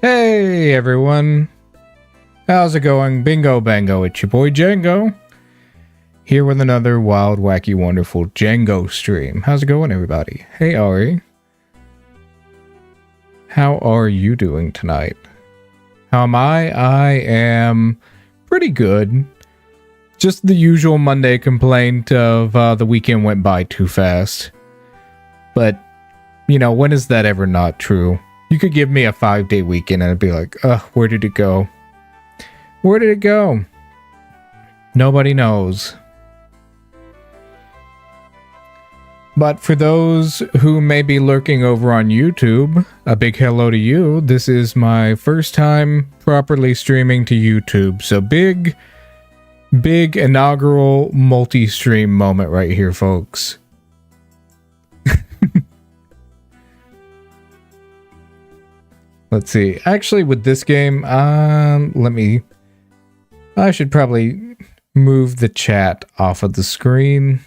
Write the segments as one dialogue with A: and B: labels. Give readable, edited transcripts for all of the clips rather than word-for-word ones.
A: Hey everyone, how's it going? Bingo bango, it's your boy Django, here with another wild, wacky, wonderful Django stream. How's it going, everybody? Hey Ari, how are you doing tonight? How am I? I am pretty good. Just the usual Monday complaint of the weekend went by too fast. But, you know, when is that ever not true? You could give me a 5-day weekend and I'd be like, where did it go? Where did it go? Nobody knows. But for those who may be lurking over on YouTube, a big hello to you. This is my first time properly streaming to YouTube. So big inaugural multi-stream moment right here, folks. Let's see. Actually, with this game, I should probably move the chat off of the screen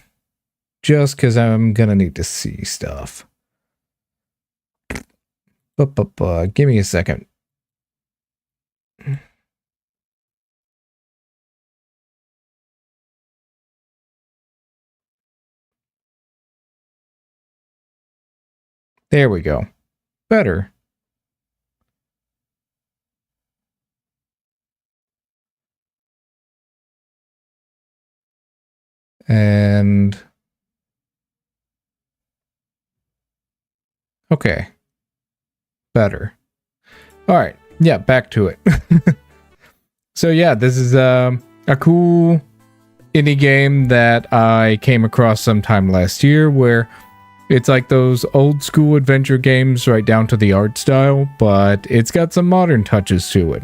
A: just because I'm gonna need to see stuff. Give me a second. There we go. Better. And okay, better. All right, yeah, back to it. So yeah, this is a cool indie game that I came across sometime last year, where it's like those old school adventure games right down to the art style, but it's got some modern touches to it.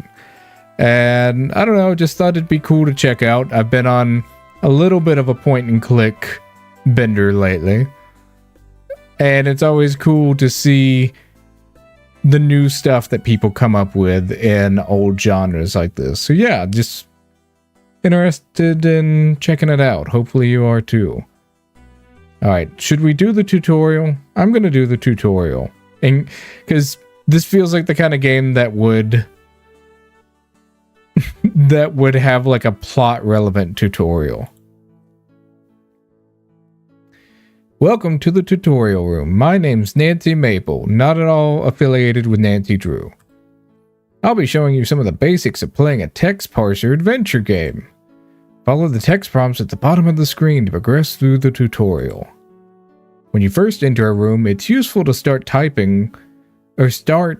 A: And I don't know, just thought it'd be cool to check out. I've been on a little bit of a point and click bender lately, and it's always cool to see the new stuff that people come up with in old genres like this. So yeah, just interested in checking it out. Hopefully you are too. Alright, should we do the tutorial? I'm gonna do the tutorial, and because this feels like the kind of game that would have like a plot relevant tutorial. Welcome to the tutorial room. My name's Nancy Maple, not at all affiliated with Nancy Drew. I'll be showing you some of the basics of playing a text parser adventure game. Follow the text prompts at the bottom of the screen to progress through the tutorial. When you first enter a room, it's useful to start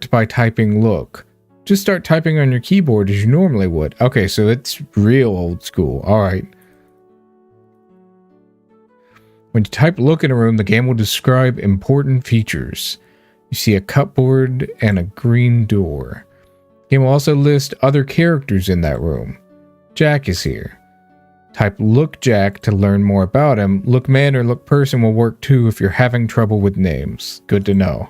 A: by typing look. Just start typing on your keyboard as you normally would. Okay, so it's real old school. Alright. When you type look in a room, the game will describe important features. You see a cupboard and a green door. The game will also list other characters in that room. Jack is here. Type look Jack to learn more about him. Look man or look person will work too if you're having trouble with names. Good to know.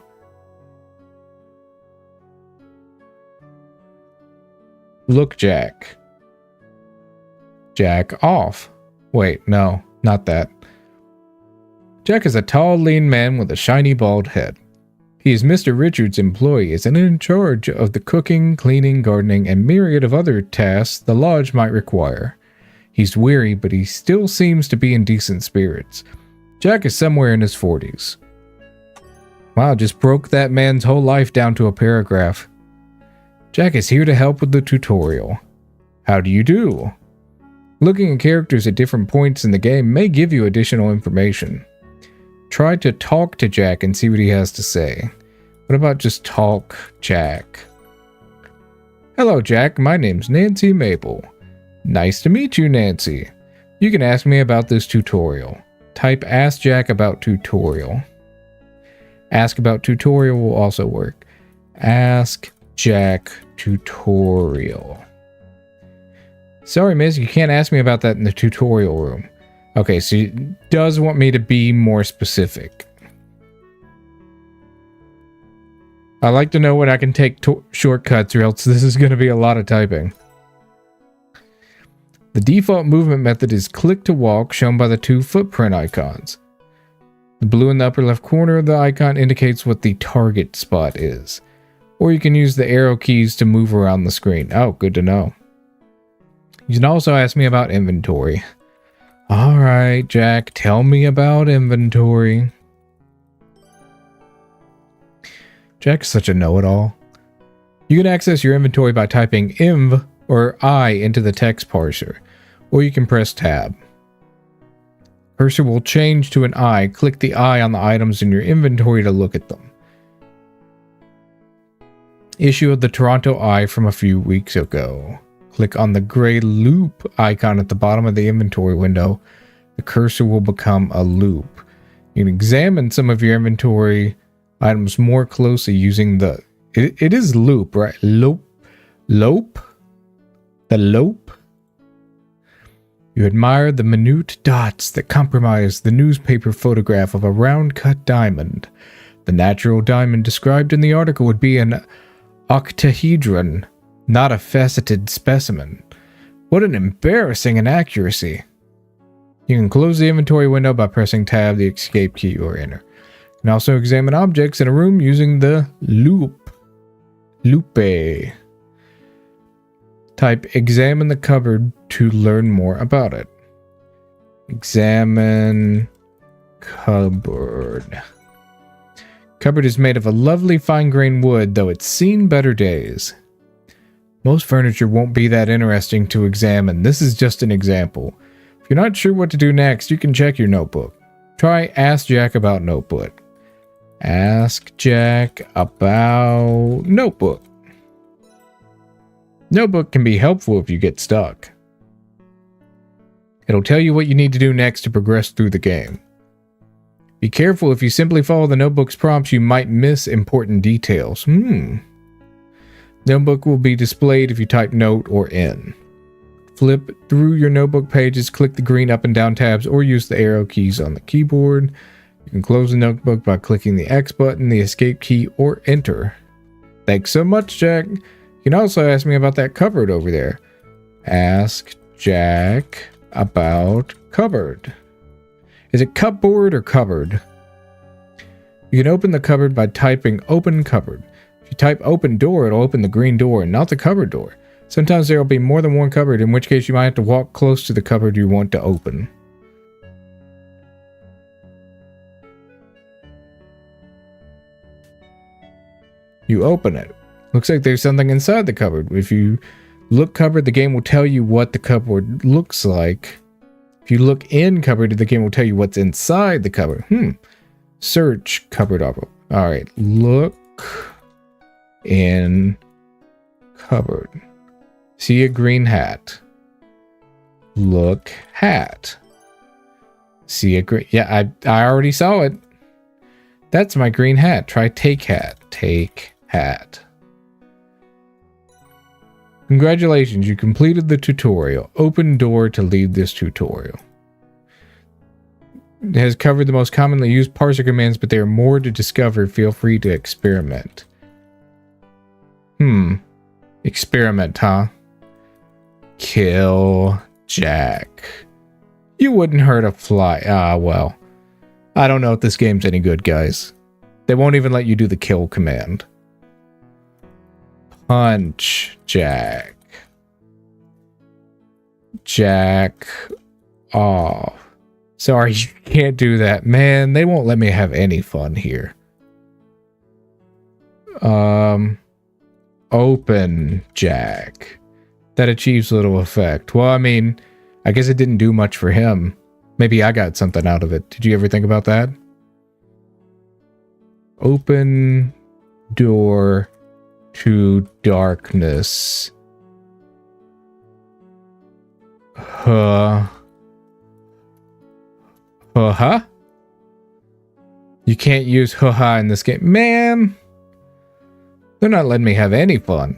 A: Look Jack. Jack off. Wait, no, not that. Jack is a tall, lean man with a shiny bald head. He is Mr. Richards' employee and in charge of the cooking, cleaning, gardening, and myriad of other tasks the lodge might require. He's weary, but he still seems to be in decent spirits. Jack is somewhere in his 40s. Wow, just broke that man's whole life down to a paragraph. Jack is here to help with the tutorial. How do you do? Looking at characters at different points in the game may give you additional information. Try to talk to Jack and see what he has to say. What about just talk, Jack? Hello, Jack. My name's Nancy Maple. Nice to meet you, Nancy. You can ask me about this tutorial. Type Ask Jack about tutorial. Ask about tutorial will also work. Ask Jack tutorial. Sorry, miss, you can't ask me about that in the tutorial room. Okay, so it does want me to be more specific. I like to know when I can take shortcuts, or else this is going to be a lot of typing. The default movement method is click to walk, shown by the two footprint icons. The blue in the upper left corner of the icon indicates what the target spot is. or you can use the arrow keys to move around the screen. Oh, good to know. You can also ask me about inventory. Alright, Jack, tell me about inventory. Jack's such a know-it-all. You can access your inventory by typing inv or I into the text parser, or you can press tab. Cursor will change to an I. Click the I on the items in your inventory to look at them. Issue of the Toronto Eye from a few weeks ago. Click on the gray loop icon at the bottom of the inventory window. The cursor will become a loop. You can examine some of your inventory items more closely using the... It is loop, right? Lope? The lope? You admire the minute dots that comprise the newspaper photograph of a round-cut diamond. The natural diamond described in the article would be an octahedron, not a faceted specimen. What an embarrassing inaccuracy. You can close the inventory window by pressing tab, the escape key, or enter. You can also examine objects in a room using the lupe. Type examine the cupboard to learn more about it. Examine cupboard. Cupboard is made of a lovely fine-grained wood, though it's seen better days. Most furniture won't be that interesting to examine. This is just an example. If you're not sure what to do next, you can check your notebook. Try Ask Jack about notebook. Ask Jack about notebook. Notebook can be helpful if you get stuck. It'll tell you what you need to do next to progress through the game. Be careful, if you simply follow the notebook's prompts, you might miss important details. Notebook will be displayed if you type note or in. Flip through your notebook pages, click the green up and down tabs, or use the arrow keys on the keyboard. You can close the notebook by clicking the X button, the escape key, or enter. Thanks so much, Jack. You can also ask me about that cupboard over there. Ask Jack about cupboard. Is it cupboard or cupboard? You can open the cupboard by typing open cupboard. If you type open door, it'll open the green door and not the cupboard door. Sometimes there will be more than one cupboard, in which case you might have to walk close to the cupboard you want to open. You open it. Looks like there's something inside the cupboard. If you look cupboard, the game will tell you what the cupboard looks like. If you look in cupboard, the game will tell you what's inside the cupboard. Search cupboard object. Alright, look in cupboard. See a green hat. Look hat. See a green... Yeah, I already saw it. That's my green hat. Try take hat. Take hat. Congratulations, you completed the tutorial. Open door to leave this tutorial. It has covered the most commonly used parser commands, but there are more to discover. Feel free to experiment. Experiment, huh? Kill Jack. You wouldn't hurt a fly. Ah, well. I don't know if this game's any good, guys. They won't even let you do the kill command. Punch Jack. Jack off. Sorry, you can't do that. Man, they won't let me have any fun here. Open Jack. That achieves little effect. Well, I mean, I guess it didn't do much for him. Maybe I got something out of it. Did you ever think about that? Open door to darkness. Huh? You can't use in this game. Man! They're not letting me have any fun.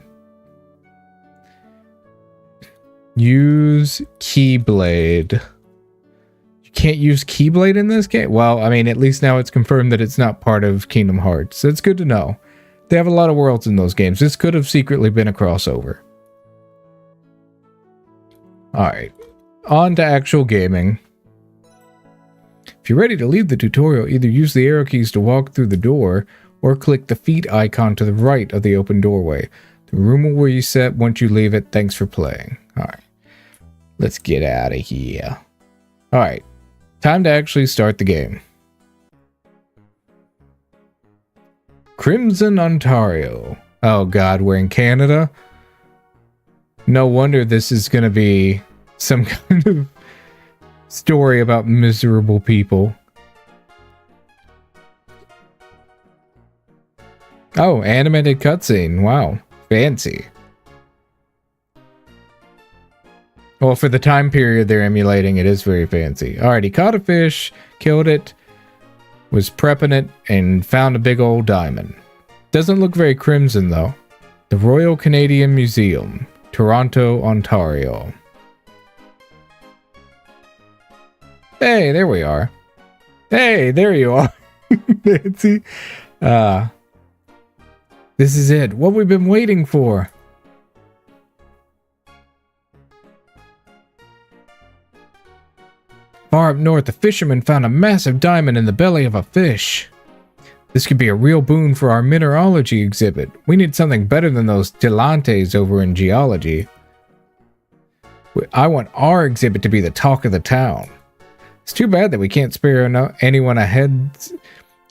A: Use Keyblade. You can't use Keyblade in this game? Well, I mean, at least now it's confirmed that it's not part of Kingdom Hearts. It's good to know. They have a lot of worlds in those games. This could have secretly been a crossover. Alright. On to actual gaming. If you're ready to leave the tutorial, either use the arrow keys to walk through the door, or click the feet icon to the right of the open doorway. The room will reset once you leave it. Thanks for playing. Alright. Let's get out of here. Alright. Time to actually start the game. Crimson, Ontario. Oh god, we're in Canada? No wonder this is gonna be some kind of story about miserable people. Oh, animated cutscene. Wow. Fancy. Well, for the time period they're emulating, it is very fancy. Alright, he caught a fish, killed it, was prepping it, and found a big old diamond. Doesn't look very crimson, though. The Royal Canadian Museum, Toronto, Ontario. Hey, there we are. Hey, there you are. Nancy. This is it. What we've been waiting for. Far up north, a fisherman found a massive diamond in the belly of a fish. This could be a real boon for our mineralogy exhibit. We need something better than those dilantes over in geology. I want our exhibit to be the talk of the town. It's too bad that we can't spare anyone ahead.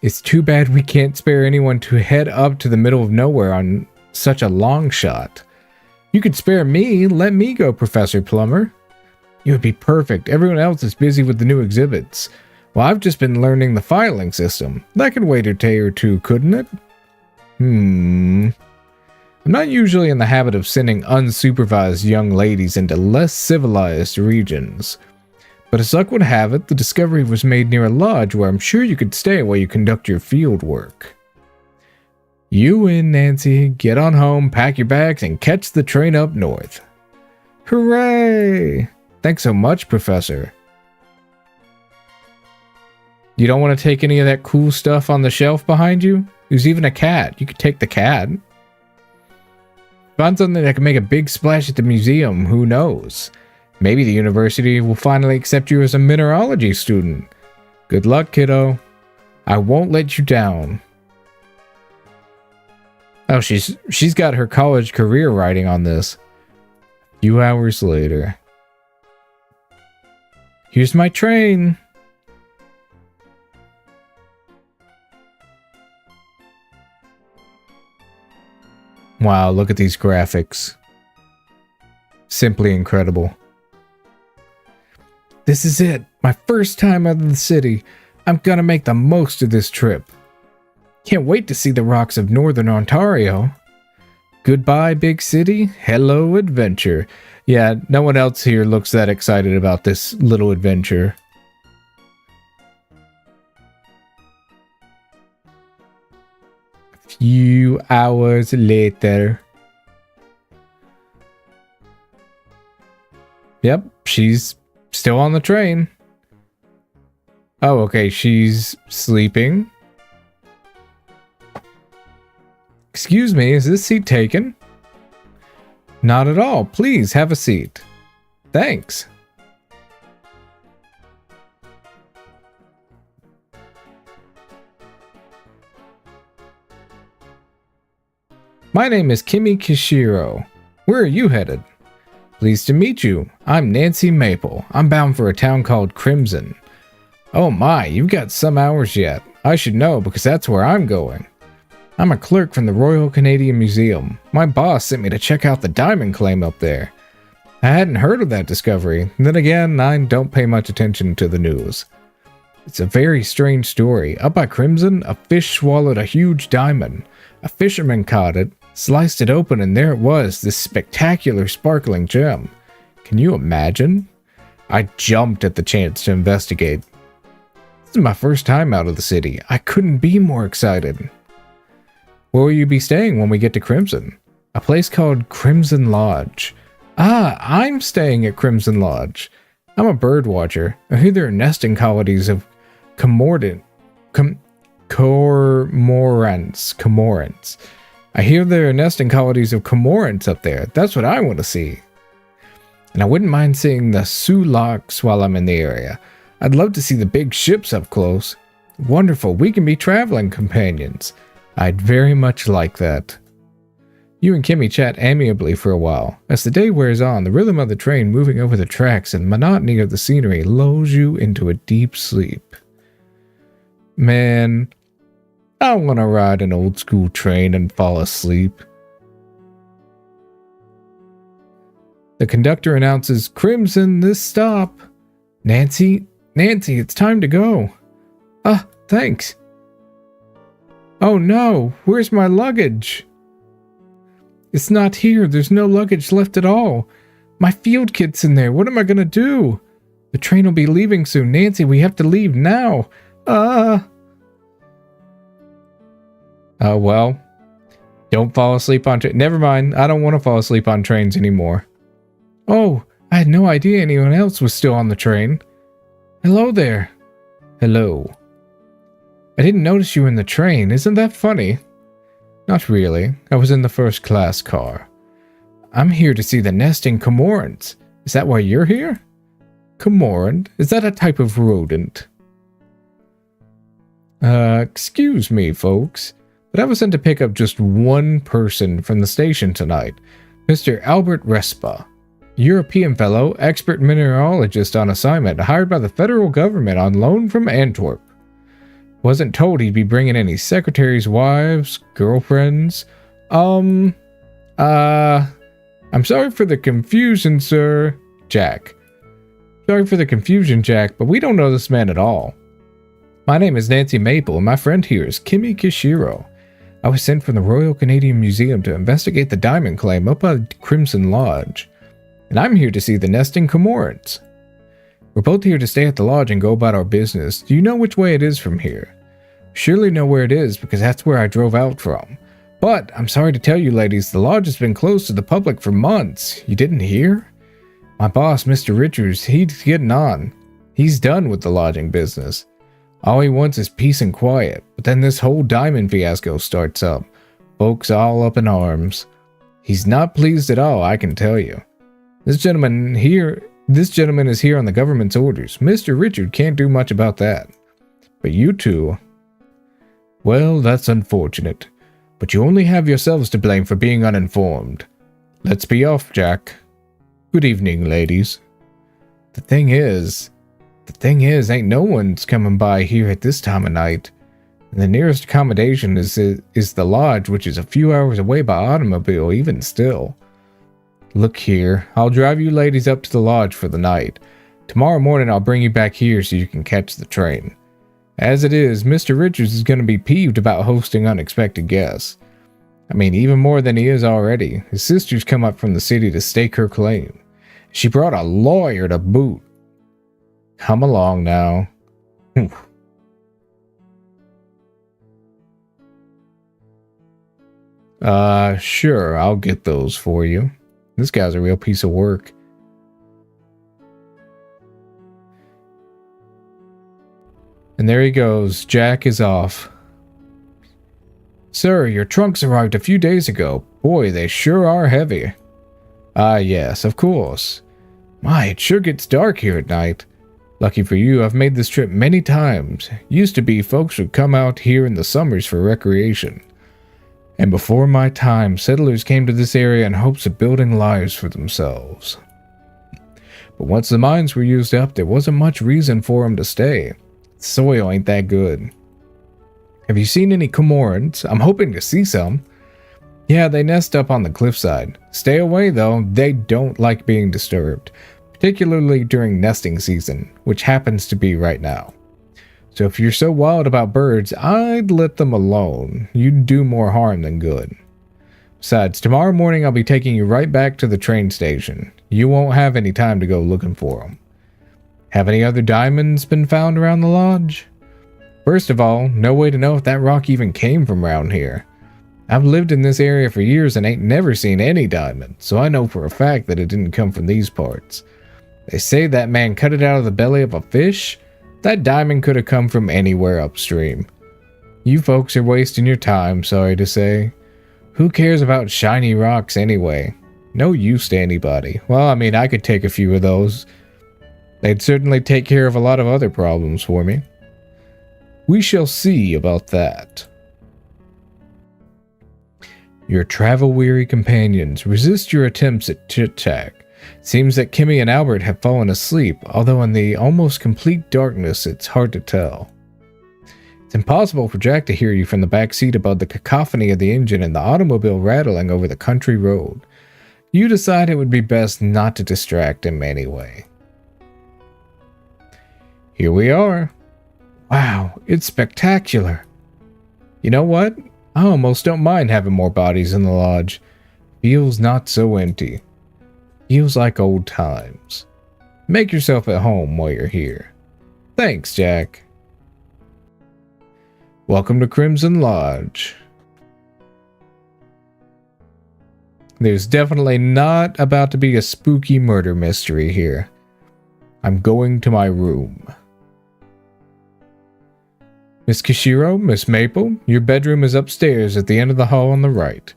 A: It's too bad we can't spare anyone to head up to the middle of nowhere on such a long shot. You could spare me. Let me go, Professor Plummer. You would be perfect. Everyone else is busy with the new exhibits. Well, I've just been learning the filing system. That could wait a day or two, couldn't it? I'm not usually in the habit of sending unsupervised young ladies into less civilized regions. But as luck would have it, the discovery was made near a lodge where I'm sure you could stay while you conduct your field work. You in, Nancy. Get on home, pack your bags, and catch the train up north. Hooray! Thanks so much, Professor. You don't want to take any of that cool stuff on the shelf behind you? There's even a cat. You could take the cat. Find something that can make a big splash at the museum. Who knows? Maybe the university will finally accept you as a mineralogy student. Good luck, kiddo. I won't let you down. Oh, she's got her college career writing on this. A few hours later. Here's my train. Wow, look at these graphics. Simply incredible. This is it. My first time out of the city. I'm gonna make the most of this trip. Can't wait to see the rocks of Northern Ontario. Goodbye, big city. Hello, adventure. Yeah, no one else here looks that excited about this little adventure. A few hours later. Yep, she's still on the train. Oh, okay, she's sleeping. Excuse me, is this seat taken? Not at all. Please have a seat. Thanks. My name is Kimi Kishiro. Where are you headed? Pleased to meet you. I'm Nancy Maple. I'm bound for a town called Crimson. Oh my, you've got some hours yet. I should know because that's where I'm going. I'm a clerk from the Royal Canadian Museum. My boss sent me to check out the diamond claim up there. I hadn't heard of that discovery. Then again, I don't pay much attention to the news. It's a very strange story. Up by Crimson, a fish swallowed a huge diamond. A fisherman caught it, sliced it open, and there it was, this spectacular sparkling gem. Can you imagine? I jumped at the chance to investigate. This is my first time out of the city. I couldn't be more excited. Where will you be staying when we get to Crimson? A place called Crimson Lodge. Ah, I'm staying at Crimson Lodge. I'm a bird watcher. I hear there are nesting colonies of cormorants. I hear there are nesting colonies of cormorants up there. That's what I want to see. And I wouldn't mind seeing the Sulaks while I'm in the area. I'd love to see the big ships up close. Wonderful, we can be traveling companions. I'd very much like that. You and Kimmy chat amiably for a while. As the day wears on, the rhythm of the train moving over the tracks and the monotony of the scenery lulls you into a deep sleep. Man, I want to ride an old school train and fall asleep. The conductor announces, "Crimson, this stop." Nancy, it's time to go. Thanks. Oh no, where's my luggage? It's not here. There's no luggage left at all. My field kit's in there. What am I gonna do? The train will be leaving soon. Nancy, we have to leave now. Well, don't fall asleep on Never mind. I don't want to fall asleep on trains anymore. Oh, I had no idea anyone else was still on the train. Hello there. Hello. I didn't notice you were in the train. Isn't that funny? Not really. I was in the first class car. I'm here to see the nesting cormorants. Is that why you're here? Cormorant? Is that a type of rodent? Excuse me, folks, but I was sent to pick up just one person from the station tonight. Mr. Albert Respa. European fellow, expert mineralogist on assignment, hired by the federal government on loan from Antwerp. Wasn't told he'd be bringing any secretaries' wives, girlfriends. I'm sorry for the confusion, sir. Jack. Sorry for the confusion, Jack, but we don't know this man at all. My name is Nancy Maple, and my friend here is Kimi Kishiro. I was sent from the Royal Canadian Museum to investigate the diamond claim up at Crimson Lodge. And I'm here to see the nesting cormorants. We're both here to stay at the lodge and go about our business. Do you know which way it is from here? Surely know where it is, because that's where I drove out from. But I'm sorry to tell you, ladies, the lodge has been closed to the public for months. You didn't hear? My boss, Mr. Richards, he's getting on. He's done with the lodging business. All he wants is peace and quiet. But then this whole diamond fiasco starts up. Folks all up in arms. He's not pleased at all, I can tell you. This gentleman is here on the government's orders. Mr. Richard can't do much about that. But you two... Well, that's unfortunate. But you only have yourselves to blame for being uninformed. Let's be off, Jack. Good evening, ladies. The thing is, ain't no one's coming by here at this time of night. And the nearest accommodation is the lodge, which is a few hours away by automobile, even still. Look here, I'll drive you ladies up to the lodge for the night. Tomorrow morning I'll bring you back here so you can catch the train. As it is, Mr. Richards is going to be peeved about hosting unexpected guests. I mean, even more than he is already. His sister's come up from the city to stake her claim. She brought a lawyer to boot. Come along now. Sure, I'll get those for you. This guy's a real piece of work. And there he goes. Jack is off. Sir, your trunks arrived a few days ago. Boy, they sure are heavy. Ah, yes, of course. My, it sure gets dark here at night. Lucky for you, I've made this trip many times. Used to be folks would come out here in the summers for recreation. And before my time, settlers came to this area in hopes of building lives for themselves. But once the mines were used up, there wasn't much reason for them to stay. The soil ain't that good. Have you seen any cormorants? I'm hoping to see some. Yeah, they nest up on the cliffside. Stay away though, they don't like being disturbed. Particularly during nesting season, which happens to be right now. So if you're so wild about birds, I'd let them alone. You'd do more harm than good. Besides, tomorrow morning I'll be taking you right back to the train station. You won't have any time to go looking for them. Have any other diamonds been found around the lodge? First of all, no way to know if that rock even came from around here. I've lived in this area for years and ain't never seen any diamond, so I know for a fact that it didn't come from these parts. They say that man cut it out of the belly of a fish. That diamond could have come from anywhere upstream. You folks are wasting your time, sorry to say. Who cares about shiny rocks anyway? No use to anybody. Well, I mean, I could take a few of those. They'd certainly take care of a lot of other problems for me. We shall see about that. Your travel-weary companions resist your attempts at chit-chat. Seems that Kimmy and Albert have fallen asleep, although in the almost complete darkness it's hard to tell. It's impossible for Jack to hear you from the back seat above the cacophony of the engine and the automobile rattling over the country road. You decide it would be best not to distract him anyway. Here we are. Wow, it's spectacular. You know what? I almost don't mind having more bodies in the lodge. Feels not so empty. Feels like old times. Make yourself at home while you're here. Thanks, Jack. Welcome to Crimson Lodge. There's definitely not about to be a spooky murder mystery here. I'm going to my room. Miss Kishiro, Miss Maple, your bedroom is upstairs at the end of the hall on the right.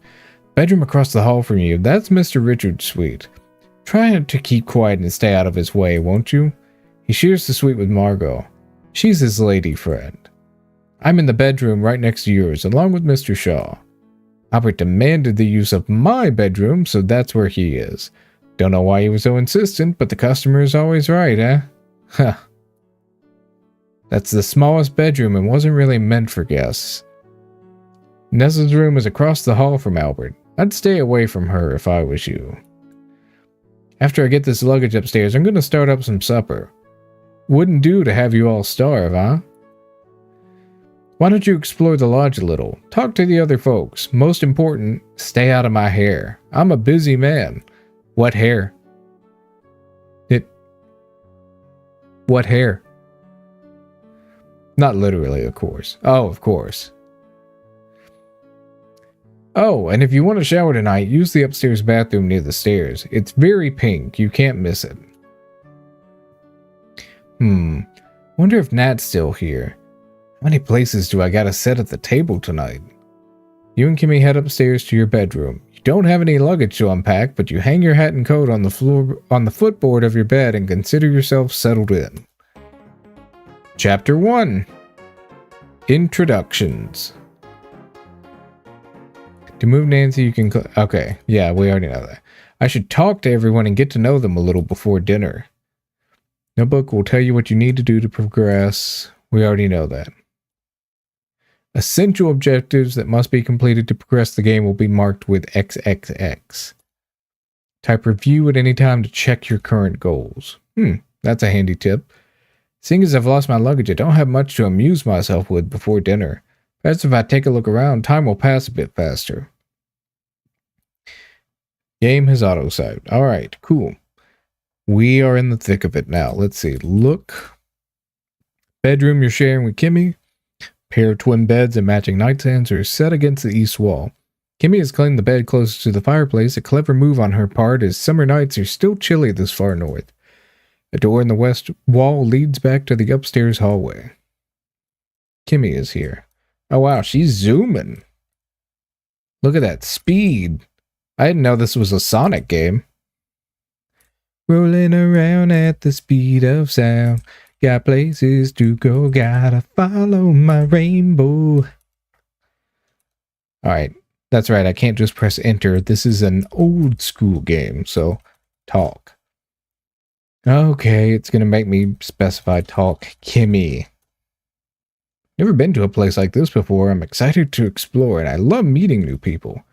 A: Bedroom across the hall from you, that's Mr. Richard's suite. Try to keep quiet and stay out of his way, won't you? He shares the suite with Margot. She's his lady friend. I'm in the bedroom right next to yours, along with Mr. Shaw. Albert demanded the use of my bedroom, so that's where he is. Don't know why he was so insistent, but the customer is always right, eh? Huh. That's the smallest bedroom and wasn't really meant for guests. Nessa's room is across the hall from Albert. I'd stay away from her if I was you. After I get this luggage upstairs, I'm going to start up some supper. Wouldn't do to have you all starve, huh? Why don't you explore the lodge a little? Talk to the other folks. Most important, stay out of my hair. I'm a busy man. What hair? What hair? Not literally, of course. Oh, of course. Oh, and if you want to shower tonight, use the upstairs bathroom near the stairs. It's very pink. You can't miss it. Wonder if Nat's still here. How many places do I gotta set at the table tonight? You and Kimmy head upstairs to your bedroom. You don't have any luggage to unpack, but you hang your hat and coat on the floor, on the footboard of your bed and consider yourself settled in. Chapter 1. Introductions. To move Nancy, you can... Okay, yeah, we already know that. I should talk to everyone and get to know them a little before dinner. Notebook will tell you what you need to do to progress. We already know that. Essential objectives that must be completed to progress the game will be marked with XXX. Type review at any time to check your current goals. That's a handy tip. Seeing as I've lost my luggage, I don't have much to amuse myself with before dinner. Perhaps if I take a look around, time will pass a bit faster. Game has auto-saved. Alright, cool. We are in the thick of it now. Let's see. Look. Bedroom you're sharing with Kimmy. Pair of twin beds and matching nightstands are set against the east wall. Kimmy has cleaned the bed closer to the fireplace, a clever move on her part as summer nights are still chilly this far north. A door in the west wall leads back to the upstairs hallway. Kimmy is here. Oh wow, she's zooming. Look at that speed. I didn't know this was a Sonic game. Rolling around at the speed of sound. Got places to go, gotta follow my rainbow. Alright, that's right, I can't just press enter. This is an old school game, so talk. Okay, it's gonna make me specify talk Kimmy. Never been to a place like this before. I'm excited to explore, and I love meeting new people.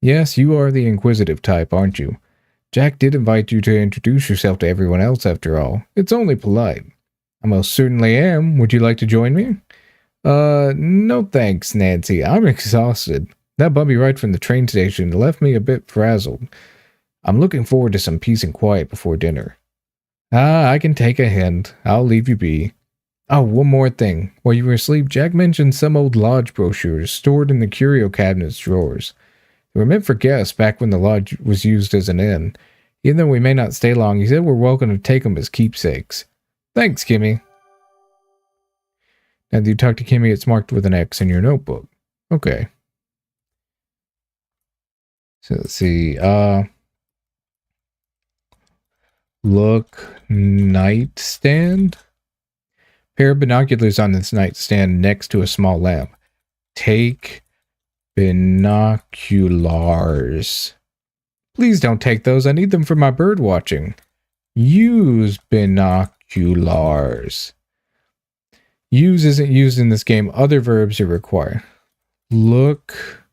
A: Yes, you are the inquisitive type, aren't you? Jack did invite you to introduce yourself to everyone else after all. It's only polite. I most certainly am. Would you like to join me? No thanks, Nancy. I'm exhausted. That bumpy ride from the train station left me a bit frazzled. I'm looking forward to some peace and quiet before dinner. I can take a hint. I'll leave you be. Oh, one more thing. While you were asleep, Jack mentioned some old lodge brochures stored in the curio cabinet's drawers. They were meant for guests back when the lodge was used as an inn. Even though we may not stay long, he said we're welcome to take them as keepsakes. Thanks, Kimmy. Now that you talk to Kimmy, it's marked with an X in your notebook. Okay. So let's see. Look, nightstand. Pair of binoculars on this nightstand next to a small lamp. Take Binoculars. Please don't take those. I need them for my bird watching. Use binoculars. Use isn't used in this game. Other verbs are required. Look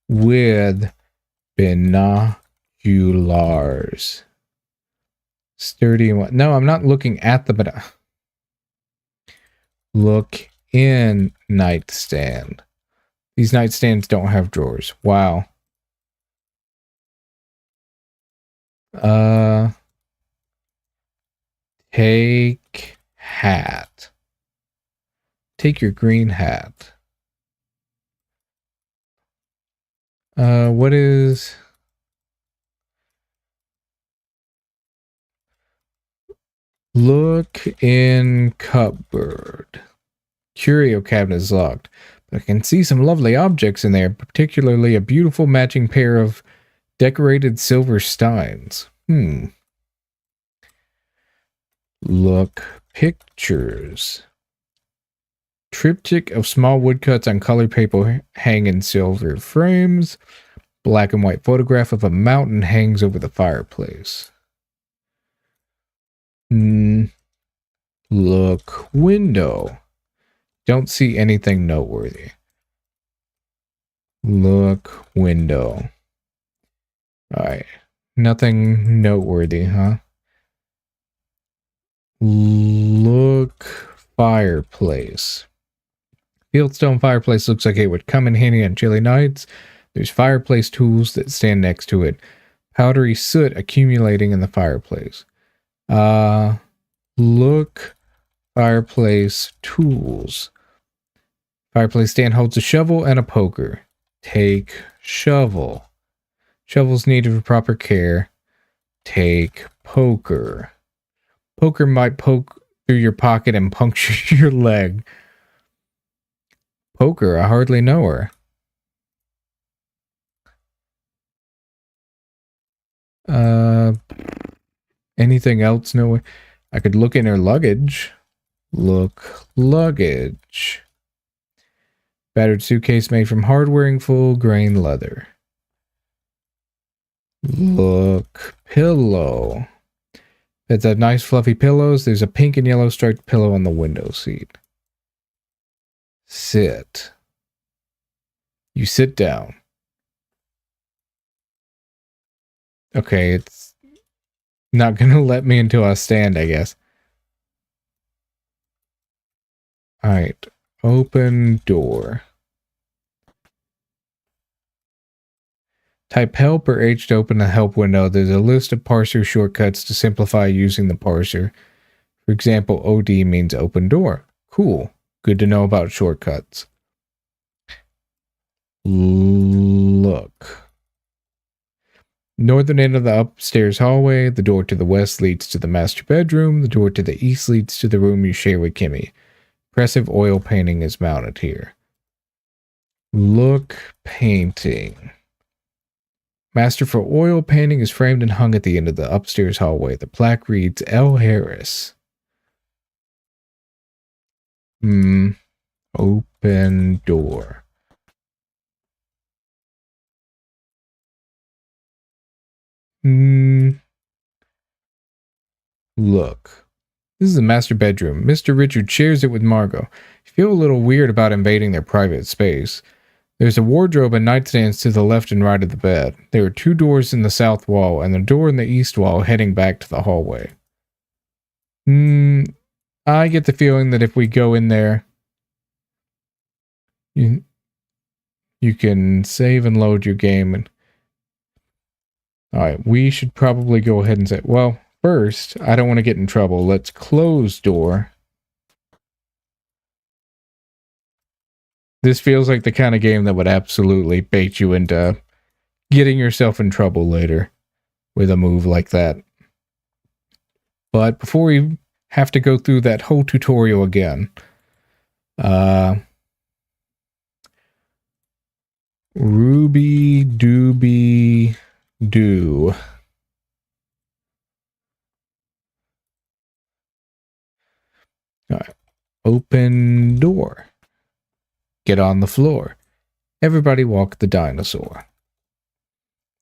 A: with binoculars. Sturdy and what? No, I'm not looking at the look in nightstand. These nightstands don't have drawers. Wow. Take hat. Take your green hat. What is... Look in cupboard. Curio cabinet is locked, but I can see some lovely objects in there, particularly a beautiful matching pair of decorated silver steins. Look pictures. Triptych of small woodcuts on colored paper hang in silver frames. Black and white photograph of a mountain hangs over the fireplace. Look window. Don't see anything noteworthy. Look window. Alright. Nothing noteworthy, huh? Look fireplace. Fieldstone fireplace looks like it would come in handy on chilly nights. There's fireplace tools that stand next to it. Powdery soot accumulating in the fireplace. Look fireplace tools. Fireplace stand holds a shovel and a poker. Take shovel. Shovels needed for proper care. Take poker. Poker might poke through your pocket and puncture your leg. Poker, I hardly know her. Anything else? No, I could look in her luggage. Look luggage. Battered suitcase made from hard-wearing full grain leather. Look pillow. It's a nice fluffy pillows. There's a pink and yellow striped pillow on the window seat. Sit. You sit down. Okay, it's not gonna let me into a stand, I guess. Alright. Open door. Type help or H to open the help window. There's a list of parser shortcuts to simplify using the parser. For example, OD means open door. Cool. Good to know about shortcuts. Look. Northern end of the upstairs hallway. The door to the west leads to the master bedroom. The door to the east leads to the room you share with Kimmy. Impressive oil painting is mounted here. Look painting. Master for oil painting is framed and hung at the end of the upstairs hallway. The plaque reads L. Harris. Open door. Look. This is the master bedroom. Mr. Richard shares it with Margot. You feel a little weird about invading their private space. There's a wardrobe and nightstands to the left and right of the bed. There are two doors in the south wall and a door in the east wall heading back to the hallway. I get the feeling that if we go in there, you can save and load your game. And alright, we should probably go ahead and say, well, first, I don't want to get in trouble. Let's close door. This feels like the kind of game that would absolutely bait you into getting yourself in trouble later with a move like that. But before we have to go through that whole tutorial again, Ruby Dooby Doo. All right. Open door. Get on the floor. Everybody walk the dinosaur.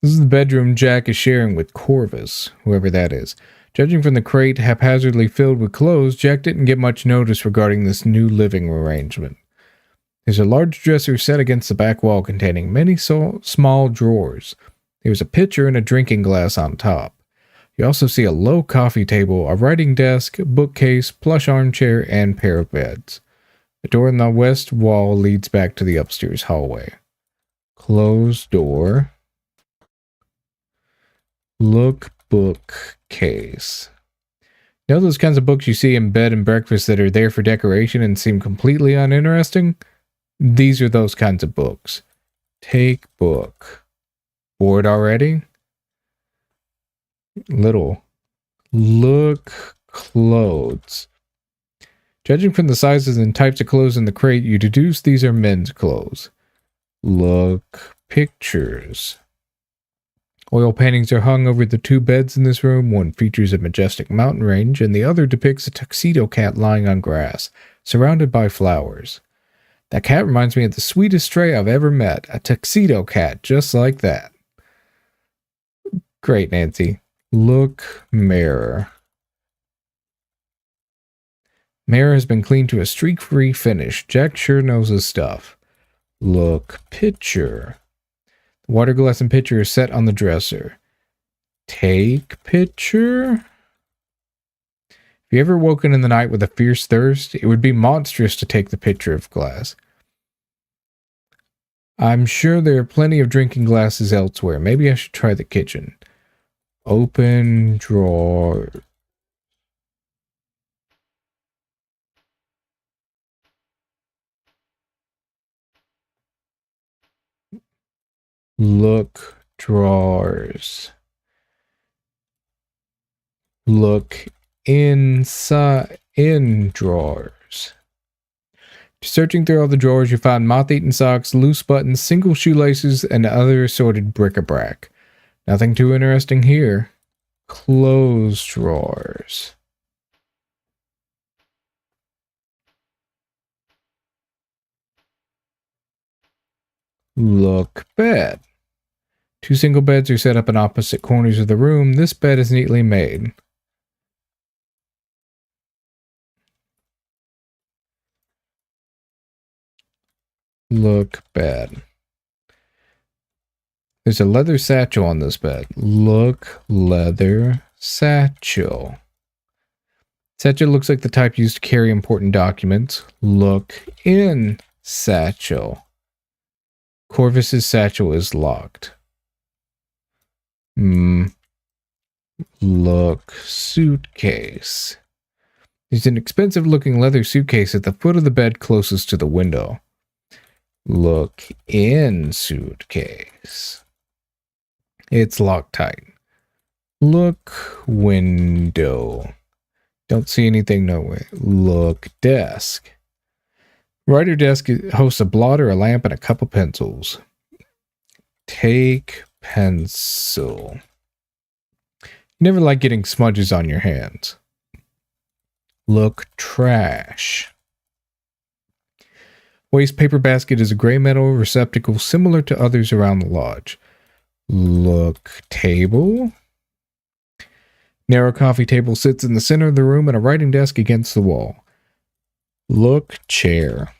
A: This is the bedroom Jack is sharing with Corvus, whoever that is. Judging from the crate haphazardly filled with clothes, Jack didn't get much notice regarding this new living arrangement. There's a large dresser set against the back wall containing many small drawers. There's a pitcher and a drinking glass on top. You also see a low coffee table, a writing desk, bookcase, plush armchair, and pair of beds. The door in the west wall leads back to the upstairs hallway. Closed door. Look bookcase. You know those kinds of books you see in bed and breakfast that are there for decoration and seem completely uninteresting? These are those kinds of books. Take book. Bored already? Little. Look clothes. Judging from the sizes and types of clothes in the crate, you deduce these are men's clothes. Look pictures. Oil paintings are hung over the two beds in this room. One features a majestic mountain range, and the other depicts a tuxedo cat lying on grass, surrounded by flowers. That cat reminds me of the sweetest stray I've ever met. A tuxedo cat, just like that. Great, Nancy. Look mirror. Mirror has been cleaned to a streak-free finish. Jack sure knows his stuff. Look picture. The water glass and pitcher is set on the dresser. Take picture? If you ever woken in the night with a fierce thirst, it would be monstrous to take the pitcher of glass. I'm sure there are plenty of drinking glasses elsewhere. Maybe I should try the kitchen. Open drawer. Look drawers. Look inside in drawers. Searching through all the drawers, you found moth-eaten socks, loose buttons, single shoelaces, and other assorted bric-a-brac. Nothing too interesting here. Clothes drawers. Look bed. Two single beds are set up in opposite corners of the room. This bed is neatly made. Look bed. There's a leather satchel on this bed. Look leather satchel. Satchel looks like the type used to carry important documents. Look in satchel. Corvus's satchel is locked. Look suitcase. There's an expensive looking leather suitcase at the foot of the bed closest to the window. Look in suitcase. It's locked tight. Look window. Don't see anything nowhere. Look desk. Writer desk hosts a blotter, a lamp, and a couple pencils. Take pencil. You never like getting smudges on your hands. Look trash. Waste paper basket is a gray metal receptacle similar to others around the lodge. Look table. Narrow coffee table sits in the center of the room and a writing desk against the wall. Look chair.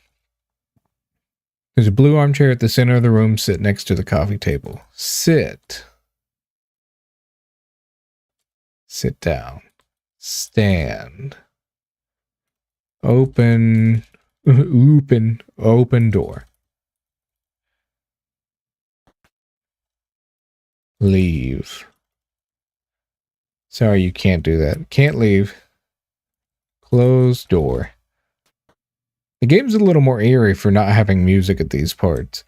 A: There's a blue armchair at the center of the room. Sit next to the coffee table. Sit. Sit down. Stand. Open door. Leave. Sorry, you can't do that. Can't leave. Close door. The game's a little more eerie for not having music at these parts.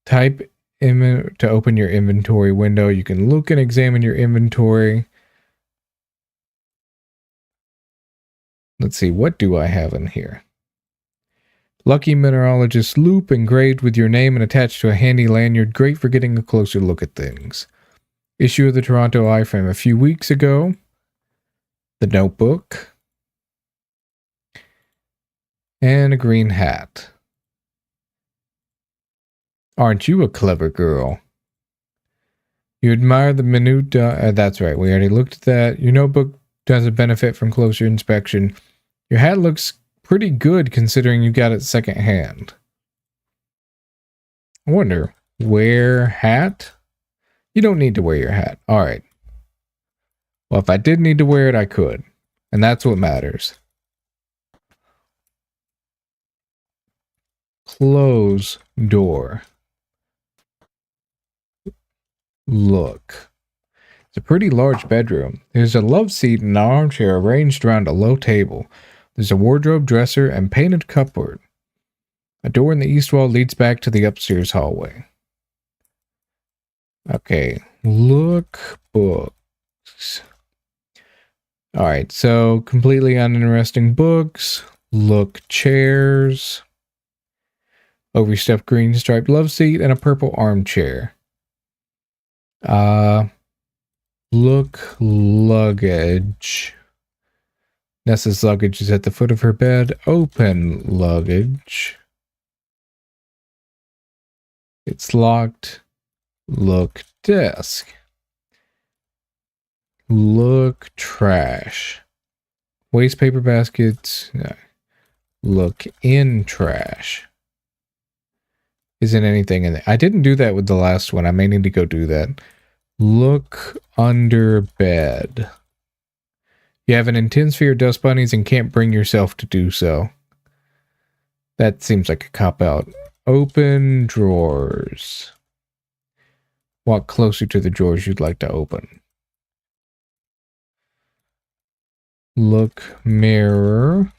A: Type to open your inventory window. You can look and examine your inventory. Let's see, what do I have in here? Lucky Mineralogist Loop engraved with your name and attached to a handy lanyard. Great for getting a closer look at things. Issue of the Toronto iFrame a few weeks ago. The Notebook. And a green hat. Aren't you a clever girl? You admire the minute... that's right, we already looked at that. Your notebook doesn't benefit from closer inspection. Your hat looks pretty good considering you got it secondhand. I wonder, wear hat? You don't need to wear your hat. All right. Well, if I did need to wear it, I could. And that's what matters. Close door. Look. It's a pretty large bedroom. There's a love seat and an armchair arranged around a low table. There's a wardrobe, dresser, and painted cupboard. A door in the east wall leads back to the upstairs hallway. Okay, look books. Alright, so completely uninteresting books. Look chairs. Overstuffed green striped love seat and a purple armchair. Look luggage. Nessa's luggage is at the foot of her bed. Open luggage. It's locked. Look desk. Look trash. Waste paper baskets. Look in trash. Isn't anything in there. I didn't do that with the last one. I may need to go do that. Look under bed. You have an intense fear of dust bunnies and can't bring yourself to do so. That seems like a cop-out. Open drawers. Walk closer to the drawers you'd like to open. Look mirror.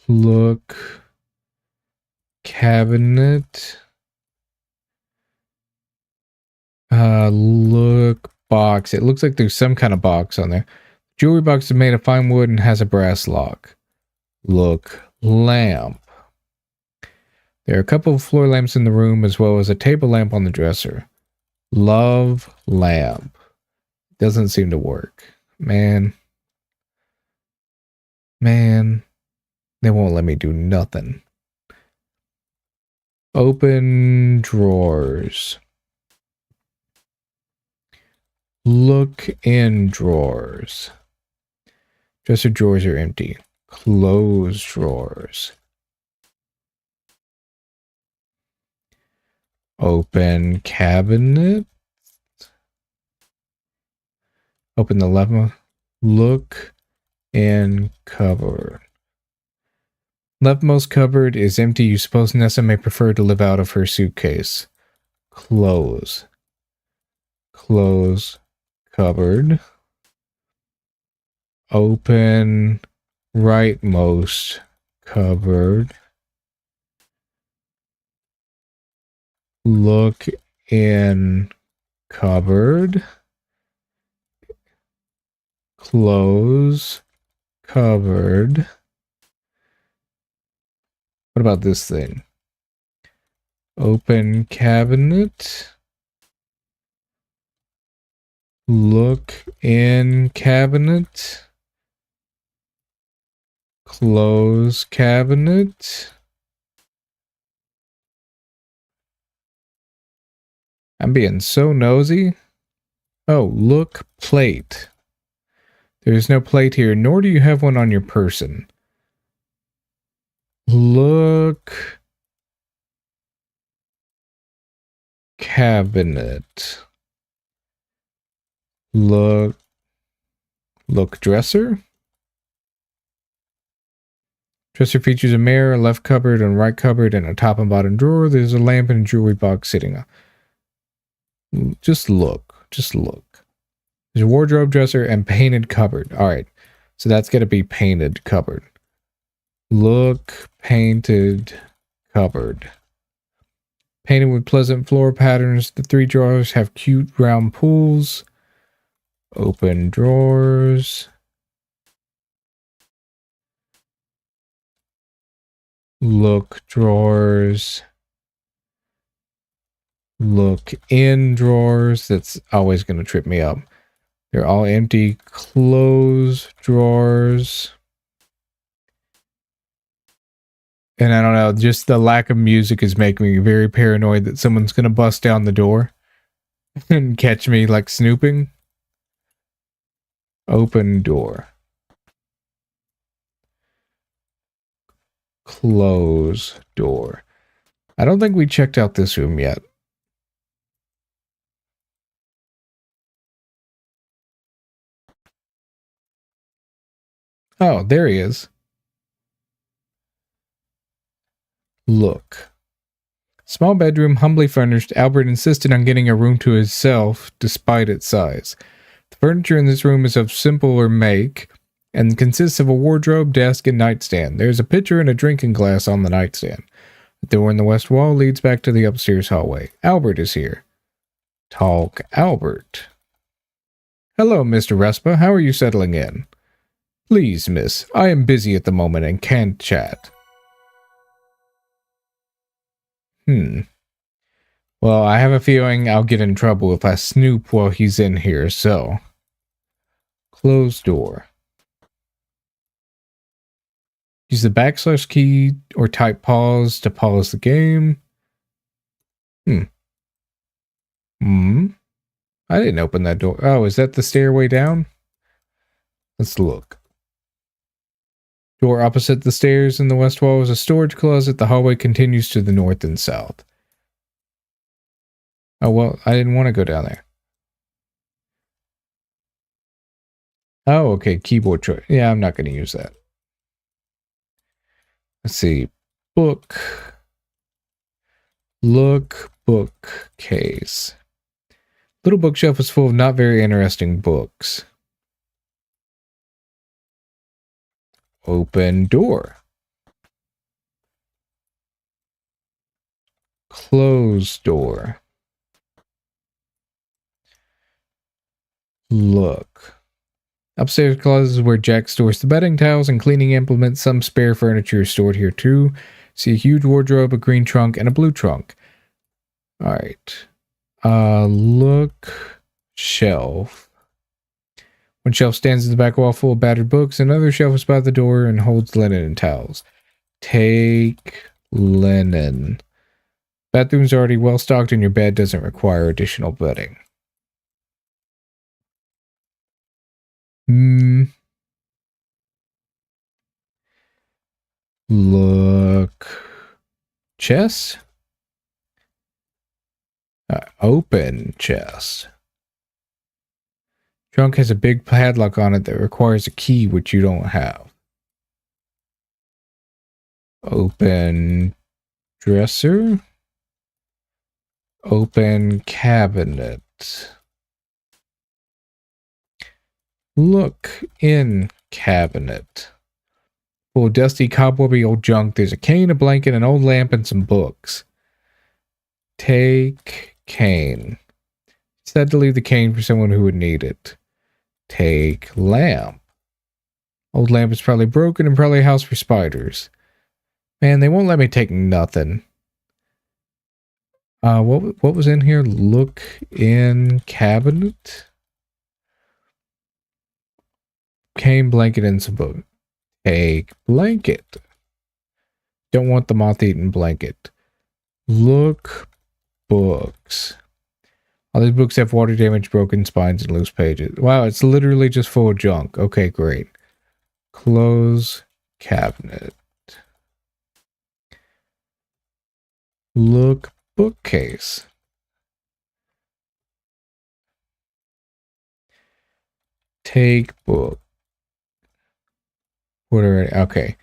A: Look cabinet. Look box. It looks like there's some kind of box on there. Jewelry box is made of fine wood and has a brass lock. Look lamp. There are a couple of floor lamps in the room as well as a table lamp on the dresser. Love lamp. Doesn't seem to work. Man. They won't let me do nothing. Open drawers. Look in drawers. Dresser drawers are empty. Close drawers. Open cabinet. Open the lever. Look in cupboard. Leftmost cupboard is empty. You suppose Nessa may prefer to live out of her suitcase. Close. Close cupboard. Open rightmost cupboard. Look in cupboard. Close cupboard. What about this thing? Open cabinet. Look in cabinet. Close cabinet. I'm being so nosy. Oh, look plate. There's no plate here, nor do you have one on your person. Look cabinet. Look dresser. Dresser features a mirror, a left cupboard, and right cupboard, and a top and bottom drawer. There's a lamp and a jewelry box sitting on. Just look. Just look. There's a wardrobe, dresser, and painted cupboard. All right. So that's got to be painted cupboard. Look painted cupboard. Painted with pleasant floor patterns. The three drawers have cute round pools. Open drawers. Look drawers. Look in drawers. That's always going to trip me up. They're all empty. Close drawers. And I don't know, just the lack of music is making me very paranoid that someone's gonna bust down the door and catch me like snooping. Open door. Close door. I don't think we checked out this room yet. Oh, there he is. Look. Small bedroom, humbly furnished. Albert insisted on getting a room to himself despite its size. The furniture in this room is of simpler make and consists of a wardrobe, desk, and nightstand. There's a pitcher and a drinking glass on the nightstand. The door in the west wall leads back to the upstairs hallway. Albert is here. Talk Albert. Hello, Mr. Respa. How are you settling in? Please, miss. I am busy at the moment and can't chat. Well, I have a feeling I'll get in trouble if I snoop while he's in here, so. Close door. Use the backslash key or type pause to pause the game. I didn't open that door. Oh, is that the stairway down? Let's look. Door opposite the stairs in the west wall is a storage closet. The hallway continues to the north and south. Oh, well, I didn't want to go down there. Oh, okay, keyboard choice. Yeah, I'm not going to use that. Let's see. Book. Look, bookcase. Little bookshelf is full of not very interesting books. Open door. Close door. Look. Upstairs closet is where Jack stores the bedding, towels, and cleaning implements. Some spare furniture is stored here too. See a huge wardrobe, a green trunk, and a blue trunk. Alright. Look. Shelf. One shelf stands in the back wall full of battered books. Another shelf is by the door and holds linen and towels. Take linen. Bathroom's already well stocked and your bed doesn't require additional bedding. Look. Chest? Open chest. Trunk has a big padlock on it that requires a key, which you don't have. Open dresser. Open cabinet. Look in cabinet. Full of dusty, cobwebby old junk. There's a cane, a blanket, an old lamp, and some books. Take cane. Said to leave the cane for someone who would need it. Take lamp. Old lamp is probably broken and probably a house for spiders. Man, they won't let me take nothing. What was in here? Look in cabinet. Cane, blanket, and some book. Take blanket. Don't want the moth-eaten blanket. Look books. All these books have water damage, broken spines, and loose pages. Wow, it's literally just full of junk. Okay, great. Close cabinet. Look bookcase. Take book. Okay.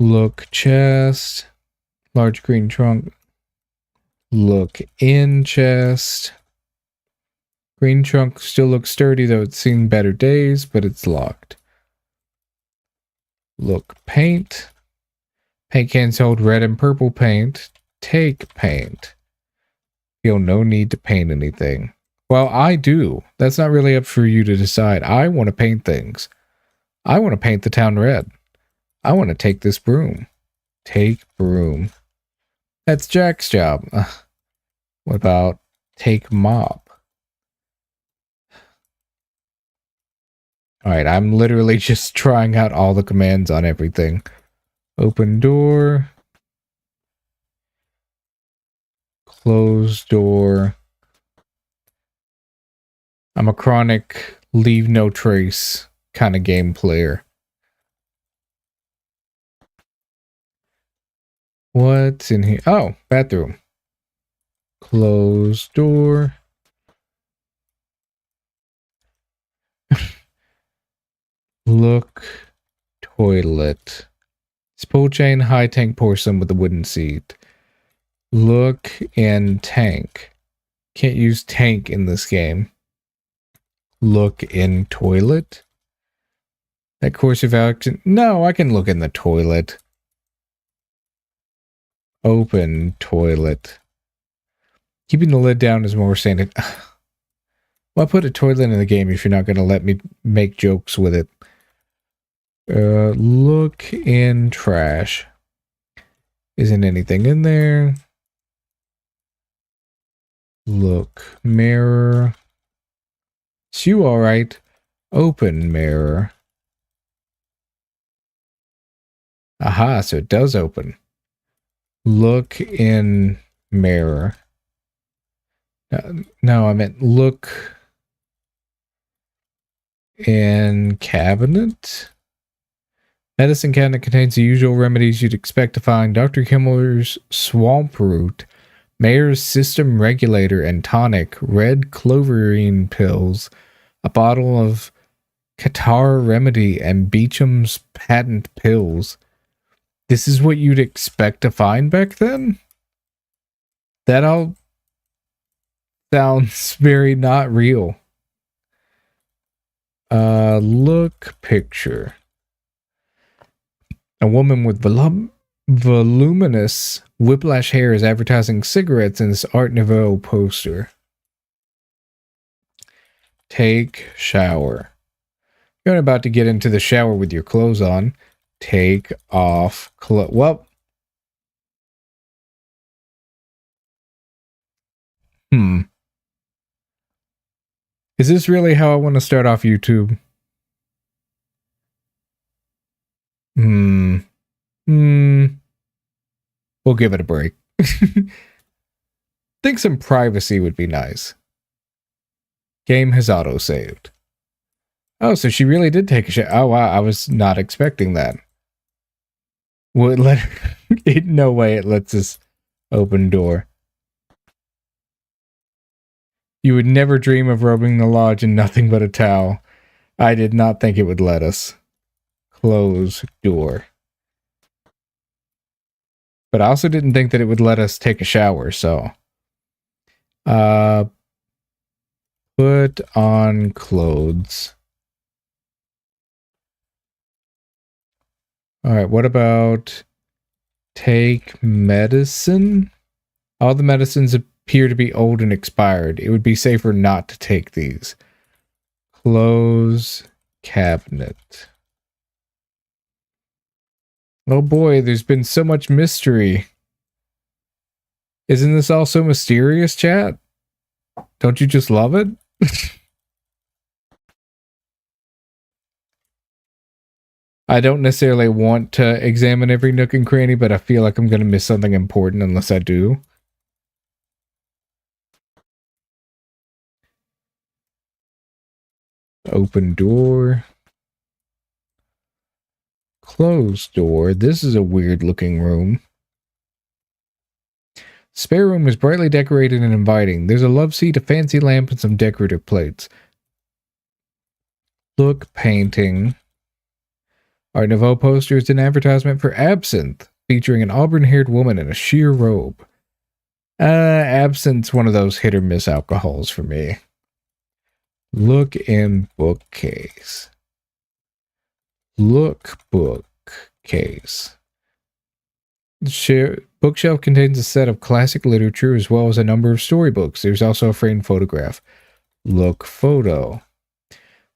A: Look chest. Large green trunk. Look in chest. Green trunk still looks sturdy, though it's seen better days, but it's locked. Look paint. Paint cans hold red and purple paint. Take paint. Feel no need to paint anything. Well, I do. That's not really up for you to decide. I want to paint things. I want to paint the town red. I want to take this broom. Take broom. That's Jack's job. What about take mop? Alright, I'm literally just trying out all the commands on everything. Open door. Close door. I'm a chronic leave no trace kind of game player. What's in here? Oh, bathroom. Close door. Look. Toilet. Spool chain, high tank porcelain with a wooden seat. Look in tank. Can't use tank in this game. Look in toilet. That course of action. No, I can look in the toilet. Open toilet. Keeping the lid down is more standard. Well, I put a toilet in the game if you're not going to let me make jokes with it. Look in trash. Isn't anything in there? Look. Mirror. Is you alright? Open mirror. Aha, so it does open. Look in mirror. No, I meant look in cabinet. Medicine cabinet contains the usual remedies you'd expect to find. Dr. Kimmel's swamp root, Mayer's system regulator and tonic, red cloverine pills, a bottle of catarrh remedy, and Beecham's patent pills. This is what you'd expect to find back then? That all sounds very not real. Look picture. A woman with voluminous whiplash hair is advertising cigarettes in this Art Nouveau poster. Take shower. You're about to get into the shower with your clothes on. Take off clothes. Well. Is this really how I want to start off YouTube? We'll give it a break. Think some privacy would be nice. Game has auto-saved. Oh, so she really did take a shower. Oh, wow. I was not expecting that. Will it let her? No way it lets us open door. You would never dream of robbing the lodge in nothing but a towel. I did not think it would let us. Close door. But I also didn't think that it would let us take a shower, so. Put on clothes. Alright, what about take medicine? All the medicines appear to be old and expired. It would be safer not to take these. Close cabinet. Oh boy, there's been so much mystery. Isn't this all so mysterious, chat? Don't you just love it? I don't necessarily want to examine every nook and cranny, but I feel like I'm going to miss something important unless I do. Open door. Closed door. This is a weird looking room. Spare room is brightly decorated and inviting. There's a love seat, a fancy lamp, and some decorative plates. Look painting. Art Nouveau poster is an advertisement for absinthe, featuring an auburn-haired woman in a sheer robe. Absinthe's one of those hit-or-miss alcohols for me. Look in bookcase. Look bookcase. Bookshelf contains a set of classic literature as well as a number of storybooks. There's also a framed photograph. Look photo.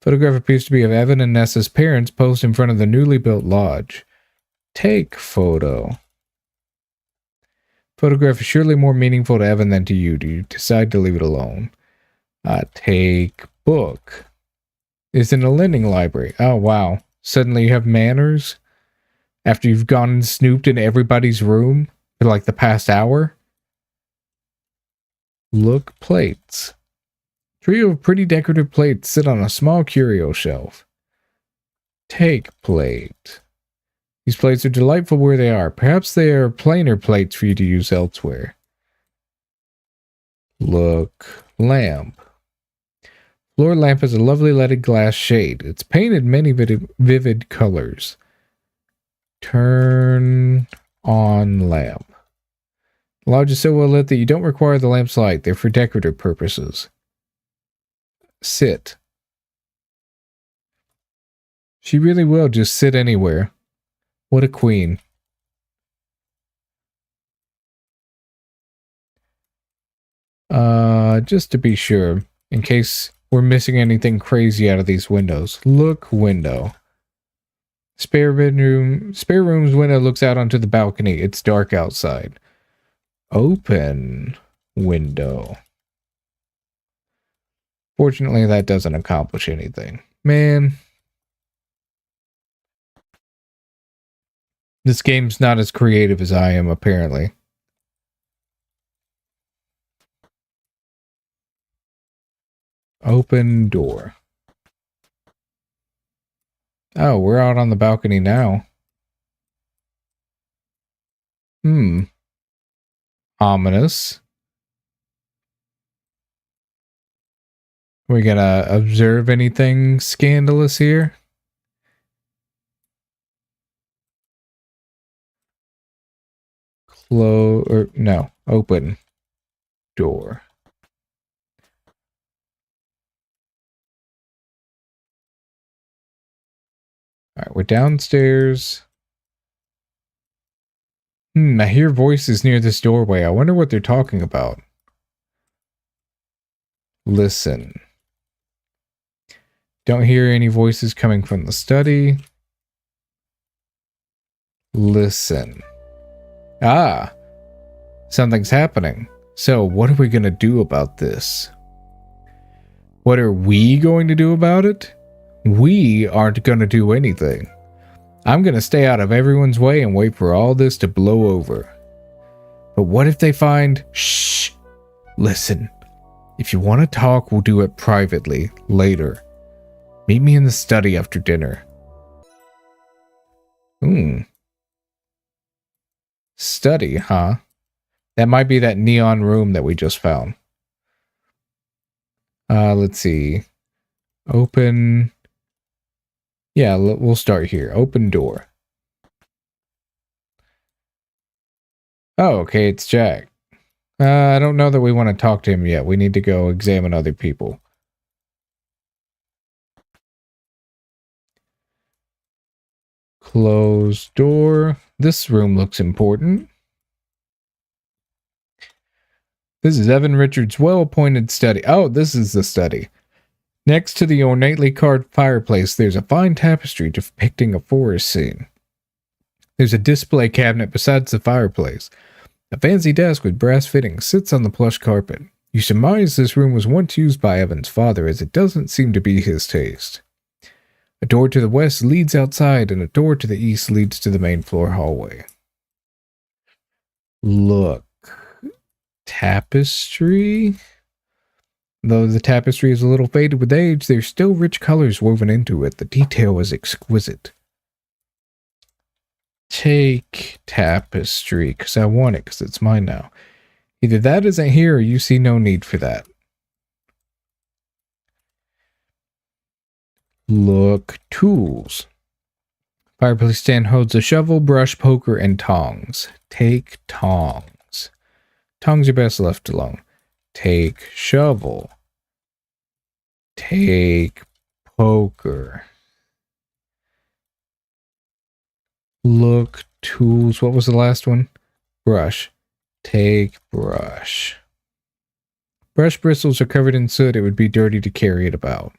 A: Photograph appears to be of Evan and Nessa's parents posed in front of the newly built lodge. Take photo. Photograph is surely more meaningful to Evan than to you. Do you decide to leave it alone? Take book. It's in a lending library. Oh, wow. Suddenly you have manners? After you've gone and snooped in everybody's room for like the past hour. Look plates. Trio of pretty decorative plates sit on a small curio shelf. Take plate. These plates are delightful where they are. Perhaps they are plainer plates for you to use elsewhere. Look lamp. Floor lamp has a lovely leaded glass shade. It's painted many vivid colors. Turn on lamp. The lodge is so well lit that you don't require the lamp's light. They're for decorative purposes. Sit. She really will just sit anywhere. What a queen. Just to be sure, in case we're missing anything crazy out of these windows. Look window. Spare room's window looks out onto the balcony. It's dark outside. Open window. Fortunately, that doesn't accomplish anything. Man. This game's not as creative as I am, apparently. Open door. Oh, we're out on the balcony now. Ominous. We gonna observe anything scandalous here? Open door. Alright, we're downstairs. I hear voices near this doorway. I wonder what they're talking about. Listen. Don't hear any voices coming from the study. Listen. Ah! Something's happening. So, what are we gonna do about this? What are we going to do about it? We aren't gonna do anything. I'm gonna stay out of everyone's way and wait for all this to blow over. But what if they find... Shh! Listen. If you want to talk, we'll do it privately, later. Meet me in the study after dinner. Study, huh? That might be that neon room that we just found. Let's see. Open... Yeah, we'll start here. Open door. Oh, okay, it's Jack. I don't know that we want to talk to him yet. We need to go examine other people. Close door. This room looks important. This is Evan Richards' well-appointed study. Oh, this is the study. Next to the ornately carved fireplace, there's a fine tapestry depicting a forest scene. There's a display cabinet besides the fireplace. A fancy desk with brass fittings sits on the plush carpet. You surmise this room was once used by Evan's father, as it doesn't seem to be his taste. A door to the west leads outside, and a door to the east leads to the main floor hallway. Look. Tapestry? Though the tapestry is a little faded with age, there's still rich colors woven into it. The detail is exquisite. Take tapestry, because I want it, because it's mine now. Either that isn't here, or you see no need for that. Look, tools. Fireplace stand holds a shovel, brush, poker, and tongs. Take tongs. Tongs are best left alone. Take shovel. Take poker. Look, tools. What was the last one? Brush. Take brush. Brush bristles are covered in soot. It would be dirty to carry it about.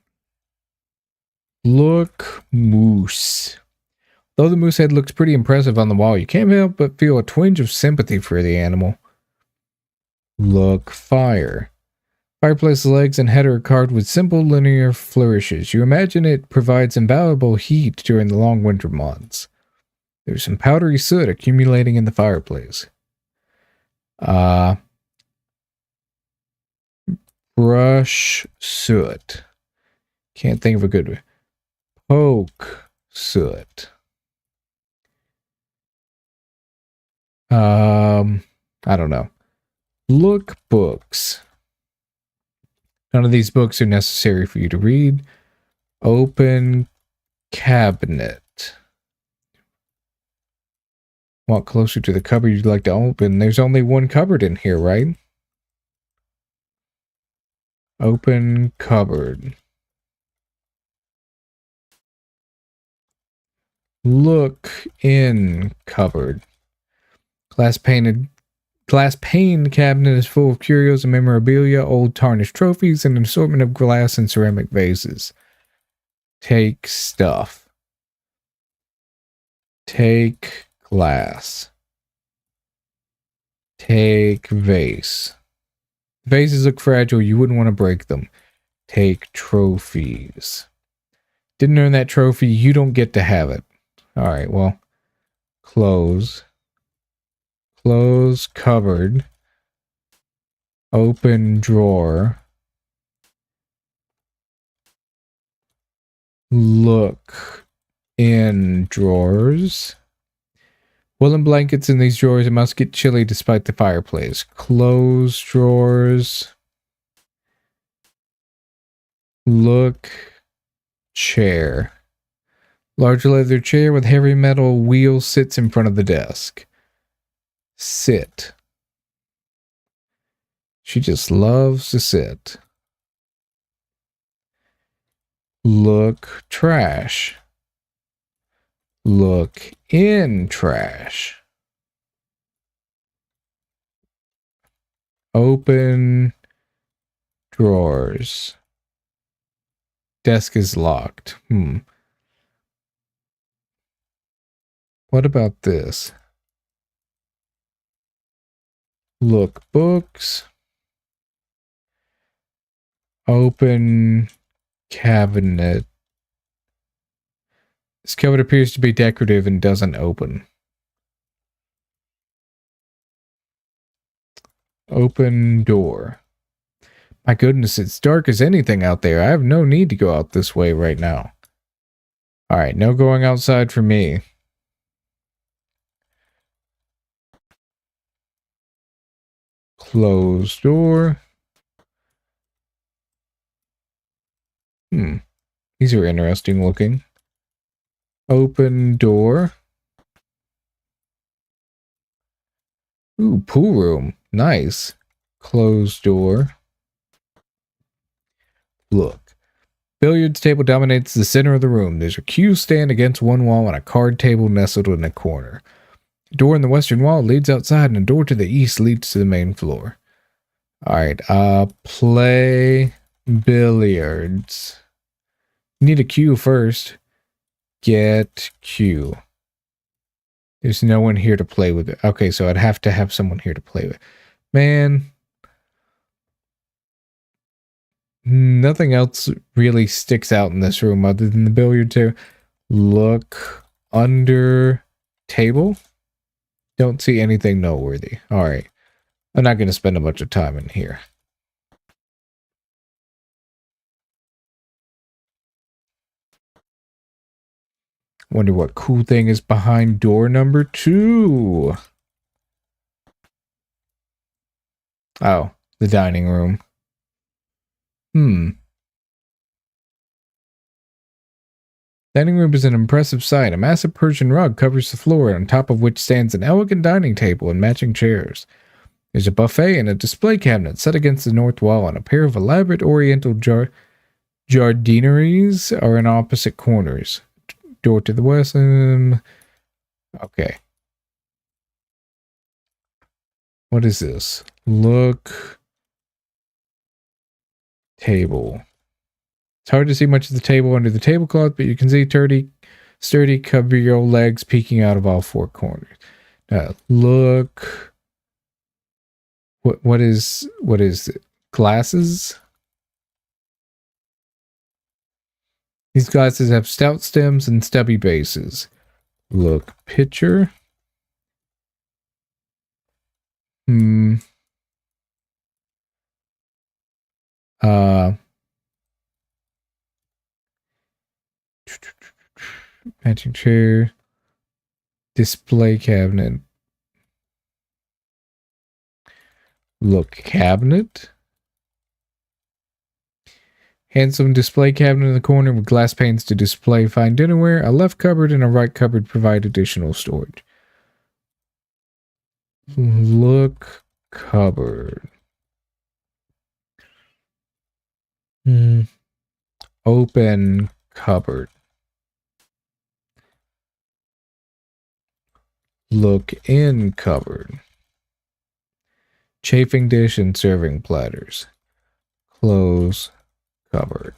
A: Look, moose. Though the moose head looks pretty impressive on the wall, you can't help but feel a twinge of sympathy for the animal. Look, fire. Fireplace's legs and head are carved with simple linear flourishes. You imagine it provides invaluable heat during the long winter months. There's some powdery soot accumulating in the fireplace. Brush soot. Can't think of a good one. Poke soot. I don't know. Look books. None of these books are necessary for you to read. Open cabinet. Walk closer to the cupboard you'd like to open. There's only one cupboard in here, right? Open cupboard. Look in cupboard. Glass pane cabinet is full of curios and memorabilia, old tarnished trophies, and an assortment of glass and ceramic vases. Take stuff. Take glass. Take vase. Vases look fragile. You wouldn't want to break them. Take trophies. Didn't earn that trophy. You don't get to have it. All right, well, close. Close cupboard. Open drawer. Look in drawers. Woolen blankets in these drawers. It must get chilly despite the fireplace. Close drawers. Look. Chair. Large leather chair with heavy metal wheels sits in front of the desk. Sit. She just loves to sit. Look trash. Look in trash. Open drawers. Desk is locked. What about this? Look books. Open cabinet. This cupboard appears to be decorative and doesn't open. Open door. My goodness, it's dark as anything out there. I have no need to go out this way right now. Alright, no going outside for me. Closed door. These are interesting looking. Open door. Ooh, pool room. Nice. Closed door. Look. Billiards table dominates the center of the room. There's a cue stand against one wall and a card table nestled in a corner. A door in the western wall leads outside and a door to the east leads to the main floor. Alright, play billiards. Need a cue first. Get cue. There's no one here to play with it. Okay, so I'd have to have someone here to play with. Man. Nothing else really sticks out in this room other than the billiard table. Look under table. Don't see anything noteworthy. Alright. I'm not going to spend a bunch of time in here. Wonder what cool thing is behind door number 2. Oh, the dining room. Dining room is an impressive sight. A massive Persian rug covers the floor, on top of which stands an elegant dining table and matching chairs. There's a buffet and a display cabinet set against the north wall, and a pair of elaborate oriental jardineries are in opposite corners. Door to the west. Okay. What is this? Look. Table. It's hard to see much of the table under the tablecloth, but you can see sturdy cubbyhole legs peeking out of all 4 corners. Look. What is it? Glasses? These glasses have stout stems and stubby bases. Look, picture. Matching chair. Display cabinet. Look, cabinet. Handsome display cabinet in the corner with glass panes to display fine dinnerware. A left cupboard and a right cupboard provide additional storage. Look, cupboard. Open cupboard. Look in cupboard. Chafing dish and serving platters. Close cupboard.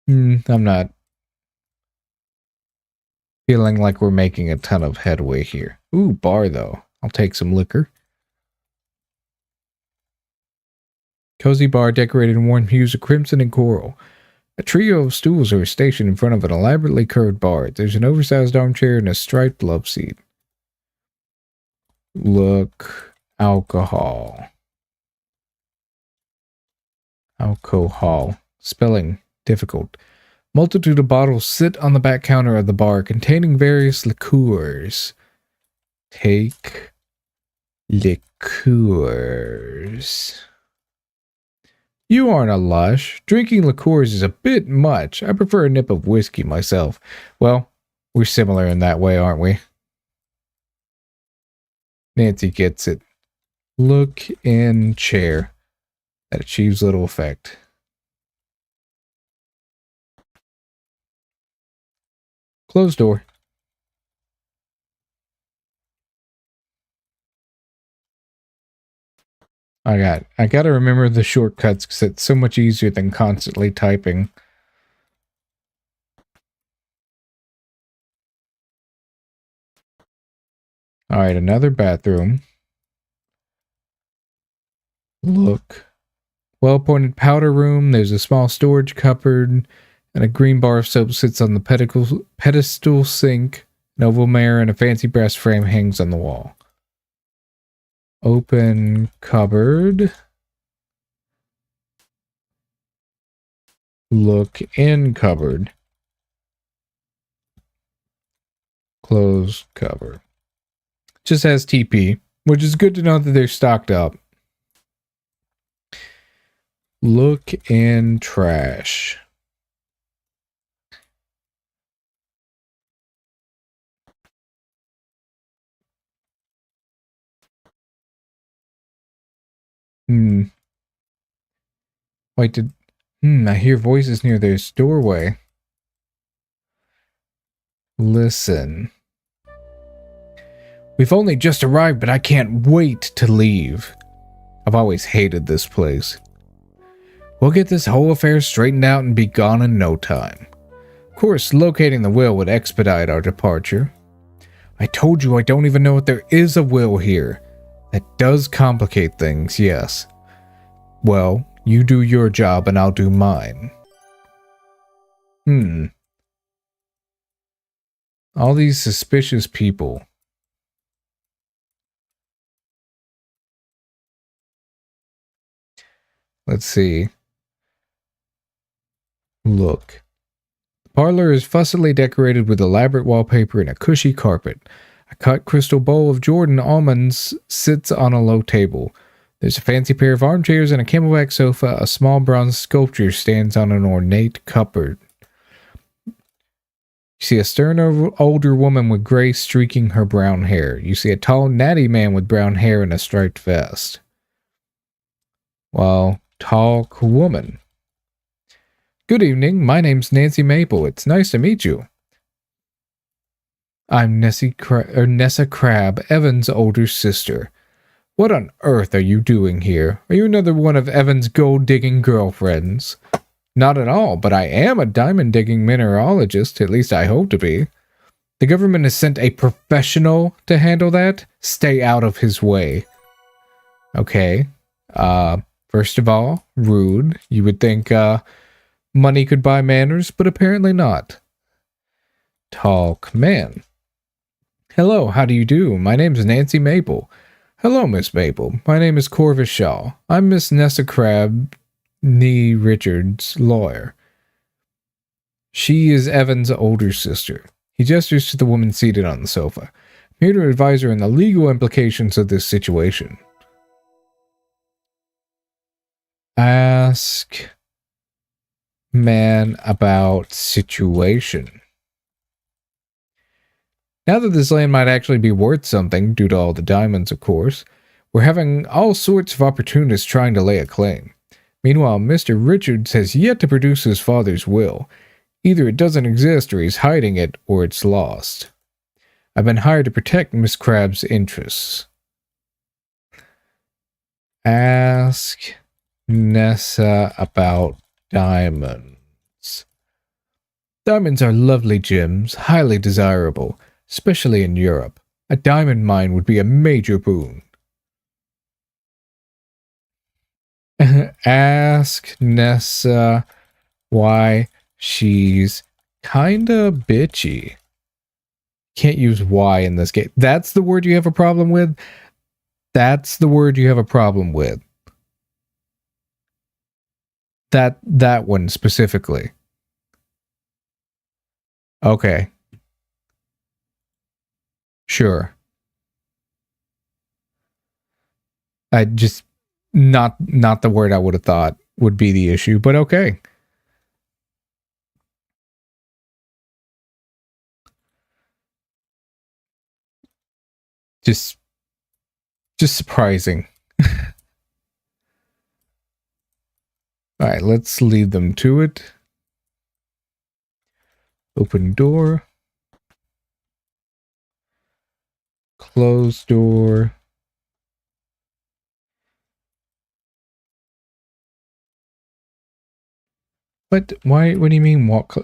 A: I'm not feeling like we're making a ton of headway here. Ooh, bar though. I'll take some liquor. Cozy bar decorated in warm hues of crimson and coral. A trio of stools are stationed in front of an elaborately curved bar. There's an oversized armchair and a striped love seat. Look, alcohol. Alcohol. Spelling difficult. Multitude of bottles sit on the back counter of the bar containing various liqueurs. Take liqueurs. You aren't a lush. Drinking liqueurs is a bit much. I prefer a nip of whiskey myself. Well, we're similar in that way, aren't we? Nancy gets it. Look in chair. That achieves little effect. Closed door. I gotta remember the shortcuts because it's so much easier than constantly typing. Alright, another bathroom. Look. Well-appointed powder room. There's a small storage cupboard. And a green bar of soap sits on the pedestal sink. An oval mirror and a fancy brass frame hangs on the wall. Open cupboard. Look in cupboard. Close cupboard. Just has TP, which is good to know that they're stocked up. Look in trash. Wait, I hear voices near this doorway. Listen. We've only just arrived, but I can't wait to leave. I've always hated this place. We'll get this whole affair straightened out and be gone in no time. Of course, locating the will would expedite our departure. I told you I don't even know if there is a will here. That does complicate things, yes. Well, you do your job and I'll do mine. All these suspicious people. Let's see. Look. The parlor is fussily decorated with elaborate wallpaper and a cushy carpet. A cut crystal bowl of Jordan almonds sits on a low table. There's a fancy pair of armchairs and a camelback sofa. A small bronze sculpture stands on an ornate cupboard. You see a stern older woman with gray streaking her brown hair. You see a tall, natty man with brown hair and a striped vest. Well, tall woman. Good evening, my name's Nancy Maple. It's nice to meet you. I'm Nessa Crab, Evan's older sister. What on earth are you doing here? Are you another one of Evan's gold-digging girlfriends? Not at all, but I am a diamond-digging mineralogist, at least I hope to be. The government has sent a professional to handle that. Stay out of his way. Okay. First of all, rude. You would think, money could buy manners, but apparently not. Talk man. Hello, how do you do? My name is Nancy Maple. Hello, Miss Maple. My name is Corvus Shaw. I'm Miss Nessa Crabney Richards' lawyer. She is Evan's older sister. He gestures to the woman seated on the sofa. I'm here to advise her on the legal implications of this situation. Ask man about situation. Now that this land might actually be worth something, due to all the diamonds, of course, we're having all sorts of opportunists trying to lay a claim. Meanwhile, Mr. Richards has yet to produce his father's will. Either it doesn't exist, or he's hiding it, or it's lost. I've been hired to protect Miss Crab's interests. Ask Nessa about diamonds. Diamonds are lovely gems, highly desirable, especially in Europe. A diamond mine would be a major boon. Ask Nessa why she's kinda bitchy. Can't use why in this game. That's the word you have a problem with? That's the word you have a problem with. That one specifically. Okay. Sure. I just not the word I would have thought would be the issue, but okay. Just surprising. All right, let's lead them to it. Open door. Close door. But why? What do you mean walk?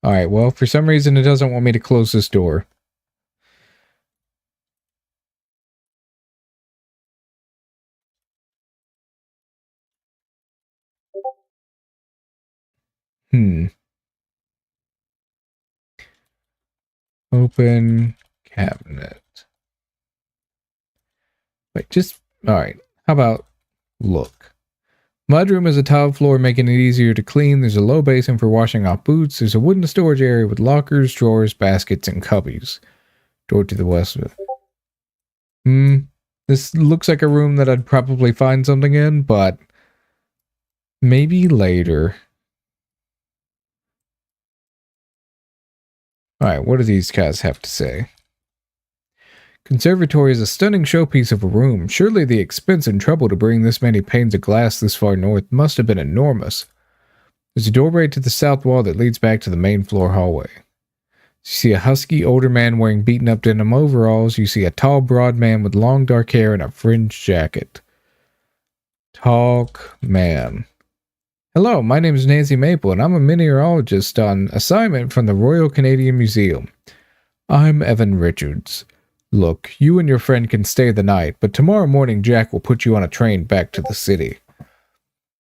A: All right, well, for some reason it doesn't want me to close this door. Open cabinet. Wait, just... Alright, how about look? Mudroom is a tiled floor, making it easier to clean. There's a low basin for washing off boots. There's a wooden storage area with lockers, drawers, baskets, and cubbies. Door to the west of it. This looks like a room that I'd probably find something in, but... maybe later. Alright, what do these guys have to say? Conservatory is a stunning showpiece of a room. Surely the expense and trouble to bring this many panes of glass this far north must have been enormous. There's a doorway to the south wall that leads back to the main floor hallway. You see a husky older man wearing beaten-up denim overalls. You see a tall, broad man with long dark hair and a fringed jacket. Talk man. Hello, my name is Nancy Maple, and I'm a mineralogist on assignment from the Royal Canadian Museum. I'm Evan Richards. Look, you and your friend can stay the night, but tomorrow morning Jack will put you on a train back to the city.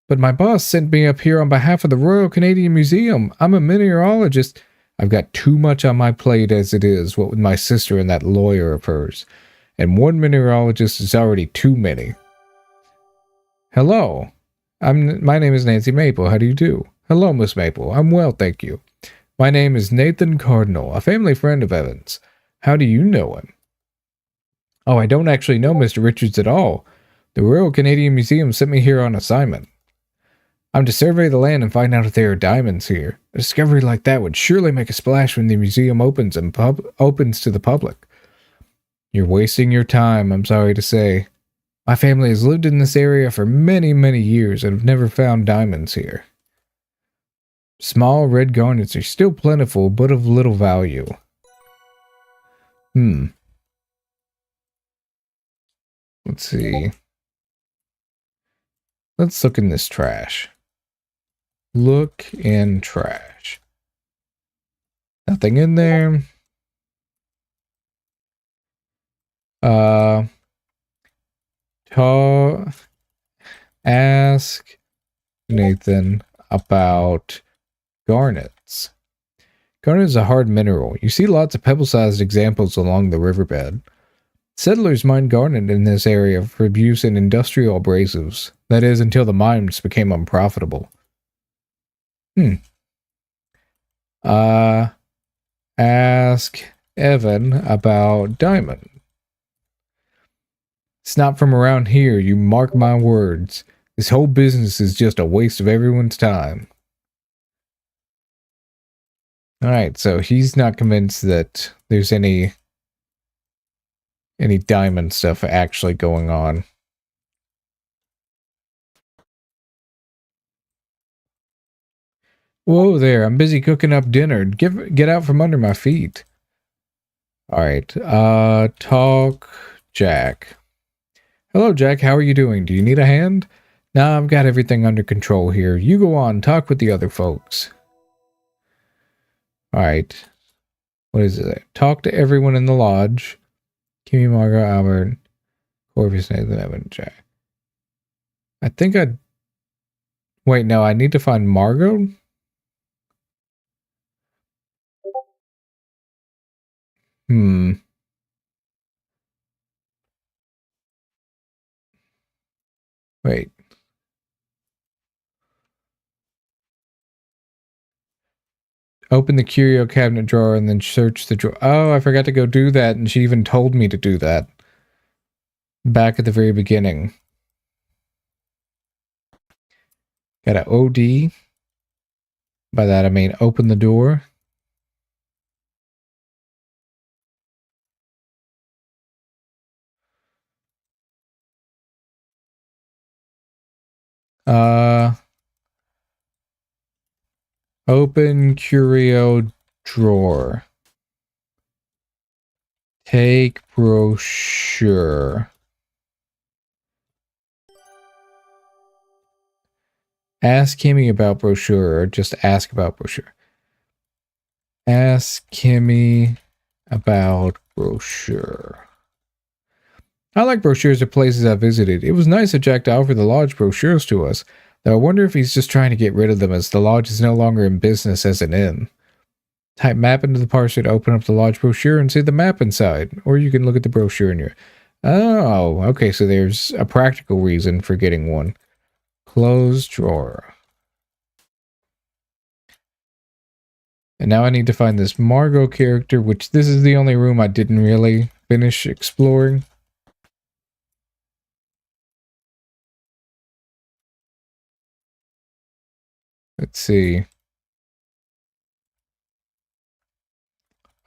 A: But my boss sent me up here on behalf of the Royal Canadian Museum. I'm a mineralogist. I've got too much on my plate as it is, what with my sister and that lawyer of hers. And one mineralogist is already too many. Hello. My name is Nancy Maple. How do you do? Hello, Miss Maple. I'm well, thank you. My name is Nathan Cardinal, a family friend of Evan's. How do you know him? Oh, I don't actually know Mr. Richards at all. The Royal Canadian Museum sent me here on assignment. I'm to survey the land and find out if there are diamonds here. A discovery like that would surely make a splash when the museum opens and opens to the public. You're wasting your time, I'm sorry to say. My family has lived in this area for many, many years and have never found diamonds here. Small red garnets are still plentiful, but of little value. Let's see. Let's look in this trash. Look in trash. Nothing in there. Ask Nathan about garnets. Garnet is a hard mineral. You see lots of pebble-sized examples along the riverbed. Settlers mined garnet in this area for use in industrial abrasives. That is, until the mines became unprofitable. Ask Evan about diamond. It's not from around here, you mark my words. This whole business is just a waste of everyone's time. Alright, so he's not convinced that there's any diamond stuff actually going on. Whoa there, I'm busy cooking up dinner. Get out from under my feet. Alright, talk Jack. Hello, Jack, how are you doing? Do you need a hand? Nah, I've got everything under control here. You go on, talk with the other folks. Alright. What is it? Talk to everyone in the lodge. Kimmy, Margot, Albert, Corvus, Nathan, Evan, Jack. I think I... Wait, no, I need to find Margot? Wait. Open the curio cabinet drawer and then search the drawer. Oh, I forgot to go do that, and she even told me to do that. Back at the very beginning. Got an OD. By that I mean open the door. Open curio drawer. Take brochure. Ask Kimmy about brochure, or just ask about brochure. Ask Kimmy about brochure. I like brochures of places I visited. It was nice of Jack to offer the lodge brochures to us, though I wonder if he's just trying to get rid of them as the lodge is no longer in business as an inn. Type map into the parser to open up the lodge brochure and see the map inside, or you can look at the brochure in your... Oh, okay, so there's a practical reason for getting one. Close drawer. And now I need to find this Margot character, which this is the only room I didn't really finish exploring. Let's see.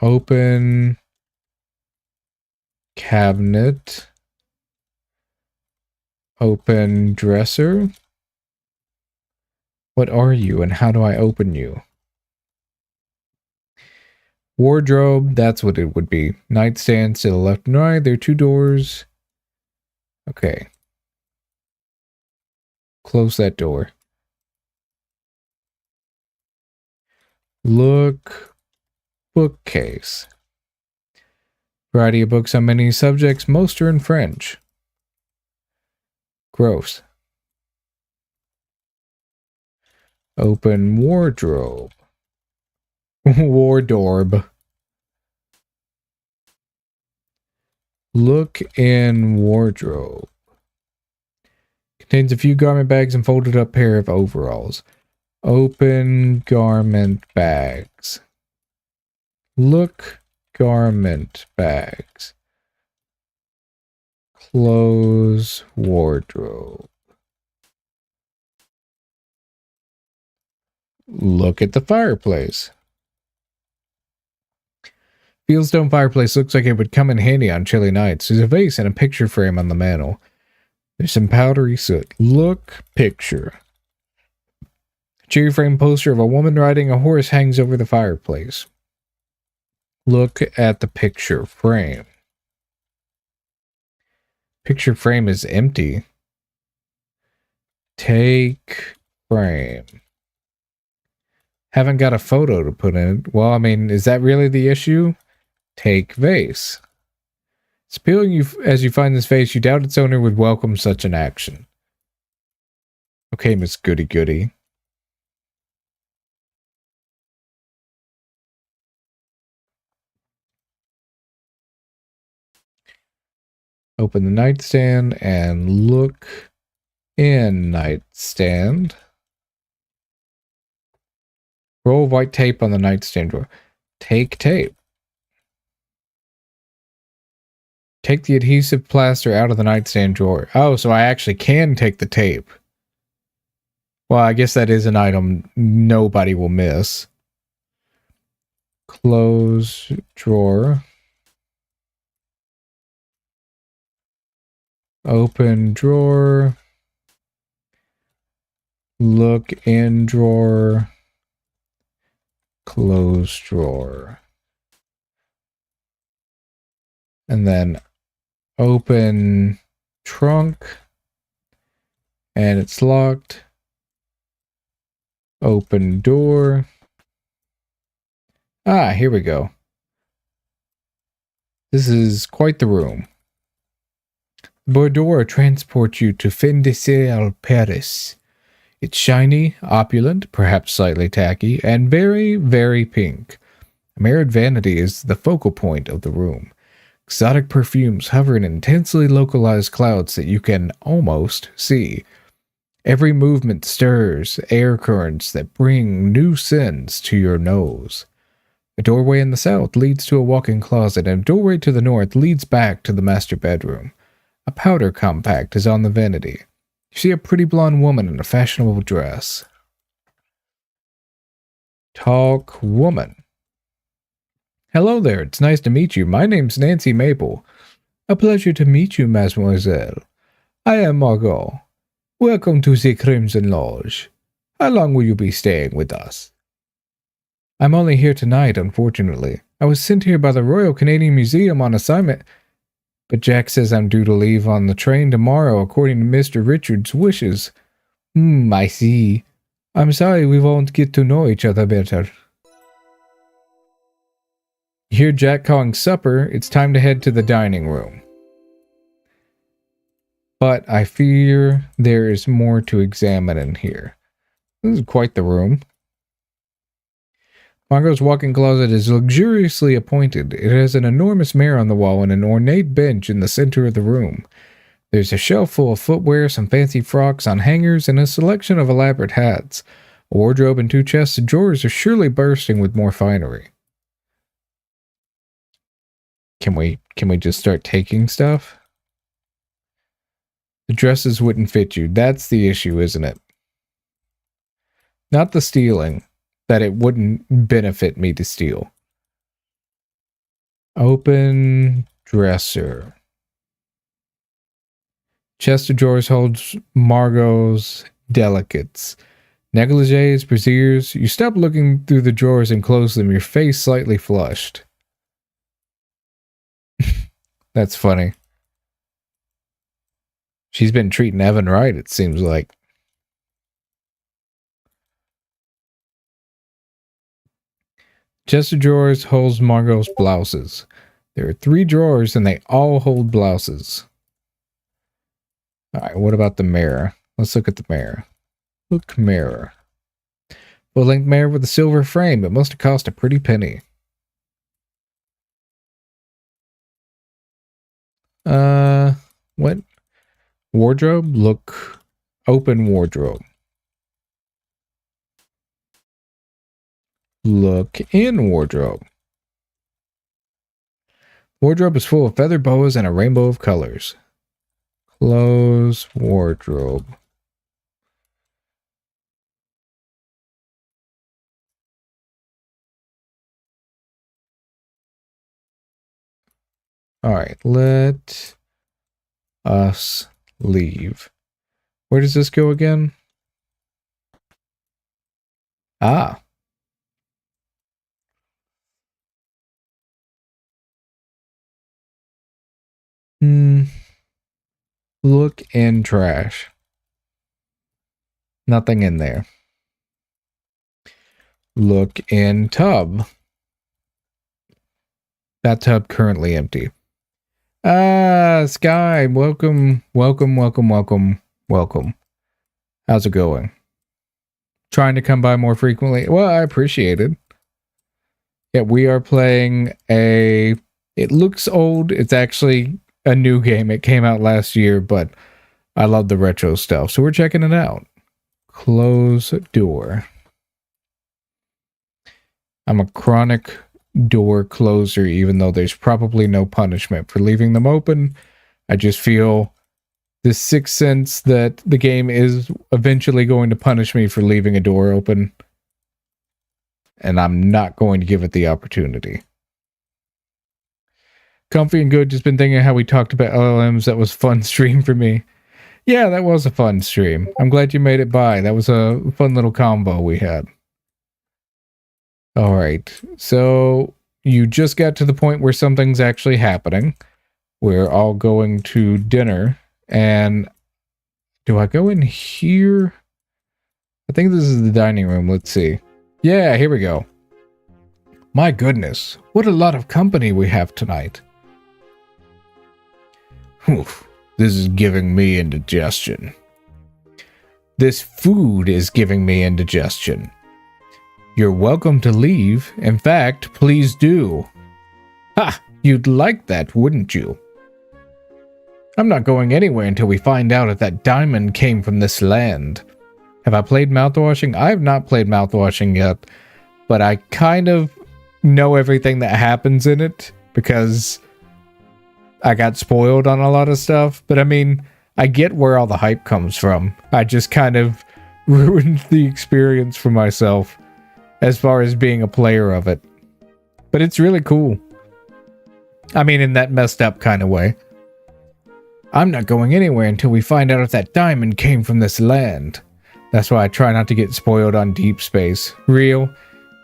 A: Open cabinet. Open dresser. What are you and how do I open you? Wardrobe, that's what it would be. Nightstands to the left and right. There are 2 doors. Okay. Close that door. Look. Bookcase. Variety of books on many subjects. Most are in French. Gross. Open wardrobe. Wardrobe. Look in wardrobe. Contains a few garment bags and folded up pair of overalls. Open garment bags. Look garment bags. Close wardrobe. Look at the fireplace. Fieldstone fireplace looks like it would come in handy on chilly nights. There's a vase and a picture frame on the mantel. There's some powdery soot. Look picture. A cherry frame poster of a woman riding a horse hangs over the fireplace. Look at the picture frame. Picture frame is empty. Take frame. Haven't got a photo to put in. Well, I mean, is that really the issue? Take vase. It's appealing you as you find this vase. You doubt its owner would welcome such an action. Okay, Miss Goody Goody. Open the nightstand and look in nightstand. Roll white tape on the nightstand drawer. Take tape. Take the adhesive plaster out of the nightstand drawer. Oh, so I actually can take the tape. Well, I guess that is an item nobody will miss. Close drawer. Open drawer. Look in drawer. Close drawer. And then open trunk. And it's locked. Open door. Ah, here we go. This is quite the room. The boudoir transports you to fin de siècle, Paris. It's shiny, opulent, perhaps slightly tacky, and very, very pink. A mirrored vanity is the focal point of the room. Exotic perfumes hover in intensely localized clouds that you can almost see. Every movement stirs air currents that bring new scents to your nose. A doorway in the south leads to a walk-in closet, and a doorway to the north leads back to the master bedroom. A powder compact is on the vanity. You see a pretty blonde woman in a fashionable dress. Talk woman. Hello there, it's nice to meet you. My name's Nancy Maple. A pleasure to meet you, mademoiselle. I am Margot. Welcome to the Crimson Lodge. How long will you be staying with us? I'm only here tonight, unfortunately. I was sent here by the Royal Canadian Museum on assignment, but Jack says I'm due to leave on the train tomorrow according to Mr. Richards' wishes. I see. I'm sorry we won't get to know each other better. You hear Jack calling supper. It's time to head to the dining room. But I fear there is more to examine in here. This is quite the room. Margot's walk-in closet is luxuriously appointed. It has an enormous mirror on the wall and an ornate bench in the center of the room. There's a shelf full of footwear, some fancy frocks on hangers, and a selection of elaborate hats. A wardrobe and 2 chests of drawers are surely bursting with more finery. Can we just start taking stuff? The dresses wouldn't fit you. That's the issue, isn't it? Not the stealing. That it wouldn't benefit me to steal. Open dresser. Chest of drawers holds Margot's delicates. Negligees, brassieres. You stop looking through the drawers and close them, your face slightly flushed. That's funny. She's been treating Evan right, it seems like. Chest of drawers holds Margot's blouses. There are 3 drawers and they all hold blouses. Alright, what about the mirror? Let's look at the mirror. Look, mirror. Full-length mirror with a silver frame. It must have cost a pretty penny. What? Wardrobe? Look. Open wardrobe. Look in wardrobe. Wardrobe is full of feather boas and a rainbow of colors. Close wardrobe. Alright, let us leave. Where does this go again? Ah. Look in trash. Nothing in there. Look in tub. Bathtub currently empty. Ah, Sky, welcome. How's it going? Trying to come by more frequently? Well, I appreciate it. Yeah, we are playing a... It looks old. It's actually a new game. It came out last year, but I love the retro stuff, so we're checking it out. Close door. I'm a chronic door closer, even though there's probably no punishment for leaving them open. I just feel this sixth sense that the game is eventually going to punish me for leaving a door open, and I'm not going to give it the opportunity. Comfy and good, just been thinking how we talked about LLMs. That was a fun stream for me. Yeah, that was a fun stream. I'm glad you made it by. That was a fun little combo we had. All right, so you just got to the point where something's actually happening. We're all going to dinner, and do I go in here? I think this is the dining room. Let's see. Yeah, here we go. My goodness, what a lot of company we have tonight. Oof, this is giving me indigestion. This food is giving me indigestion. You're welcome to leave. In fact, please do. Ha! You'd like that, wouldn't you? I'm not going anywhere until we find out if that diamond came from this land. Have I played mouthwashing? I have not played mouthwashing yet, but I kind of know everything that happens in it because I got spoiled on a lot of stuff. But I mean, I get where all the hype comes from. I just kind of ruined the experience for myself as far as being a player of it. But it's really cool. I mean, in that messed up kind of way. I'm not going anywhere until we find out if that diamond came from this land. That's why I try not to get spoiled on Deep Space. Real.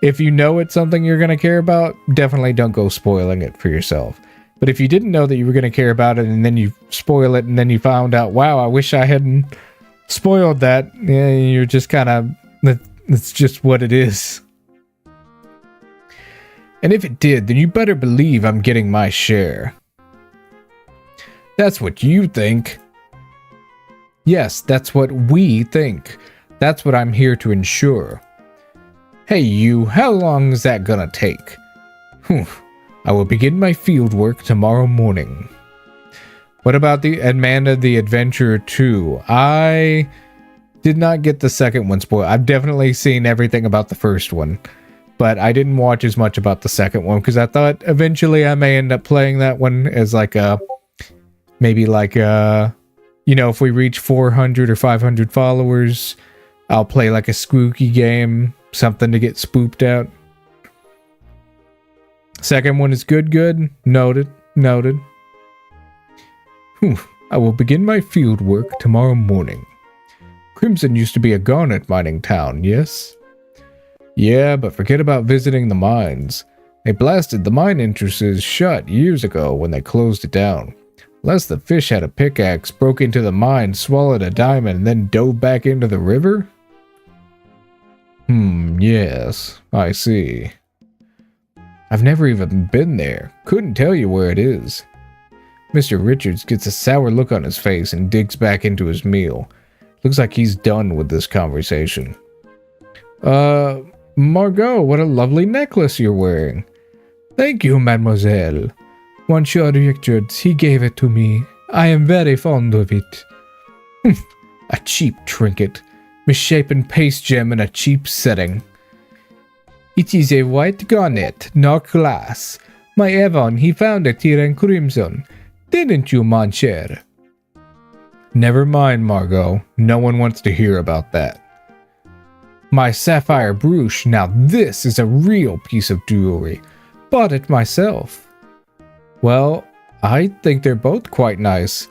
A: If you know it's something you're going to care about, definitely don't go spoiling it for yourself. But if you didn't know that you were going to care about it and then you spoil it and then you found out, wow, I wish I hadn't spoiled that, yeah, you're just kind of, that's just what it is. And if it did, then you better believe I'm getting my share. That's what you think. Yes, that's what we think. That's what I'm here to ensure. Hey you, how long is that gonna take? I will begin my field work tomorrow morning. What about the Amanda the Adventurer 2? I did not get the second one spoiled. I've definitely seen everything about the first one, but I didn't watch as much about the second one because I thought eventually I may end up playing that one as like a, maybe like a, you know, if we reach 400 or 500 followers, I'll play like a spooky game, something to get spooked out. Second one is good. Noted. I will begin my field work tomorrow morning. Crimson used to be a garnet mining town, yes? Yeah, but forget about visiting the mines. They blasted the mine entrances shut years ago when they closed it down. Unless the fish had a pickaxe, broke into the mine, swallowed a diamond, and then dove back into the river? Yes, I see. I've never even been there. Couldn't tell you where it is. Mr. Richards gets a sour look on his face and digs back into his meal. Looks like he's done with this conversation. Margot, what a lovely necklace you're wearing. Thank you, mademoiselle. Monsieur Richards, he gave it to me. I am very fond of it. A cheap trinket. Misshapen paste gem in a cheap setting. It is a white garnet, not glass. My Evan, he found it here in Crimson. Didn't you, mon cher? Never mind, Margot. No one wants to hear about that. My sapphire brooch, now this is a real piece of jewelry. Bought it myself. Well, I think they're both quite nice.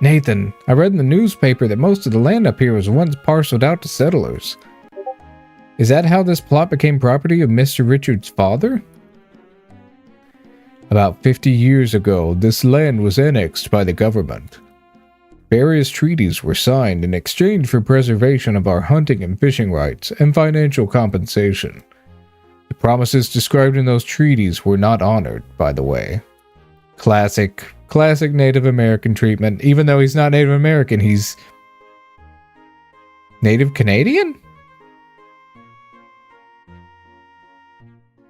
A: Nathan, I read in the newspaper that most of the land up here was once parceled out to settlers. Is that how this plot became property of Mr. Richards' father? About 50 years ago, this land was annexed by the government. Various treaties were signed in exchange for preservation of our hunting and fishing rights and financial compensation. The promises described in those treaties were not honored, by the way. Classic Native American treatment. Even though he's not Native American, he's Native Canadian?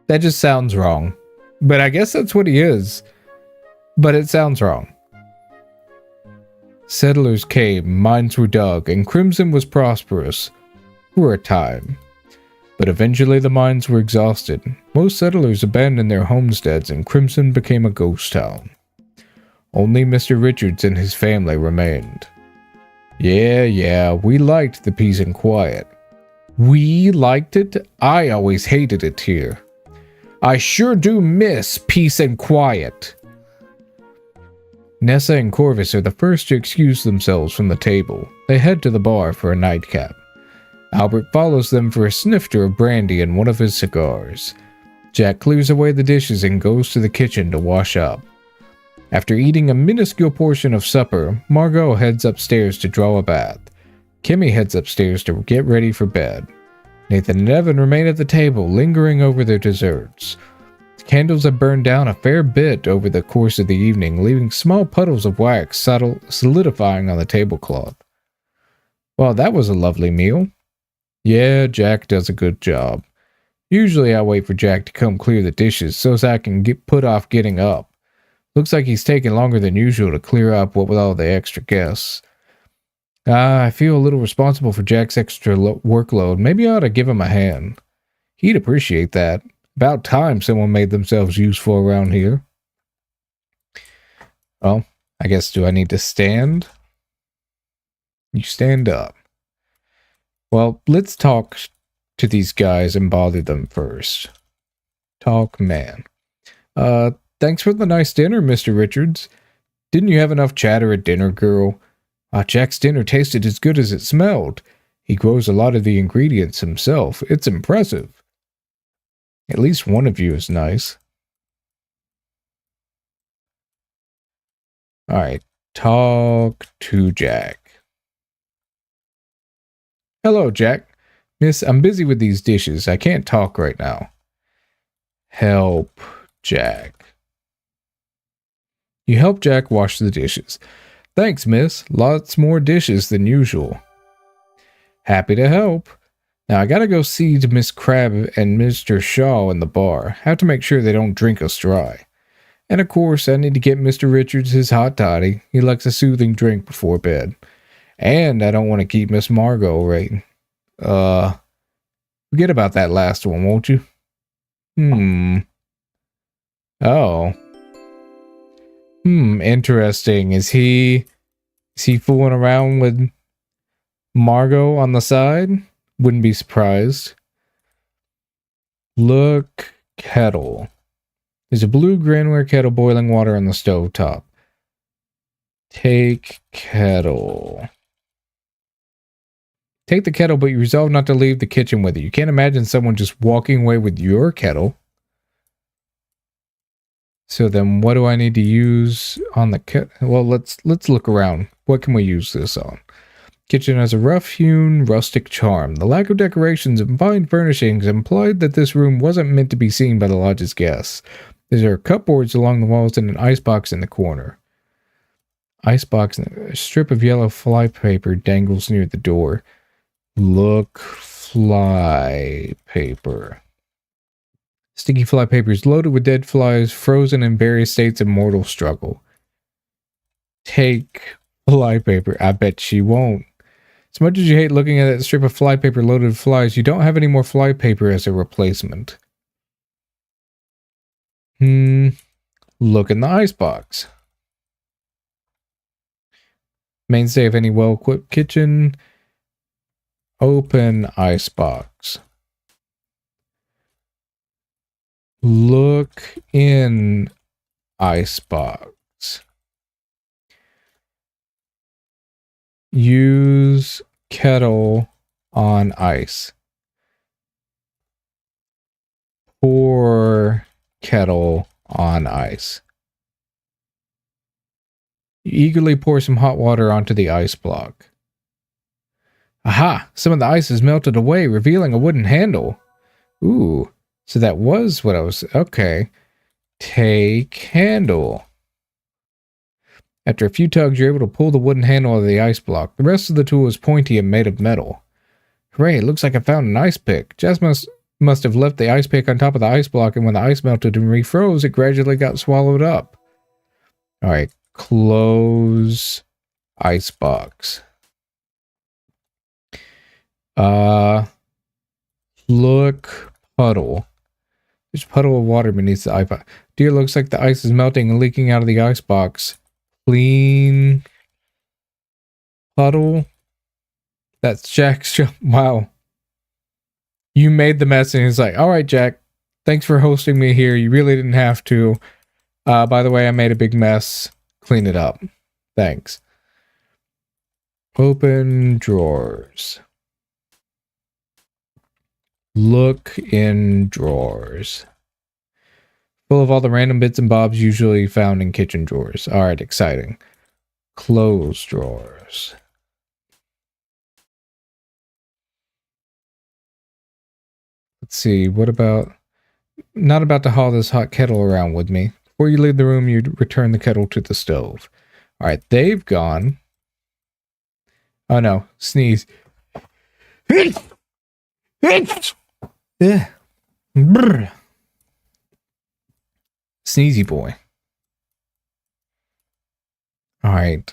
A: That just sounds wrong. But I guess that's what he is. But it sounds wrong. Settlers came, mines were dug, and Crimson was prosperous for a time. But eventually the mines were exhausted. Most settlers abandoned their homesteads, and Crimson became a ghost town. Only Mr. Richards and his family remained. Yeah, we liked the peace and quiet. We liked it? I always hated it here. I sure do miss peace and quiet. Nessa and Corvus are the first to excuse themselves from the table. They head to the bar for a nightcap. Albert follows them for a snifter of brandy and one of his cigars. Jack clears away the dishes and goes to the kitchen to wash up. After eating a minuscule portion of supper, Margot heads upstairs to draw a bath. Kimmy heads upstairs to get ready for bed. Nathan and Evan remain at the table, lingering over their desserts. The candles have burned down a fair bit over the course of the evening, leaving small puddles of wax solidifying on the tablecloth. Well, that was a lovely meal. Yeah, Jack does a good job. Usually I wait for Jack to come clear the dishes so I can put off getting up. Looks like he's taking longer than usual to clear up what with all the extra guests. I feel a little responsible for Jack's extra workload. Maybe I ought to give him a hand. He'd appreciate that. About time someone made themselves useful around here. Well, I guess do I need to stand? You stand up. Well, let's talk to these guys and bother them first. Talk, man. Thanks for the nice dinner, Mr. Richards. Didn't you have enough chatter at dinner, girl? Jack's dinner tasted as good as it smelled. He grows a lot of the ingredients himself. It's impressive. At least one of you is nice. Alright, talk to Jack. Hello, Jack. Miss, I'm busy with these dishes. I can't talk right now. Help, Jack. You help Jack wash the dishes. Thanks, miss. Lots more dishes than usual. Happy to help. Now, I gotta go see to Miss Crab and Mr. Shaw in the bar. Have to make sure they don't drink us dry. And of course, I need to get Mr. Richards his hot toddy. He likes a soothing drink before bed. And I don't want to keep Miss Margot waiting. Forget about that last one, won't you? Oh. Interesting. Is he fooling around with Margot on the side? Wouldn't be surprised. Look, kettle. There's a blue granware kettle boiling water on the stove top. Take kettle. Take the kettle, but you resolve not to leave the kitchen with it. You can't imagine someone just walking away with your kettle. So then what do I need to use on the kettle? Well, let's look around. What can we use this on? Kitchen has a rough-hewn, rustic charm. The lack of decorations and fine furnishings implied that this room wasn't meant to be seen by the lodge's guests. There are cupboards along the walls and an icebox in the corner. Icebox, a strip of yellow flypaper dangles near the door. Look, flypaper. Sticky flypaper is loaded with dead flies, frozen in various states of mortal struggle. Take flypaper. I bet she won't. As much as you hate looking at that strip of flypaper loaded with flies, you don't have any more flypaper as a replacement. Look in the icebox. Mainstay of any well-equipped kitchen. Open icebox. Look in icebox. Use kettle on ice. Pour kettle on ice. You eagerly pour some hot water onto the ice block. Aha! Some of the ice has melted away, revealing a wooden handle. Ooh, so that was what I was... Okay. Take handle. After a few tugs, you're able to pull the wooden handle of the ice block. The rest of the tool is pointy and made of metal. Hooray, it looks like I found an ice pick. Must have left the ice pick on top of the ice block, and when the ice melted and refroze, it gradually got swallowed up. All right, close ice box. Look puddle. There's a puddle of water beneath the ice box. Dear, looks like the ice is melting and leaking out of the ice box. Clean puddle. That's Jack's job. Wow. You made the mess, and he's like, all right, Jack, thanks for hosting me here. You really didn't have to. By the way, I made a big mess. Clean it up. Thanks. Open drawers. Look in drawers. Full of all the random bits and bobs usually found in kitchen drawers. All right, exciting. Close drawers. Let's see, what about... Not about to haul this hot kettle around with me. Before you leave the room, you return the kettle to the stove. All right, they've gone. Oh no, sneeze. Sneezy boy. All right,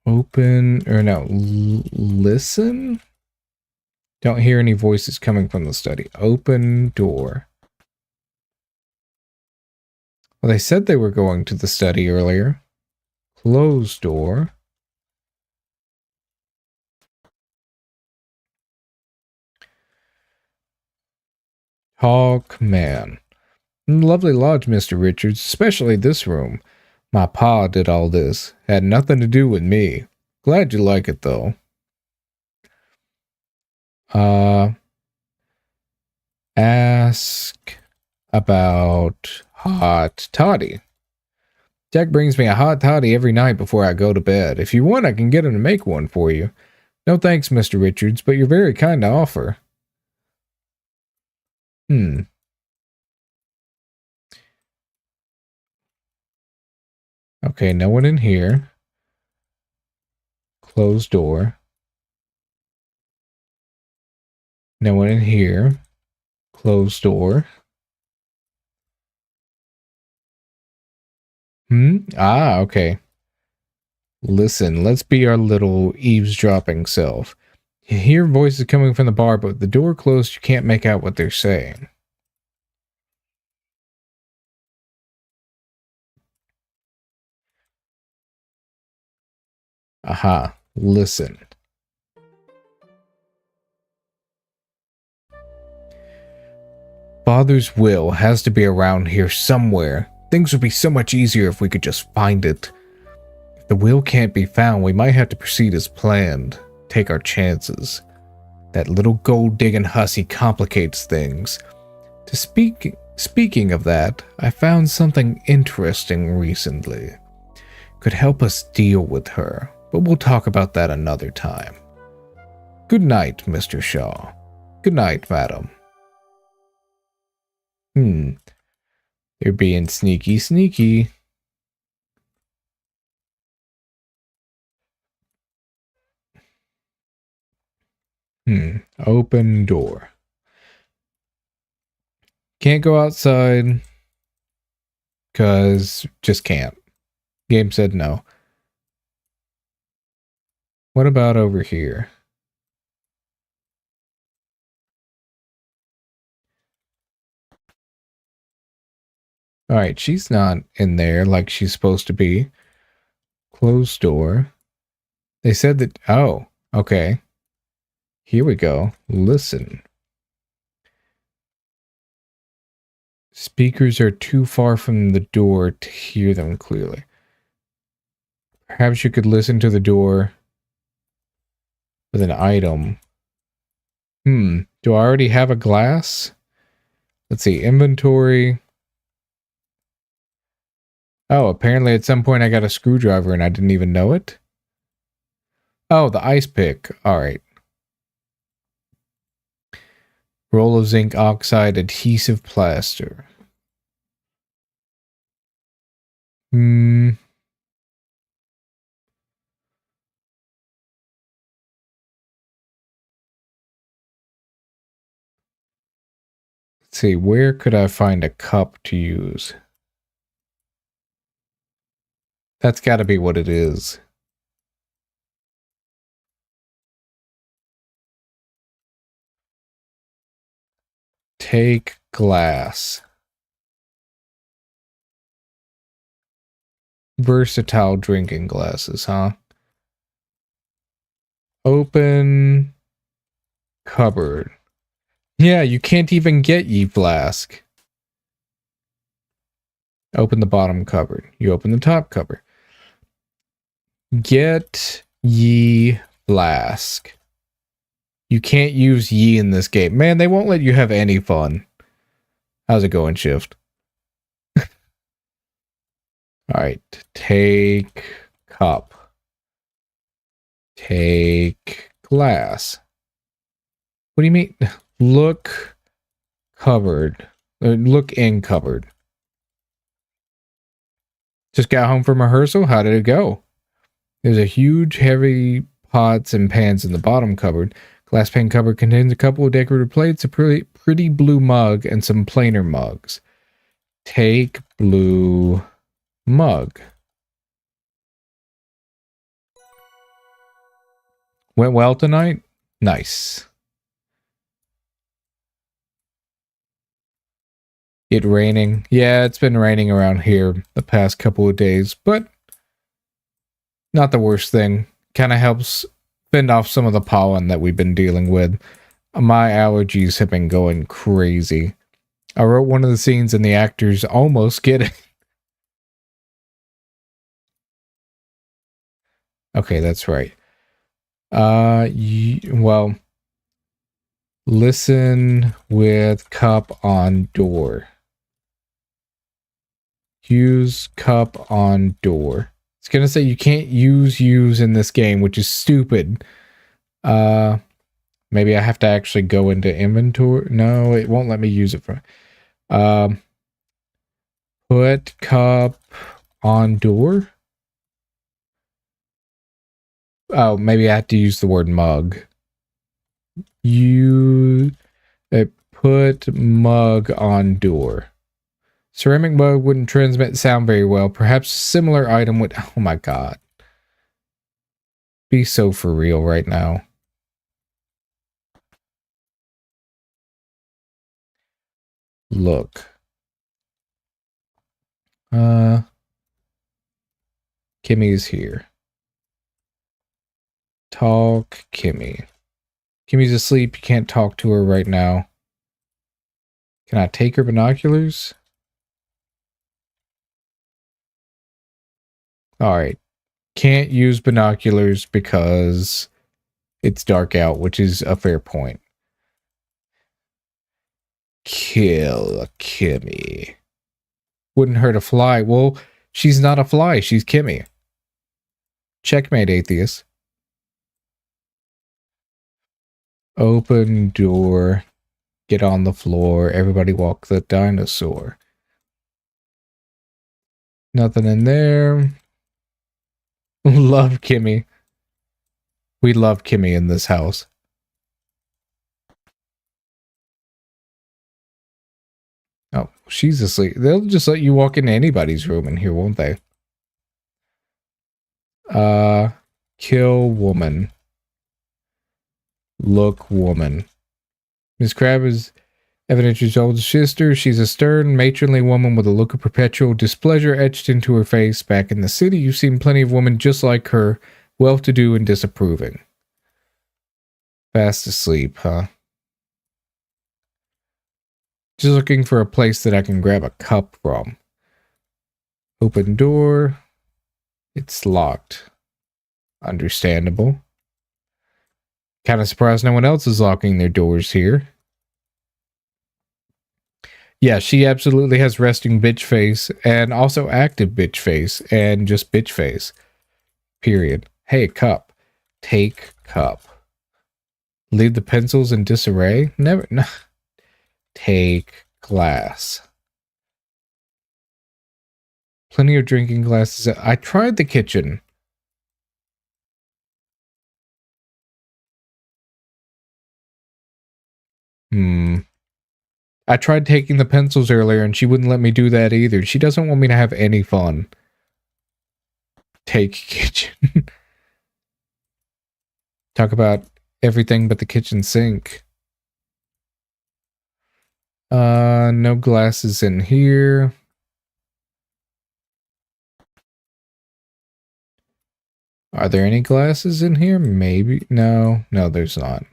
A: open, or no, listen? Don't hear any voices coming from the study. Open door. Well, they said they were going to the study earlier. Close door. Talk man. Lovely lodge, Mr. Richards, especially this room. My pa did all this. Had nothing to do with me. Glad you like it, though. Ask about hot toddy. Jack brings me a hot toddy every night before I go to bed. If you want, I can get him to make one for you. No thanks, Mr. Richards, but you're very kind to offer. Okay, no one in here. Closed door. No one in here. Closed door. Ah, okay. Listen, let's be our little eavesdropping self. You hear voices coming from the bar, but with the door closed, you can't make out what they're saying. Aha, listen. Father's will has to be around here somewhere. Things would be so much easier if we could just find it. If the will can't be found, we might have to proceed as planned. Take our chances. That little gold-digging hussy complicates things. Speaking of that, I found something interesting recently. Could help us deal with her, but we'll talk about that another time. Good night, Mr. Shaw. Good night, madam. They're being sneaky. Open door. Can't go outside. Cause just can't. Game said no. What about over here? Alright, she's not in there like she's supposed to be. Closed door. They said that... Oh, okay. Here we go. Listen. Speakers are too far from the door to hear them clearly. Perhaps you could listen to the door with an item. Do I already have a glass? Let's see. Inventory. Oh, apparently at some point I got a screwdriver and I didn't even know it. Oh, the ice pick. All right. Roll of zinc oxide adhesive plaster. Let's see, where could I find a cup to use? That's got to be what it is. Take glass. Versatile drinking glasses, huh? Open cupboard. Yeah, you can't even get ye flask. Open the bottom cupboard. You open the top cupboard. Get ye flask. You can't use ye in this game. Man, they won't let you have any fun. How's it going, Shift? Alright. Take cup. Take glass. What do you mean? Look cupboard. Look in cupboard. Just got home from rehearsal. How did it go? There's a huge, heavy pots and pans in the bottom cupboard. Glass pane cupboard contains a couple of decorative plates, a pretty blue mug, and some plainer mugs. Take blue mug. Went well tonight? Nice. It raining? Yeah, it's been raining around here the past couple of days, but not the worst thing. Kind of helps fend off some of the pollen that we've been dealing with. My allergies have been going crazy. I wrote one of the scenes and the actors almost get it. Okay, that's right. Well, listen with cup on door. Use cup on door. It's gonna say you can't use in this game, which is stupid. Maybe I have to actually go into inventory. No, it won't let me use it for. Put cup on door. Oh, maybe I have to use the word mug. You put mug on door. Ceramic mug wouldn't transmit sound very well. Perhaps a similar item would. Oh my god. Be so for real right now. Look. Kimmy's here. Talk, Kimmy. Kimmy's asleep. You can't talk to her right now. Can I take her binoculars? Alright. Can't use binoculars because it's dark out, which is a fair point. Kill Kimmy. Wouldn't hurt a fly. Well, she's not a fly. She's Kimmy. Checkmate, atheist. Open door. Get on the floor. Everybody walk the dinosaur. Nothing in there. Love Kimmy. We love Kimmy in this house. Oh, she's asleep. They'll just let you walk into anybody's room in here, won't they? Kill woman. Look woman. Miss Crab is Evidentia's older sister. She's a stern, matronly woman with a look of perpetual displeasure etched into her face. Back in the city, you've seen plenty of women just like her, well-to-do and disapproving. Fast asleep, huh? Just looking for a place that I can grab a cup from. Open door. It's locked. Understandable. Kind of surprised no one else is locking their doors here. Yeah, she absolutely has resting bitch face and also active bitch face and just bitch face. Period. Hey, cup. Take cup. Leave the pencils in disarray? Never. No. Take glass. Plenty of drinking glasses. I tried the kitchen. I tried taking the pencils earlier and she wouldn't let me do that either. She doesn't want me to have any fun. Take kitchen. Talk about everything but the kitchen sink. No glasses in here. Are there any glasses in here? Maybe. No, there's not.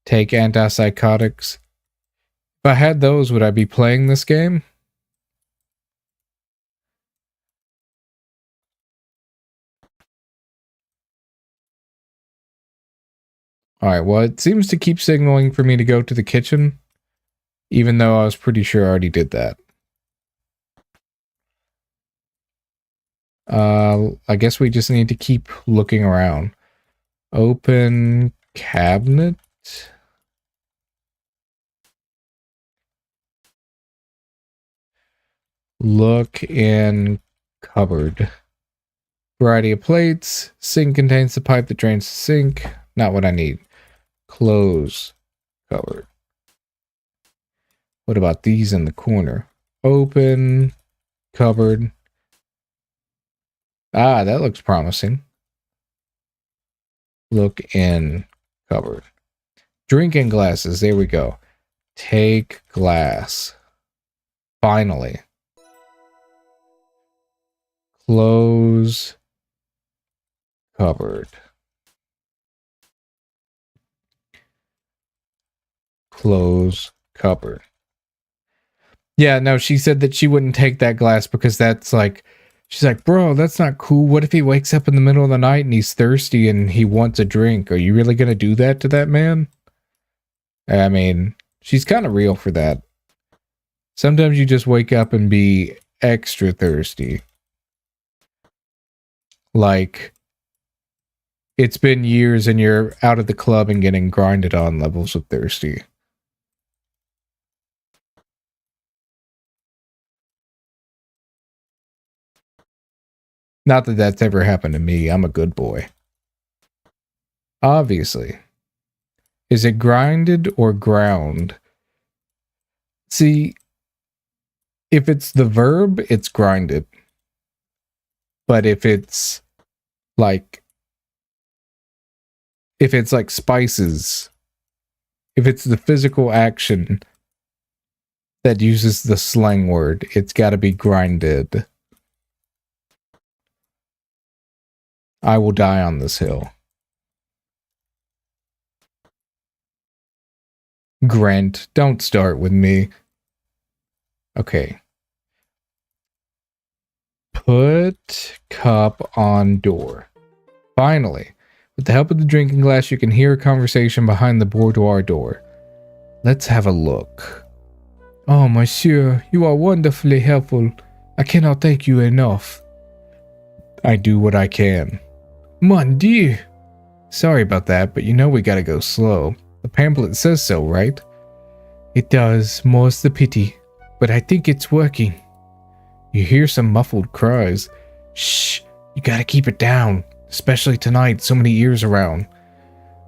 A: Take antipsychotics. If I had those, would I be playing this game? Alright, well, it seems to keep signaling for me to go to the kitchen, even though I was pretty sure I already did that. I guess we just need to keep looking around. Open cabinet. Look in cupboard. Variety of plates. Sink contains the pipe that drains the sink. Not what I need. Close cupboard. What about these in the corner? Open cupboard. Ah, that looks promising. Look in cupboard. Drinking glasses. There we go. Take glass. Finally. Close cupboard. Close cupboard. Yeah, no, she said that she wouldn't take that glass because that's like, she's like, bro, that's not cool. What if he wakes up in the middle of the night and he's thirsty and he wants a drink? Are you really going to do that to that man? I mean, she's kind of real for that. Sometimes you just wake up and be extra thirsty. Like, it's been years and you're out of the club and getting grinded on levels of thirsty. Not that that's ever happened to me. I'm a good boy. Obviously. Is it grinded or ground? See, if it's the verb, it's grinded. But if it's like spices, if it's the physical action that uses the slang word, it's got to be grinded. I will die on this hill. Grant, don't start with me. Okay. Put cup on door. Finally, with the help of the drinking glass, you can hear a conversation behind the boudoir door. Let's have a look. Oh, monsieur, you are wonderfully helpful. I cannot thank you enough. I do what I can. Mon Dieu. Sorry about that, but you know we gotta go slow. The pamphlet says so, right? It does, more's the pity. But I think it's working. You hear some muffled cries. Shh, you gotta keep it down. Especially tonight, so many ears around.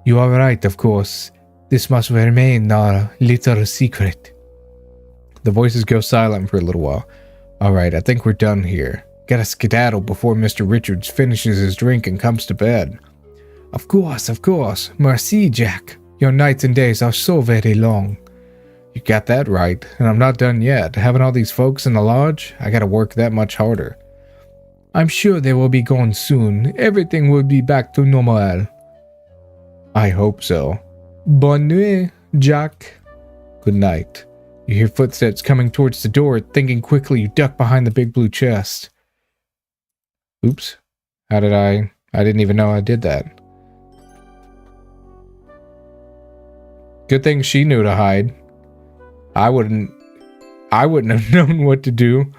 A: You are right, of course. This must remain our little secret. The voices go silent for a little while. Alright, I think we're done here. Gotta skedaddle before Mr. Richards finishes his drink and comes to bed. Of course. Merci, Jack. Your nights and days are so very long. You got that right, and I'm not done yet. Having all these folks in the lodge, I gotta work that much harder. I'm sure they will be gone soon. Everything will be back to normal. I hope so. Bonne nuit, Jack. Good night. You hear footsteps coming towards the door. Thinking quickly, you duck behind the big blue chest. Oops. How did I didn't even know I did that. Good thing she knew to hide. I wouldn't have known what to do.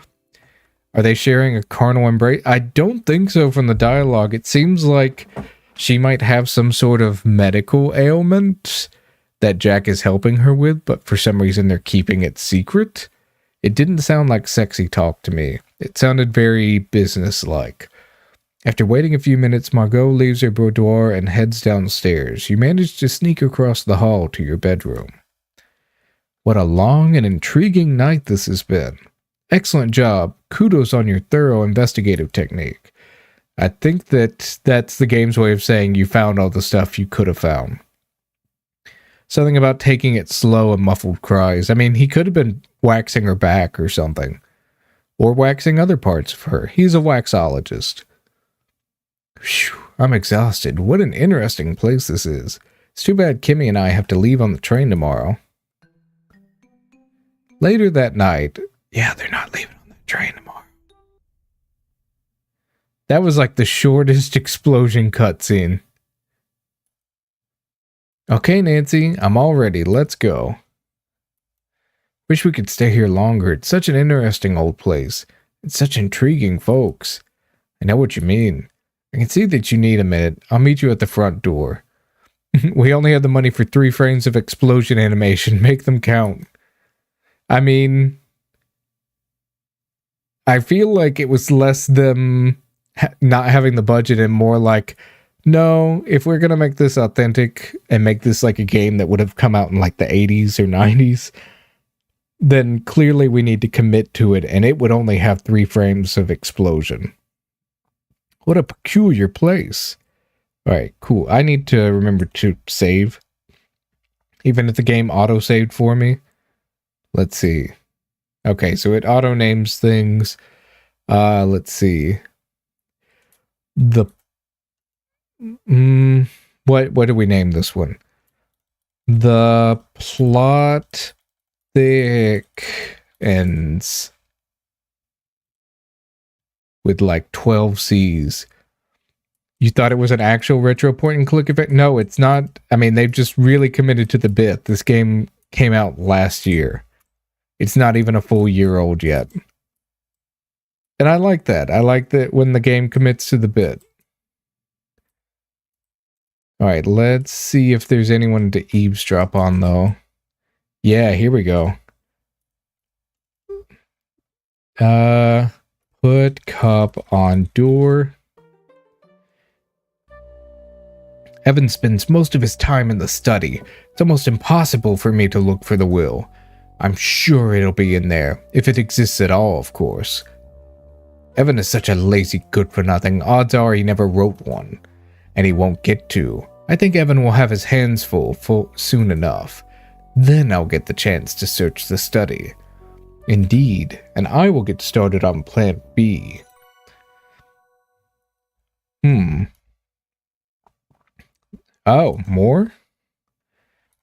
A: Are they sharing a carnal embrace? I don't think so from the dialogue. It seems like she might have some sort of medical ailment that Jack is helping her with, but for some reason they're keeping it secret. It didn't sound like sexy talk to me. It sounded very business-like. After waiting a few minutes, Margot leaves her boudoir and heads downstairs. You manage to sneak across the hall to your bedroom. What a long and intriguing night this has been. Excellent job. Kudos on your thorough investigative technique. I think that's the game's way of saying you found all the stuff you could have found. Something about taking it slow and muffled cries. I mean, he could have been waxing her back or something. Or waxing other parts of her. He's a waxologist. Whew, I'm exhausted. What an interesting place this is. It's too bad Kimmy and I have to leave on the train tomorrow. Later that night... Yeah, they're not leaving on the train tomorrow. That was like the shortest explosion cutscene. Okay, Nancy, I'm all ready. Let's go. Wish we could stay here longer. It's such an interesting old place. It's such intriguing folks. I know what you mean. I can see that you need a minute. I'll meet you at the front door. We only have the money for 3 frames of explosion animation. Make them count. I mean, I feel like it was less them not having the budget and more like, no, if we're going to make this authentic and make this like a game that would have come out in like the 80s or 90s, then clearly we need to commit to it, and it would only have 3 frames of explosion. What a peculiar place. Alright, cool. I need to remember to save. Even if the game auto-saved for me. Let's see. Okay, so it auto-names things. Let's see. What do we name this one? The plot thickens with like 12 C's. You thought it was an actual retro point and click event? No, it's not. I mean, they've just really committed to the bit. This game came out last year. It's not even a full year old yet. And I like that. I like that when the game commits to the bit. Alright, let's see if there's anyone to eavesdrop on, though. Yeah, here we go. Put cup on door. Evan spends most of his time in the study. It's almost impossible for me to look for the will. I'm sure it'll be in there, if it exists at all, of course. Evan is such a lazy good-for-nothing. Odds are he never wrote one. And he won't get to. I think Evan will have his hands full soon enough. Then I'll get the chance to search the study. Indeed, and I will get started on Plan B. Oh, more?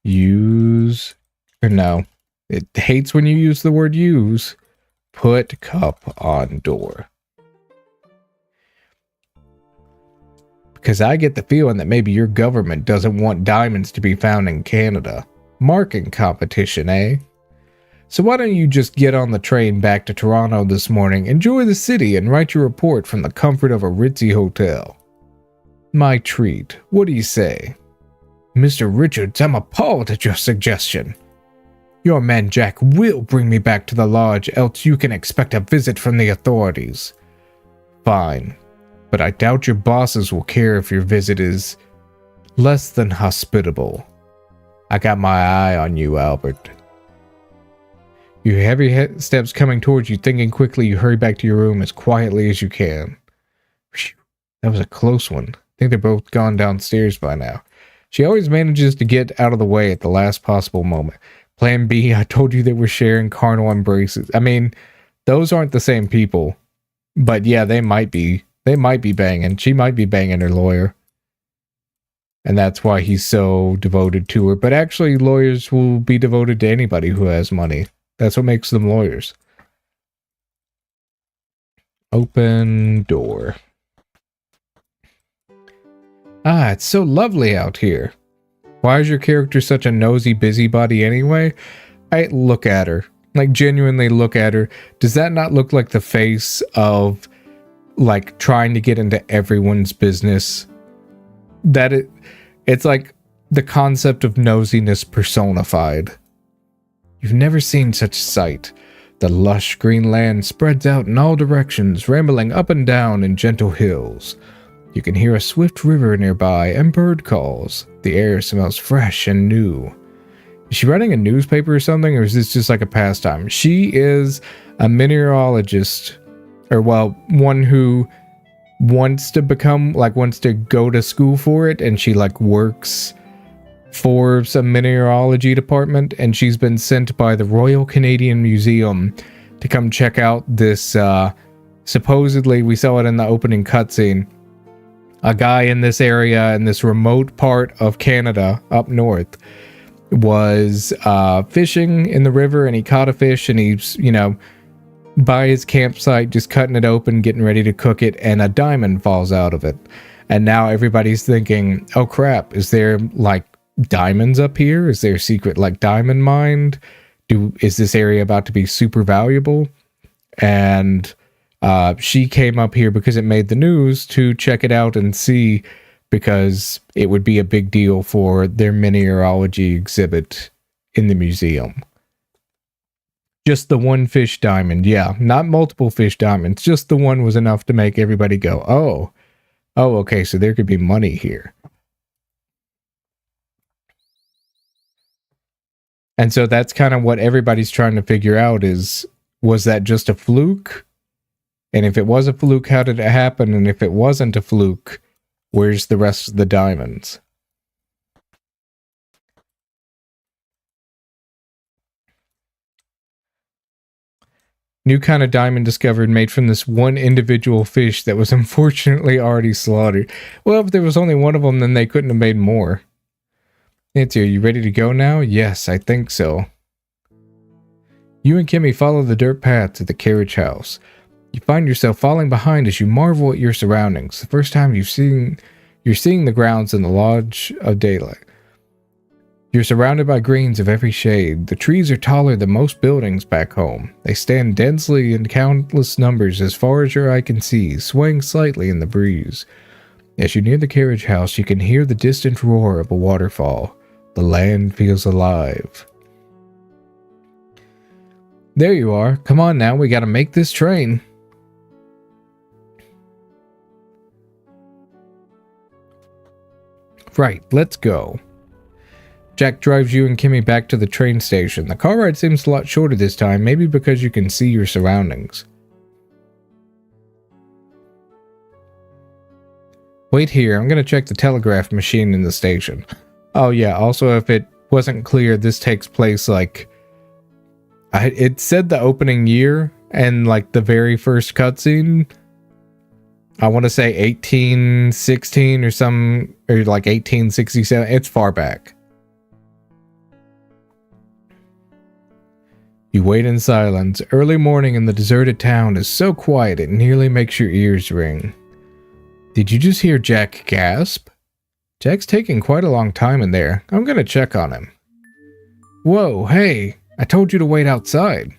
A: Use... Or no. It hates when you use the word use. Put cup on door. Because I get the feeling that maybe your government doesn't want diamonds to be found in Canada. Marking competition, eh? So why don't you just get on the train back to Toronto this morning, enjoy the city, and write your report from the comfort of a ritzy hotel? My treat. What do you say? Mr. Richards, I'm appalled at your suggestion. Your man Jack will bring me back to the lodge, else you can expect a visit from the authorities. Fine. But I doubt your bosses will care if your visit is less than hospitable. I got my eye on you, Albert. You heavy steps coming towards you, thinking quickly, you hurry back to your room as quietly as you can. Whew, that was a close one. I think they're both gone downstairs by now. She always manages to get out of the way at the last possible moment. Plan B, I told you they were sharing carnal embraces. I mean, those aren't the same people. But yeah, they might be. They might be banging. She might be banging her lawyer. And that's why he's so devoted to her. But actually, lawyers will be devoted to anybody who has money. That's what makes them lawyers. Open door. Ah, it's so lovely out here. Why is your character such a nosy busybody anyway? I look at her. Like, genuinely look at her. Does that not look like the face of, like, trying to get into everyone's business? It's like the concept of nosiness personified. You've never seen such sight. The lush green land spreads out in all directions, rambling up and down in gentle hills. You can hear a swift river nearby and bird calls. The air smells fresh and new. You Is she writing a newspaper or something, or is this just like a pastime? She is a mineralogist, or well, one who wants to go to school for it, and she like works for some mineralogy department, and she's been sent by the Royal Canadian Museum to come check out this, supposedly, we saw it in the opening cutscene, a guy in this area, in this remote part of Canada, up north, was fishing in the river, and he caught a fish, and he's, by his campsite, just cutting it open, getting ready to cook it, and a diamond falls out of it. And now everybody's thinking, oh crap, is there, like, diamonds up here? Is there a secret, like, diamond mine? Is this area about to be super valuable? And she came up here because it made the news to check it out and see, because it would be a big deal for their mineralogy exhibit in the museum. Just the one fish diamond, yeah, not multiple fish diamonds, just the one was enough to make everybody go, oh, okay, so there could be money here. And so that's kind of what everybody's trying to figure out is, was that just a fluke? And if it was a fluke, how did it happen? And if it wasn't a fluke, where's the rest of the diamonds? New kind of diamond discovered, made from this one individual fish that was unfortunately already slaughtered. Well, if there was only one of them, then they couldn't have made more. Nancy, are you ready to go now? Yes, I think so. You and Kimmy follow the dirt path to the carriage house. You find yourself falling behind as you marvel at your surroundings. The first time you're seeing the grounds in the Lodge of Daylight. You're surrounded by greens of every shade. The trees are taller than most buildings back home. They stand densely in countless numbers as far as your eye can see, swaying slightly in the breeze. As you near the carriage house, you can hear the distant roar of a waterfall. The land feels alive. There you are. Come on now, we gotta make this train. Right, let's go. Jack drives you and Kimmy back to the train station. The car ride seems a lot shorter this time, maybe because you can see your surroundings. Wait here, I'm gonna check the telegraph machine in the station. Oh yeah, also if it wasn't clear, this takes place like... it said the opening year, and like the very first cutscene, I want to say 1816 or like 1867. It's far back. You wait in silence. Early morning in the deserted town is so quiet it nearly makes your ears ring. Did you just hear Jack gasp? Jack's taking quite a long time in there. I'm gonna check on him. Whoa, hey, I told you to wait outside.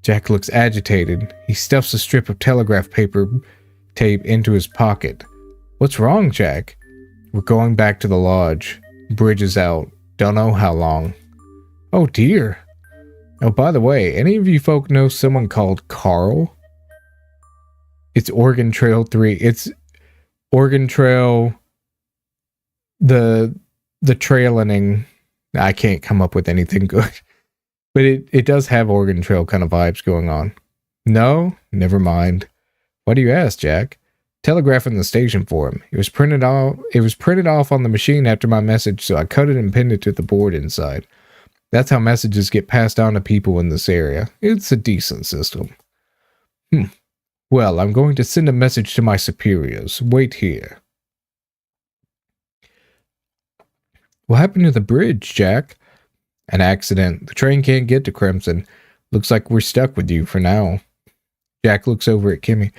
A: Jack looks agitated. He stuffs a strip of telegraph paper tape into his pocket. What's wrong, Jack? We're going back to the lodge. Bridge is out. Don't know how long. Oh dear. Oh, by the way, any of you folk know someone called Carl? It's Oregon Trail 3. It's Oregon Trail, the trailing. I can't come up with anything good. But it does have Oregon Trail kind of vibes going on. No? Never mind. Why do you ask, Jack? Telegraphing the station for him. It was printed off on the machine after my message, so I cut it and pinned it to the board inside. That's how messages get passed on to people in this area. It's a decent system. Well, I'm going to send a message to my superiors. Wait here. What happened to the bridge, Jack? An accident. The train can't get to Crimson. Looks like we're stuck with you for now. Jack looks over at Kimmy.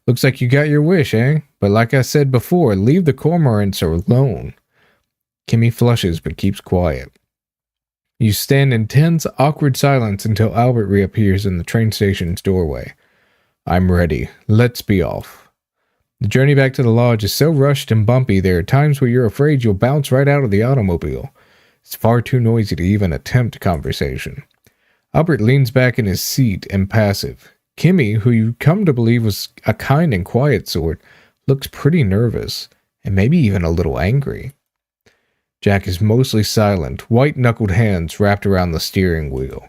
A: Looks like you got your wish, eh? But like I said before, leave the cormorants alone. Kimmy flushes but keeps quiet. You stand in tense, awkward silence until Albert reappears in the train station's doorway. I'm ready. Let's be off. The journey back to the lodge is so rushed and bumpy there are times where you're afraid you'll bounce right out of the automobile. It's far too noisy to even attempt conversation. Albert leans back in his seat, impassive. Kimmy, who you come to believe was a kind and quiet sort, looks pretty nervous, and maybe even a little angry. Jack is mostly silent, white-knuckled hands wrapped around the steering wheel.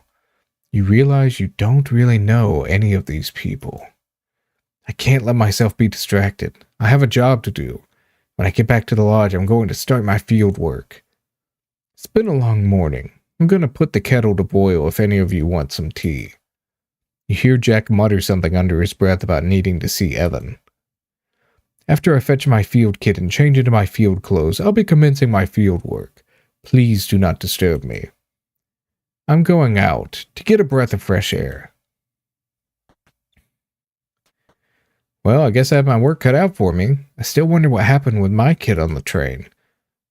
A: You realize you don't really know any of these people. I can't let myself be distracted. I have a job to do. When I get back to the lodge, I'm going to start my field work. It's been a long morning. I'm going to put the kettle to boil if any of you want some tea. You hear Jack mutter something under his breath about needing to see Evan. After I fetch my field kit and change into my field clothes, I'll be commencing my field work. Please do not disturb me. I'm going out to get a breath of fresh air. Well, I guess I have my work cut out for me. I still wonder what happened with my kit on the train.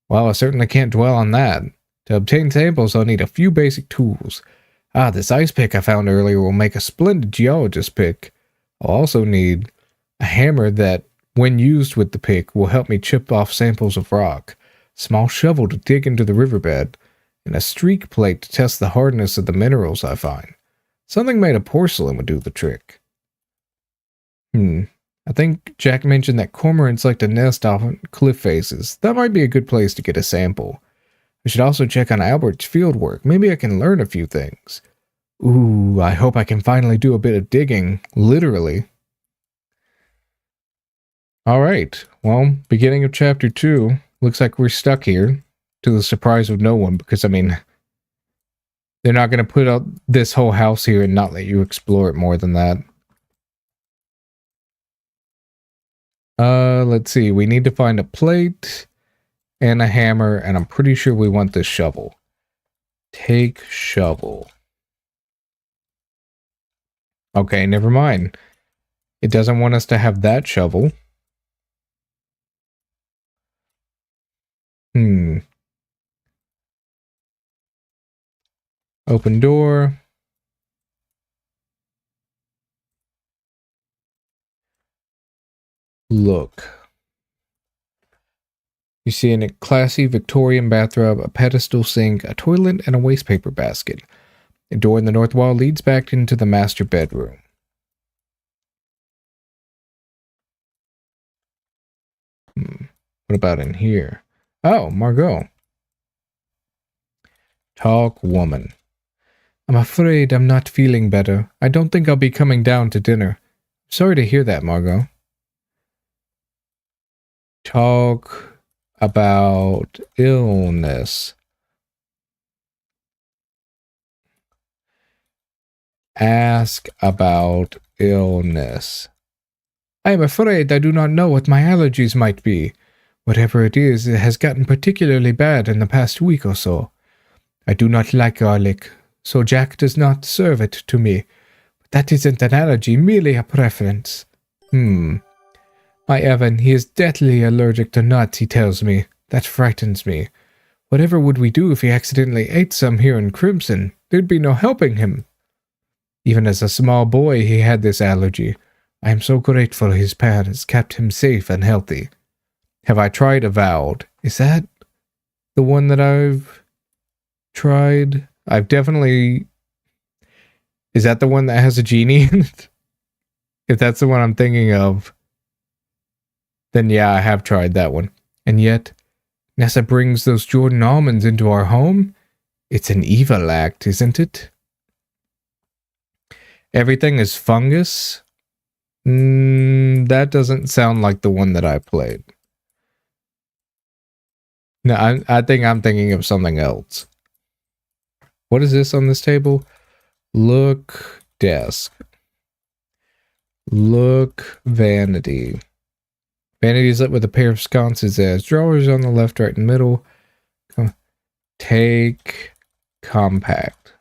A: Well, I certainly can't dwell on that. To obtain samples, I'll need a few basic tools. This ice pick I found earlier will make a splendid geologist pick. I'll also need a hammer that, when used with the pick, will help me chip off samples of rock, a small shovel to dig into the riverbed, and a streak plate to test the hardness of the minerals I find. Something made of porcelain would do the trick. I think Jack mentioned that cormorants like to nest off cliff faces. That might be a good place to get a sample. I should also check on Albert's field work. Maybe I can learn a few things. Ooh, I hope I can finally do a bit of digging, literally. Alright, well, beginning of chapter 2. Looks like we're stuck here, to the surprise of no one, because, I mean, they're not going to put out this whole house here and not let you explore it more than that. Let's see, we need to find a plate and a hammer, and I'm pretty sure we want this shovel. Take shovel. Okay, never mind. It doesn't want us to have that shovel. Open door. Look. You see a classy Victorian bathrobe, a pedestal sink, a toilet, and a wastepaper basket. A door in the north wall leads back into the master bedroom. What about in here? Oh, Margot. Talk, woman. I'm afraid I'm not feeling better. I don't think I'll be coming down to dinner. Sorry to hear that, Margot. Talk about illness. Ask about illness. I am afraid I do not know what my allergies might be. Whatever it is, it has gotten particularly bad in the past week or so. I do not like garlic, so Jack does not serve it to me. But that isn't an allergy, merely a preference. My Evan, he is deathly allergic to nuts, he tells me. That frightens me. Whatever would we do if he accidentally ate some here in Crimson? There'd be no helping him. Even as a small boy, he had this allergy. I am so grateful his parents kept him safe and healthy. Have I tried Avowed? Is that the one that I've tried? I've definitely... Is that the one that has a genie in it? If that's the one I'm thinking of, then yeah, I have tried that one. And yet, Nessa brings those Jordan almonds into our home? It's an evil act, isn't it? Everything is fungus? That doesn't sound like the one that I played. No, I think I'm thinking of something else. What is this on this table? Look, desk. Look, vanity. Vanity is lit with a pair of sconces as drawers on the left, right, and middle. Take compact.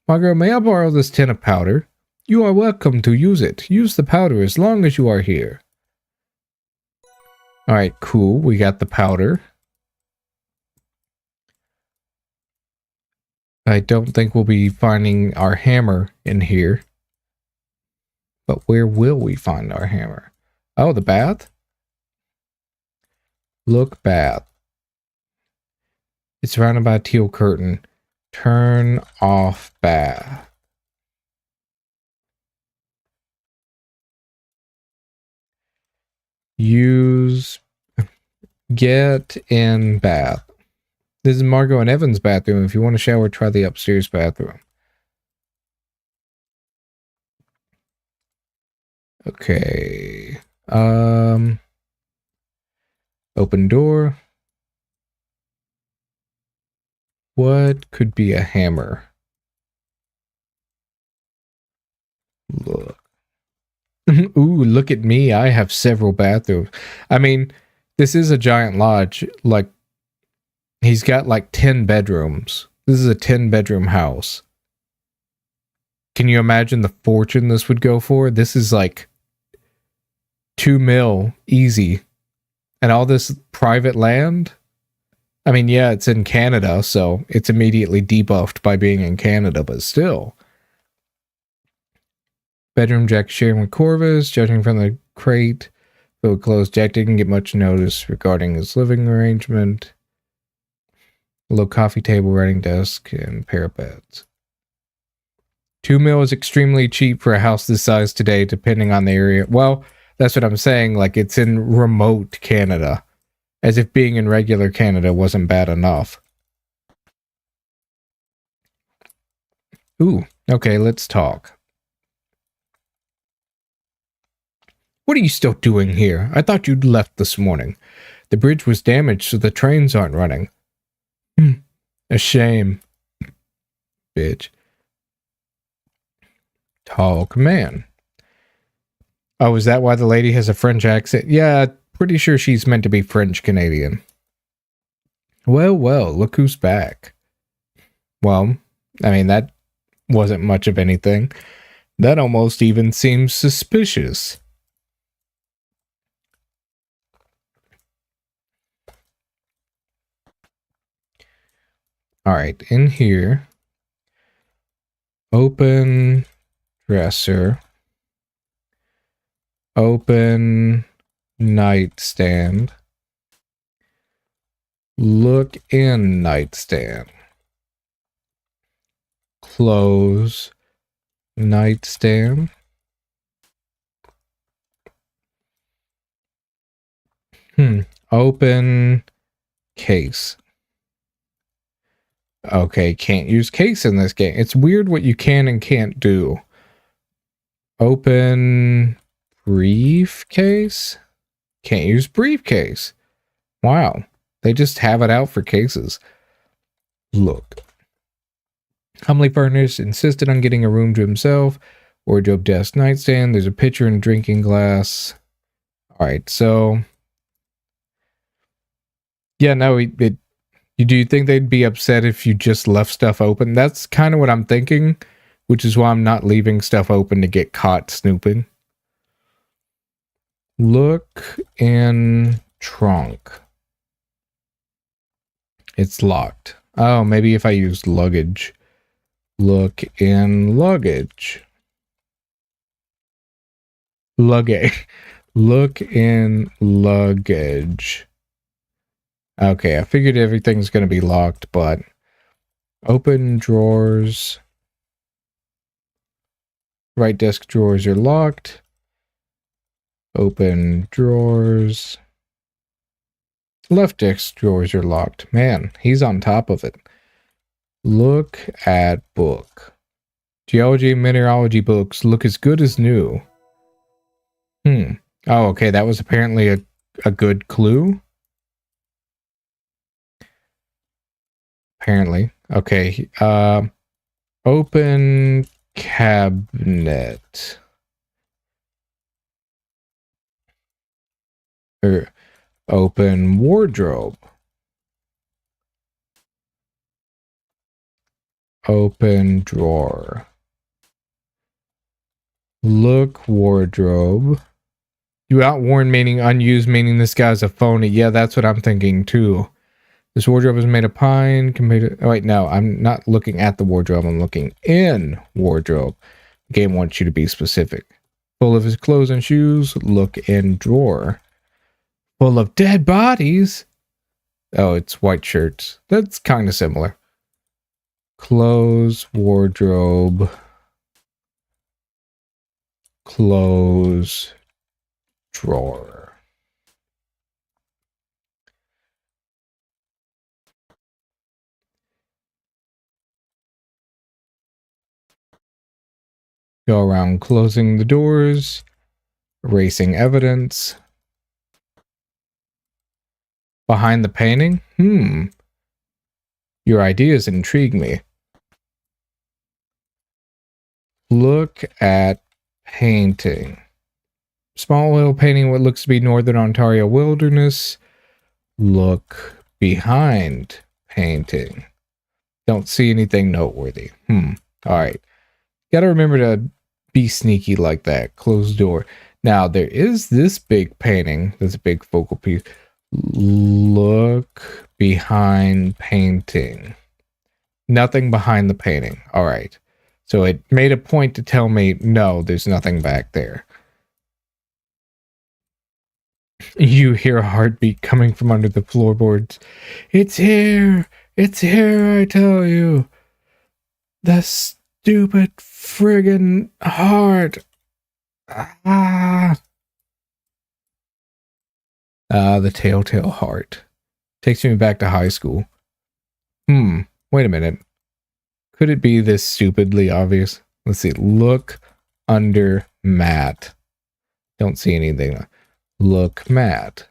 A: Margot, may I borrow this tin of powder? You are welcome to use it. Use the powder as long as you are here. Alright, cool. We got the powder. I don't think we'll be finding our hammer in here. But where will we find our hammer? Oh, the bath? Look, bath. It's surrounded by a teal curtain. Turn off bath. Use... Get in bath. This is Margot and Evan's bathroom. If you want to shower, try the upstairs bathroom. Okay. Open door. What could be a hammer? Look. Ooh, look at me. I have several bathrooms. I mean, this is a giant lodge. Like, he's got like 10 bedrooms. This is a 10-bedroom house. Can you imagine the fortune this would go for? This is like $2 million easy. And all this private land? I mean, yeah, it's in Canada, so it's immediately debuffed by being in Canada, but still. Bedroom Jack sharing with Corvus, judging from the crate. Though closed, Jack didn't get much notice regarding his living arrangement. A low coffee table, writing desk, and pair of beds. $2 million is extremely cheap for a house this size today, depending on the area. Well, that's what I'm saying. Like, it's in remote Canada. As if being in regular Canada wasn't bad enough. Ooh, okay, let's talk. What are you still doing here? I thought you'd left this morning. The bridge was damaged, so the trains aren't running. A shame. Bitch. Talk, man. Oh, is that why the lady has a French accent? Yeah, pretty sure she's meant to be French-Canadian. Well, look who's back. Well, I mean, that wasn't much of anything. That almost even seems suspicious. Alright, in here. Open dresser. Open nightstand. Look in nightstand. Close nightstand. Open case. Okay, can't use case in this game. It's weird what you can and can't do. Open briefcase? Can't use briefcase. Wow. They just have it out for cases. Look. Humbly furnished, insisted on getting a room to himself. Wardrobe, desk, nightstand. There's a pitcher and drinking glass. Alright, so... Yeah, no, do you think they'd be upset if you just left stuff open? That's kind of what I'm thinking, which is why I'm not leaving stuff open to get caught snooping. Look in trunk. It's locked. Oh, maybe if I used luggage. Look in luggage. Luggage. Look in luggage. Okay, I figured everything's going to be locked, but open drawers. Right desk drawers are locked. Open drawers. Left desk drawers are locked. Man, he's on top of it. Look at book. Geology and mineralogy books look as good as new. Oh, okay, that was apparently a good clue. Apparently. Okay. Open cabinet. Open wardrobe. Open drawer. Look wardrobe. You outworn meaning unused, meaning this guy's a phony. Yeah, that's what I'm thinking too. This wardrobe is made of pine. Oh, wait, no, I'm not looking at the wardrobe. I'm looking in wardrobe. The game wants you to be specific. Full of his clothes and shoes. Look in drawer. Full of dead bodies. Oh, it's white shirts. That's kind of similar. Clothes, wardrobe. Close, drawer. Go around closing the doors, erasing evidence. Behind the painting? Your ideas intrigue me. Look at painting. Small oil painting what looks to be Northern Ontario wilderness. Look behind painting. Don't see anything noteworthy. Alright. Gotta remember to be sneaky like that. Closed door. Now, there is this big painting. That's a big focal piece. Look behind painting. Nothing behind the painting. Alright. So it made a point to tell me, no, there's nothing back there. You hear a heartbeat coming from under the floorboards. It's here! It's here, I tell you! The stupid friggin' heart! The telltale heart. Takes me back to high school. Wait a minute. Could it be this stupidly obvious? Let's see. Look under mat. Don't see anything. Look mat.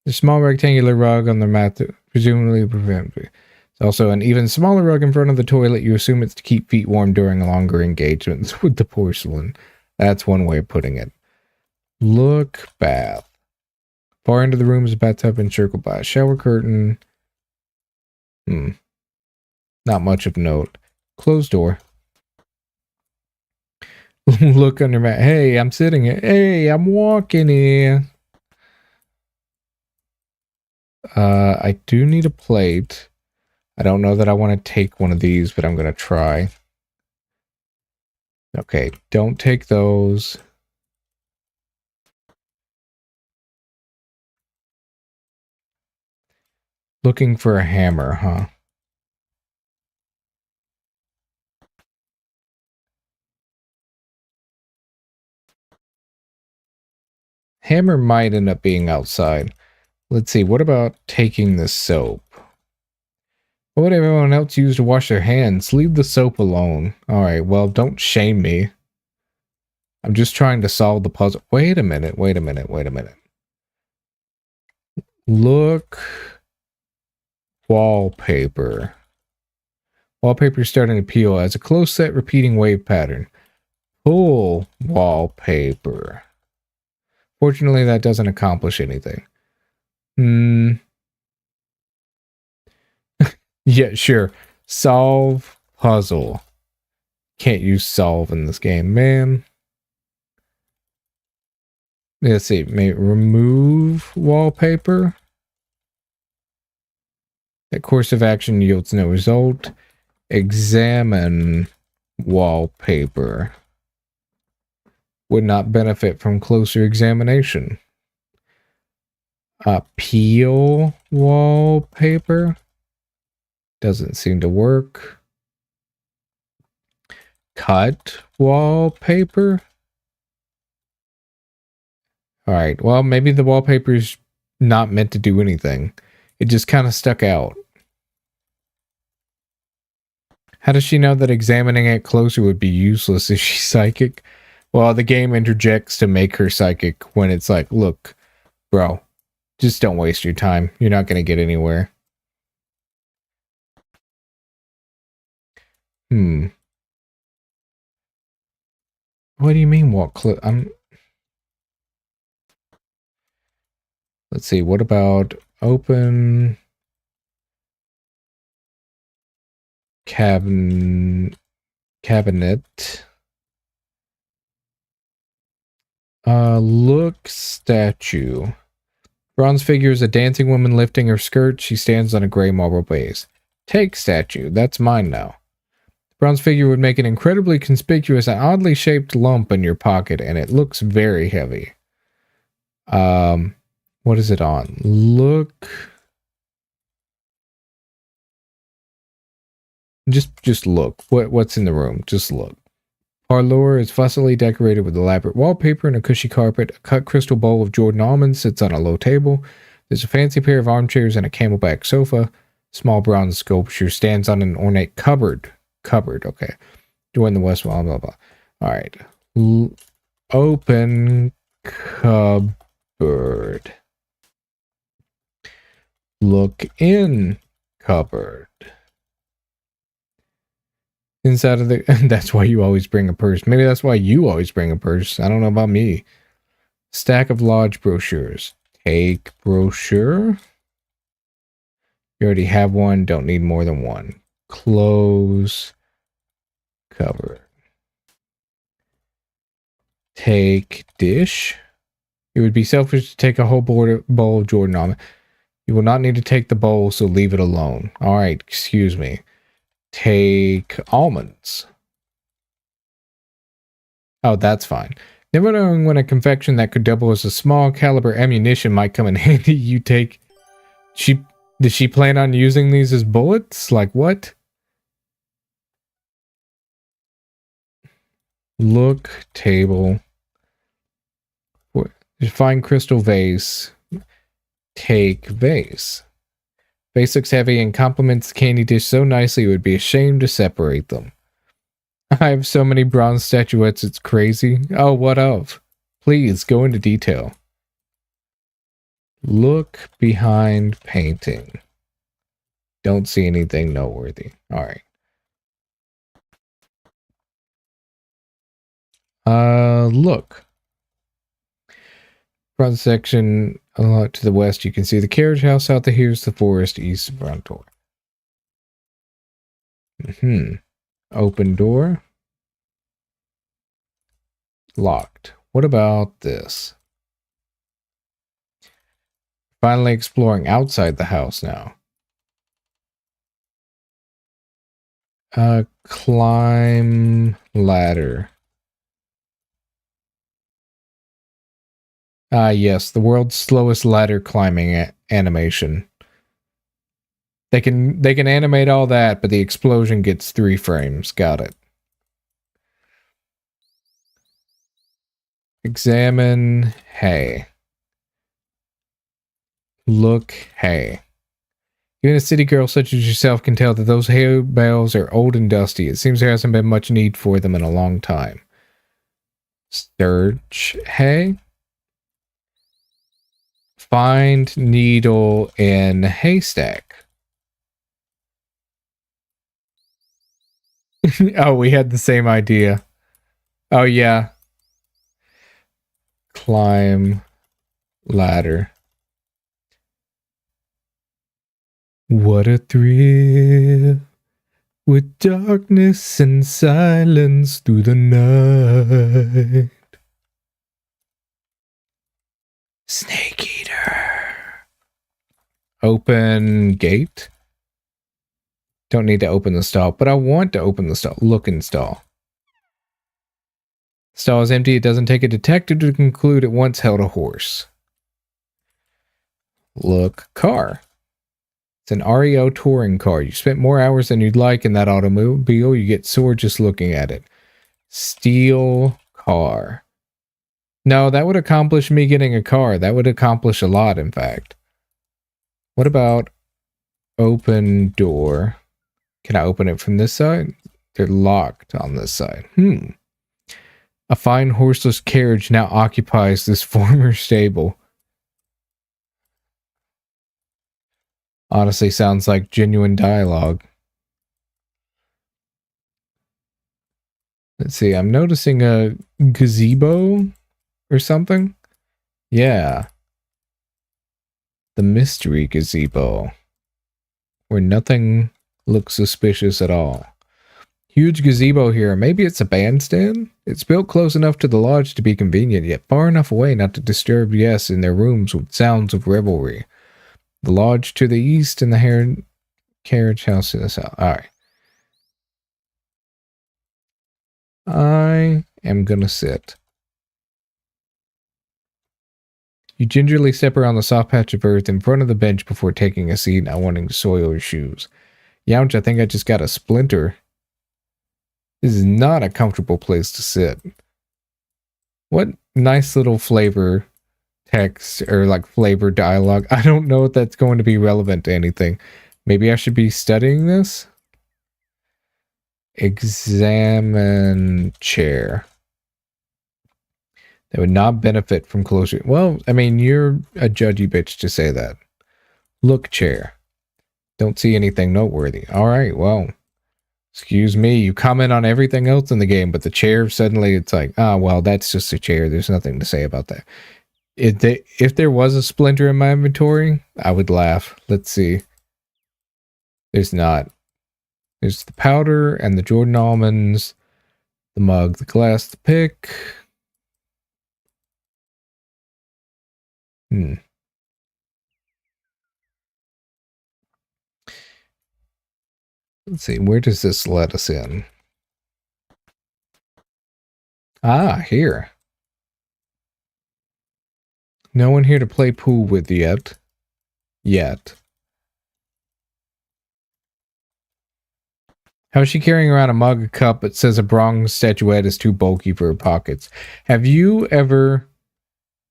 A: The small rectangular rug on the mat that presumably prevents. It's also an even smaller rug in front of the toilet. You assume it's to keep feet warm during longer engagements with the porcelain. That's one way of putting it. Look bath. Far into the room is a bathtub encircled by a shower curtain. Not much of note. Closed door. Look under mat. Hey, I'm sitting here. Hey, I'm walking here. I do need a plate. I don't know that I want to take one of these, but I'm going to try. Okay, don't take those. Looking for a hammer, huh? Hammer might end up being outside. Let's see, what about taking the soap? What would everyone else use to wash their hands? Leave the soap alone. Alright, well, don't shame me. I'm just trying to solve the puzzle. Wait a minute. Look. Wallpaper. Wallpaper starting to peel as a close set repeating wave pattern. Pull wallpaper. Fortunately, that doesn't accomplish anything. Yeah, sure. Solve puzzle. Can't use solve in this game, man. Let's see. Maybe remove wallpaper. That course of action yields no result. Examine wallpaper. Would not benefit from closer examination. Peel wallpaper. Doesn't seem to work. Cut wallpaper. Alright, well, maybe the wallpaper's not meant to do anything. It just kind of stuck out. How does she know that examining it closer would be useless? Is she psychic? Well, the game interjects to make her psychic when it's like, look, bro, just don't waste your time. You're not going to get anywhere. What do you mean walk close? Let's see, what about open cabinet? Look statue. Bronze figure is a dancing woman lifting her skirt. She stands on a gray marble base. Take statue. That's mine now. Bronze figure would make an incredibly conspicuous and oddly shaped lump in your pocket, and it looks very heavy. What is it on? Look. Just look. What's in the room? Just look. Parlour is fussily decorated with elaborate wallpaper and a cushy carpet. A cut crystal bowl of Jordan almonds sits on a low table. There's a fancy pair of armchairs and a camelback sofa. Small bronze sculpture stands on an ornate cupboard. Okay. During the west wall, blah, blah. All right. Open cupboard. Look in cupboard. Inside of the... That's why you always bring a purse. Maybe that's why you always bring a purse. I don't know about me. Stack of lodge brochures. Take brochure. You already have one. Don't need more than one. Close cupboard. Take dish. It would be selfish to take a whole bowl of Jordan almond. You will not need to take the bowl, so leave it alone. All right, excuse me. Take almonds. Oh, that's fine. Never knowing when a confection that could double as a small caliber ammunition might come in handy, you take... Did she plan on using these as bullets? Like what? Look, table. Find crystal vase. Take vase. Vase looks heavy and complements the candy dish so nicely it would be a shame to separate them. I have so many bronze statuettes, it's crazy. Oh, what of? Please, go into detail. Look behind painting. Don't see anything noteworthy. Alright. Look. Front section, a lot to the west, you can see the carriage house. Out there, here's the forest, east of front door. Open door. Locked. What about this? Finally exploring outside the house now. Climb ladder. Yes, the world's slowest ladder climbing animation. They can animate all that, but the explosion gets 3 frames. Got it. Examine hay. Look hay. Even a city girl such as yourself can tell that those hay bales are old and dusty. It seems there hasn't been much need for them in a long time. Search hay. Find needle in haystack. Oh, we had the same idea. Oh, yeah. Climb ladder. What a thrill, with darkness and silence through the night. Snake eater. Open gate. Don't need to open the stall, but I want to open the stall. Look in stall. Stall is empty. It doesn't take a detective to conclude it once held a horse. Look, car. It's an REO touring car. You spent more hours than you'd like in that automobile. You get sore just looking at it. Steal car. No, that would accomplish me getting a car. That would accomplish a lot, in fact. What about open door? Can I open it from this side? They're locked on this side. A fine horseless carriage now occupies this former stable. Honestly, sounds like genuine dialogue. Let's see, I'm noticing a gazebo or something. Yeah. The mystery gazebo. Where nothing looks suspicious at all. Huge gazebo here. Maybe it's a bandstand? It's built close enough to the lodge to be convenient, yet far enough away not to disturb guests in their rooms with sounds of revelry. The lodge to the east and the carriage house to the south. Alright. I am gonna sit. You gingerly step around the soft patch of earth in front of the bench before taking a seat, not wanting to soil your shoes. Youch, I think I just got a splinter. This is not a comfortable place to sit. What nice little flavor text or like flavor dialogue. I don't know if that's going to be relevant to anything. Maybe I should be studying this? Examine chair. They would not benefit from closer. Well, I mean, you're a judgy bitch to say that. Look chair. Don't see anything noteworthy. All right, well, excuse me. You comment on everything else in the game, but the chair, suddenly it's like, oh, well, that's just a chair. There's nothing to say about that. If there was a splinter in my inventory, I would laugh. Let's see. There's not. There's the powder and the Jordan almonds, the mug, the glass, the pick. Let's see, where does this let us in? Ah, here. No one here to play pool with yet. How is she carrying around a mug, a cup that says a bronze statuette is too bulky for her pockets? Have you ever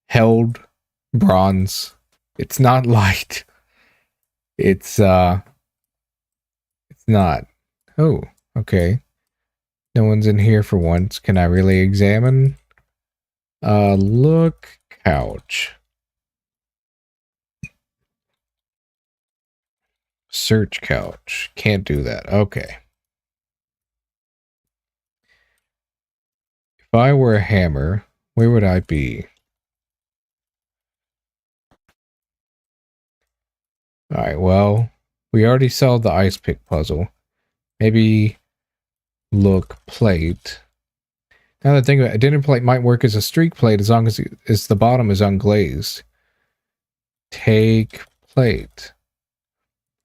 A: held bronze? It's not light. It's not. Oh, okay. No one's in here for once. Can I really examine? Look, couch. Search couch. Can't do that. Okay. If I were a hammer, where would I be? Alright, well, we already solved the ice pick puzzle. Maybe look plate. Now that I think about it, a dinner plate might work as a streak plate as long as the bottom is unglazed. Take plate.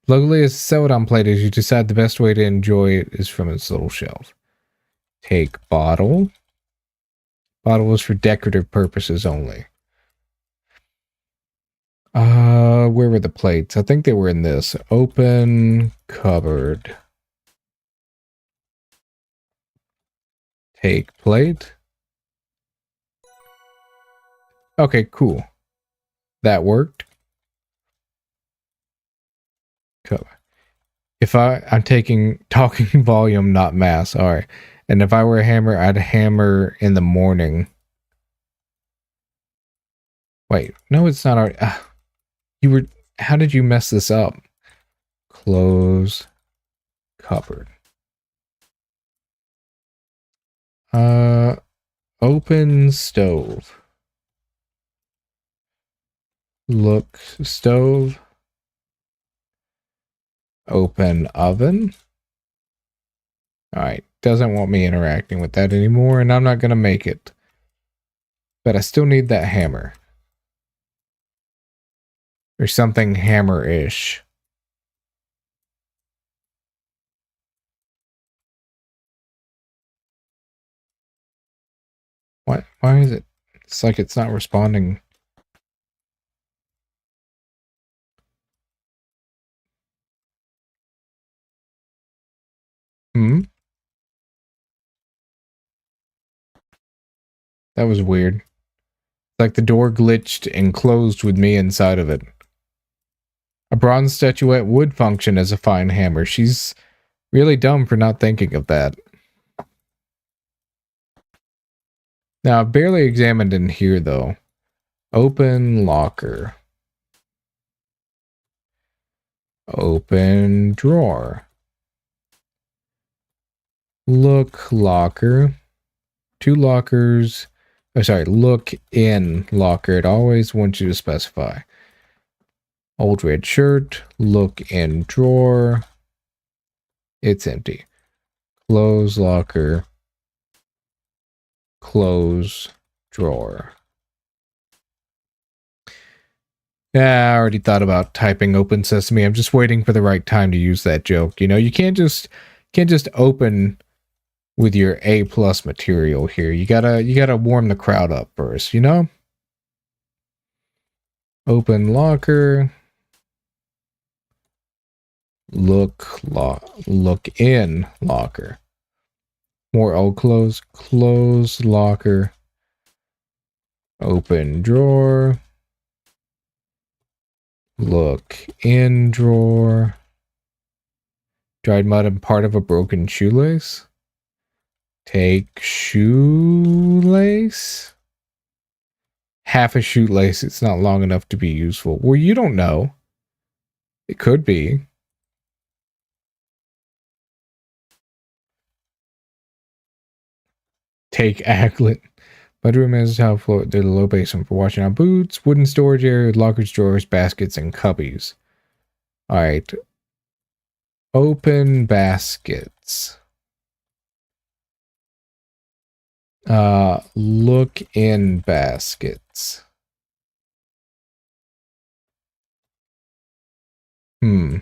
A: Luckily, as a sell-it-on plate, as you decide the best way to enjoy it is from its little shelf. Take bottle. Bottle is for decorative purposes only. Where were the plates? I think they were in this. Open cupboard. Take plate. Okay, cool. That worked. Cover. If I'm talking volume, not mass. All right. And if I were a hammer, I'd hammer in the morning. Wait, no, it's not already. How did you mess this up? Close cupboard. Open stove. Look, stove. Open oven. Alright, doesn't want me interacting with that anymore, and I'm not gonna make it. But I still need that hammer. Or something hammer-ish. What? Why is it? It's like it's not responding. Hmm? That was weird. Like the door glitched and closed with me inside of it. A bronze statuette would function as a fine hammer. She's really dumb for not thinking of that. Now, I've barely examined in here, though. Open locker. Open drawer. Look locker. Two lockers. Oh, sorry, look in locker. It always wants you to specify. Old red shirt. Look in drawer. It's empty. Close locker. Close drawer. Yeah, I already thought about typing open sesame. I'm just waiting for the right time to use that joke. You know, you can't just open with your A+ material here. You gotta warm the crowd up first, you know? Open locker. Look in locker. More old clothes. Close locker. Open drawer. Look in drawer. Dried mud and part of a broken shoelace. Take shoelace. Half a shoelace. It's not long enough to be useful. Well, you don't know. It could be. Take aglet. Bedroom has a top floor. There's a low basement for washing out boots. Wooden storage area, lockers, drawers, baskets, and cubbies. All right. Open baskets. Look in baskets. All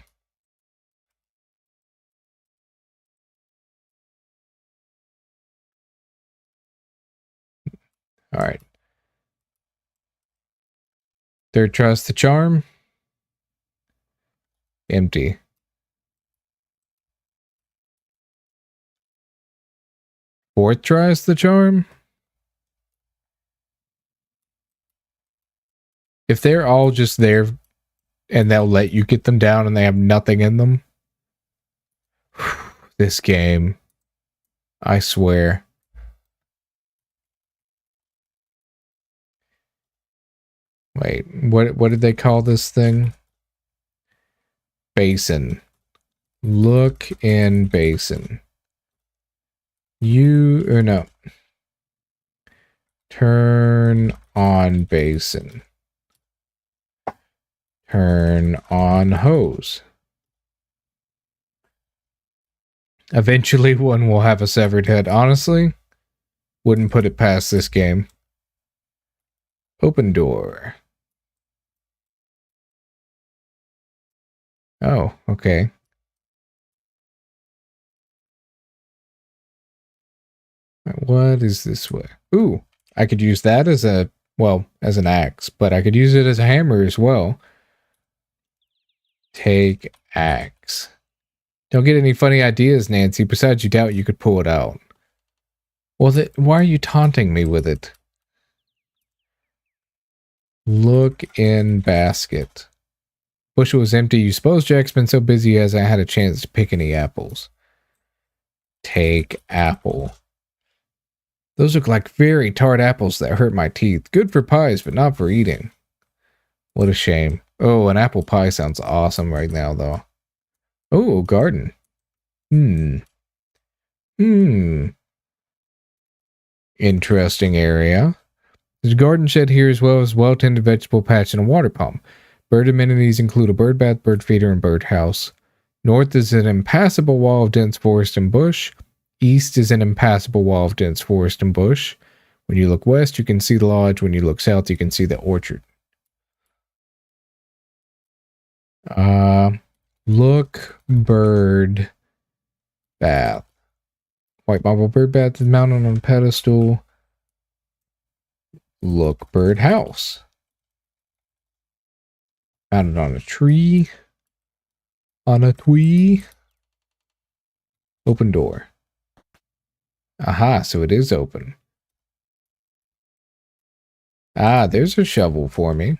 A: right. Third trust the charm. Empty. Fourth tries the charm. If they're all just there and they'll let you get them down and they have nothing in them. This game. I swear. Wait, what did they call this thing? Basin. Look in basin. No. Turn on basin. Turn on hose. Eventually one will have a severed head. Honestly, wouldn't put it past this game. Open door. Oh, okay. What is this way? Ooh, I could use that as a, well, as an axe, but I could use it as a hammer as well. Take axe. Don't get any funny ideas, Nancy. Besides, you doubt you could pull it out. Well, why are you taunting me with it? Look in basket. Bushel was empty. You suppose Jack's been so busy he hasn't had a chance to pick any apples. Take apple. Those look like very tart apples that hurt my teeth. Good for pies, but not for eating. What a shame. Oh, an apple pie sounds awesome right now, though. Oh, garden. Interesting area. There's a garden shed here as well as well-tended vegetable patch and a water pump. Bird amenities include a bird bath, bird feeder, and bird house. North is an impassable wall of dense forest and bush. East is an impassable wall of dense forest and bush. When you look west, you can see the lodge. When you look south, you can see the orchard. Look bird bath. White marble bird bath is mounted on a pedestal. Look bird house. Mounted on a tree. On a twee. Open door. Aha, so it is open. Ah, there's a shovel for me.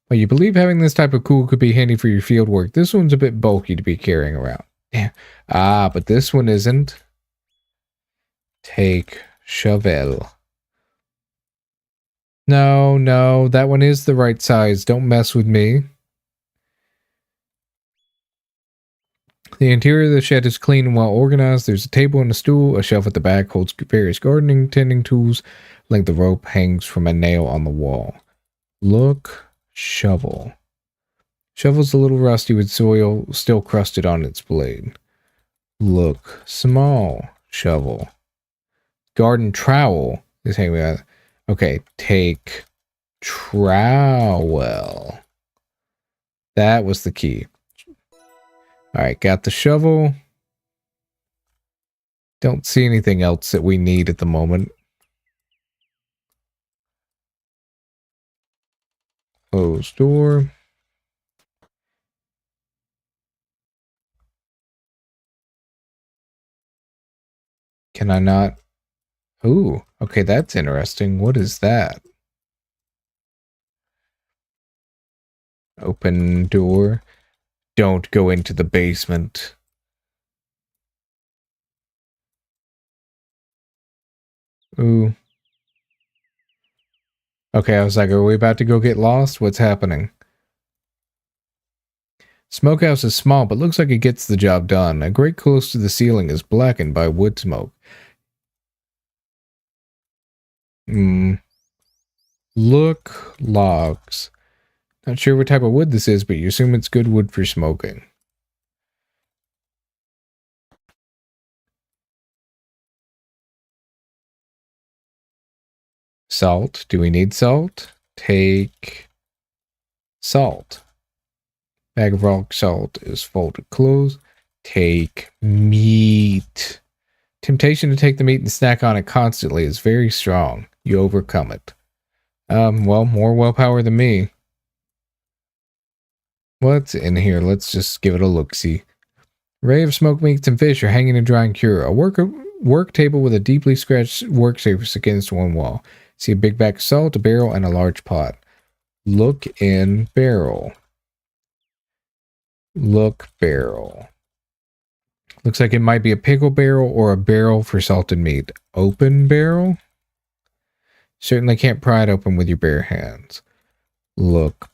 A: Well, you believe having this type of tool could be handy for your field work. This one's a bit bulky to be carrying around. Yeah. Ah, but this one isn't. Take shovel. No, that one is the right size. Don't mess with me. The interior of the shed is clean and well organized. There's a table and a stool. A shelf at the back holds various gardening, tending tools. Length of rope hangs from a nail on the wall. Look, shovel. Shovel's a little rusty with soil still crusted on its blade. Look, small shovel. Garden trowel is hanging out. Okay, take trowel. That was the key. Alright, got the shovel. Don't see anything else that we need at the moment. Closed door. Can I not? Ooh, okay, that's interesting. What is that? Open door. Don't go into the basement. Ooh. Okay, I was like, are we about to go get lost? What's happening? Smokehouse is small, but looks like it gets the job done. A grate close to the ceiling is blackened by wood smoke. Look, logs. Not sure what type of wood this is, but you assume it's good wood for smoking. Salt. Do we need salt? Take salt. Bag of rock salt is folded close. Take meat. Temptation to take the meat and snack on it constantly is very strong. You overcome it. Well, more willpower than me. What's in here? Let's just give it a look-see. Array of smoked meats and fish are hanging to dry and cure. A work table with a deeply scratched work surface against one wall. See a big bag of salt, a barrel, and a large pot. Look in barrel. Look barrel. Looks like it might be a pickle barrel or a barrel for salted meat. Open barrel? Certainly can't pry it open with your bare hands. Look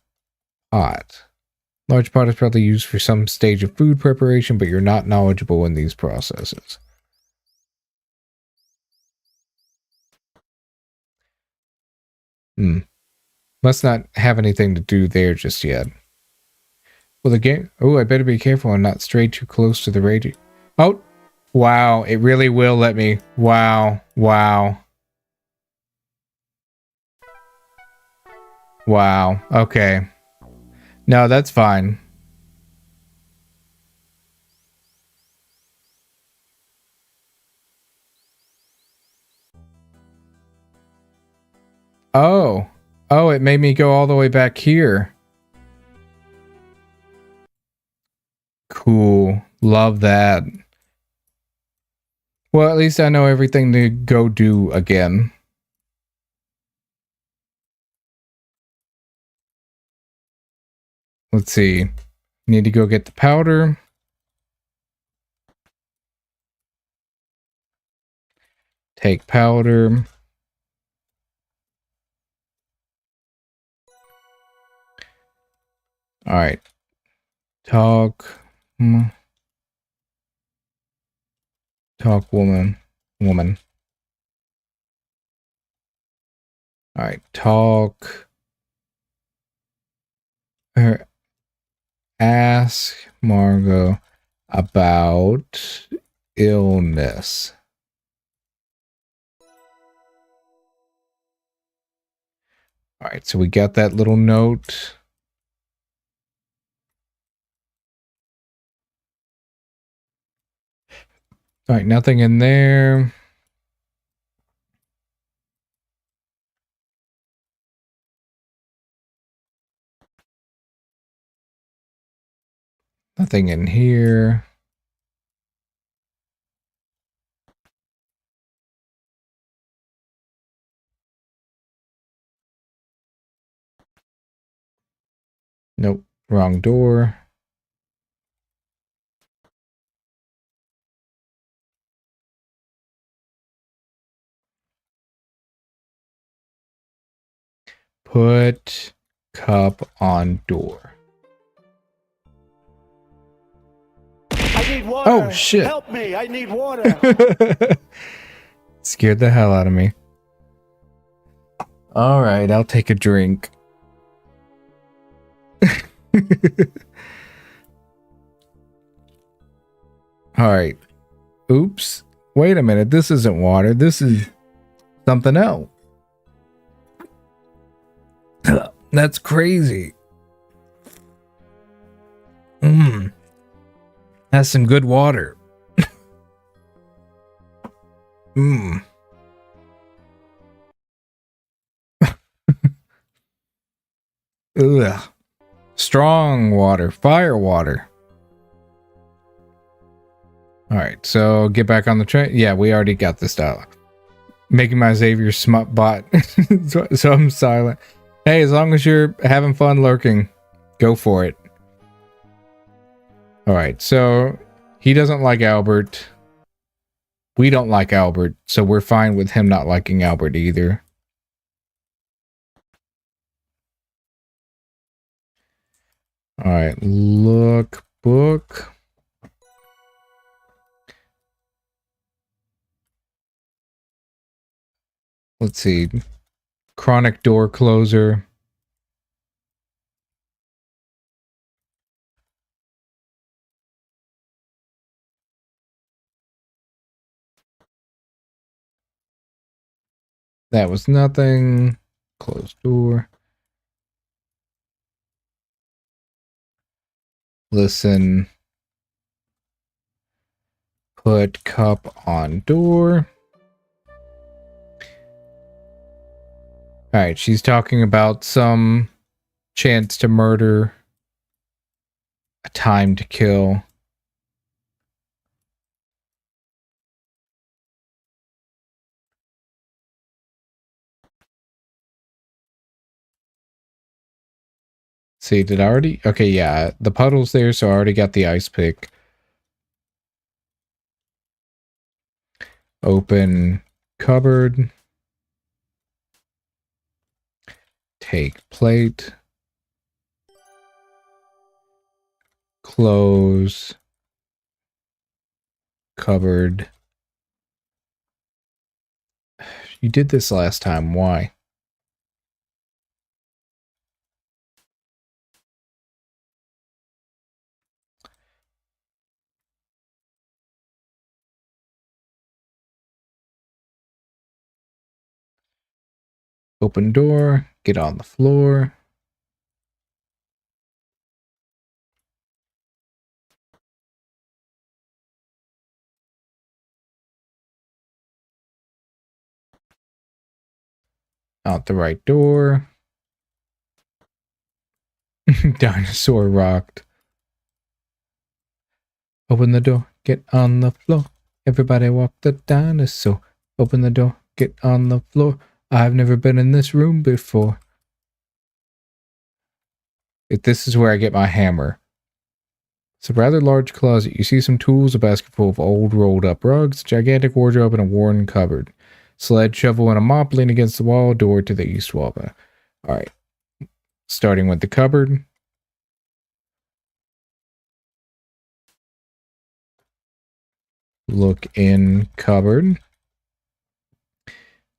A: pot. Large pot is probably used for some stage of food preparation, but you're not knowledgeable in these processes. Must not have anything to do there just yet. Well, the game... Oh, I better be careful and not stray too close to the radio. Oh! Wow, it really will let me. Wow, wow. Wow, okay. No, that's fine. Oh. Oh, it made me go all the way back here. Cool. Love that. Well, at least I know everything to go do again. Let's see. Need to go get the powder. Take powder. All right. Talk. Talk woman. Woman. All right. Talk. Ask Margot about illness. All right, so we got that little note. All right, nothing in there. Nothing in here. Nope, wrong door. Put cup on door.
B: I need water.
A: Oh, shit.
B: Help me. I need water.
A: Scared the hell out of me. All right, I'll take a drink. All right. Oops. Wait a minute. This isn't water. This is something else. That's crazy. That's some good water. Ugh. Strong water. Fire water. Alright, so get back on the train. Yeah, we already got this dialogue. Making my Xavier smut bot. so I'm silent. Hey, as long as you're having fun lurking, go for it. Alright, so he doesn't like Albert. we don't like Albert, so we're fine with him not liking Albert either. All right, look book. Let's see. Chronic door closer. That was nothing. Closed door. Listen. Put cup on door. Alright, she's talking about some chance to murder. A time to kill. See, did I already? Okay, yeah, the puddle's there, so I already got the ice pick. Open cupboard. Take plate. Close cupboard. You did this last time. Why? Open door. Get on the floor. Out the right door. Dinosaur rocked. Open the door. Get on the floor. Everybody walk the dinosaur. Open the door. Get on the floor. I've never been in this room before. This is where I get my hammer. It's a rather large closet. You see some tools, a basket full of old rolled up rugs, gigantic wardrobe, and a worn cupboard. Sled, shovel, and a mop lean against the wall, door to the east wall. Alright. Starting with the cupboard. Look in cupboard.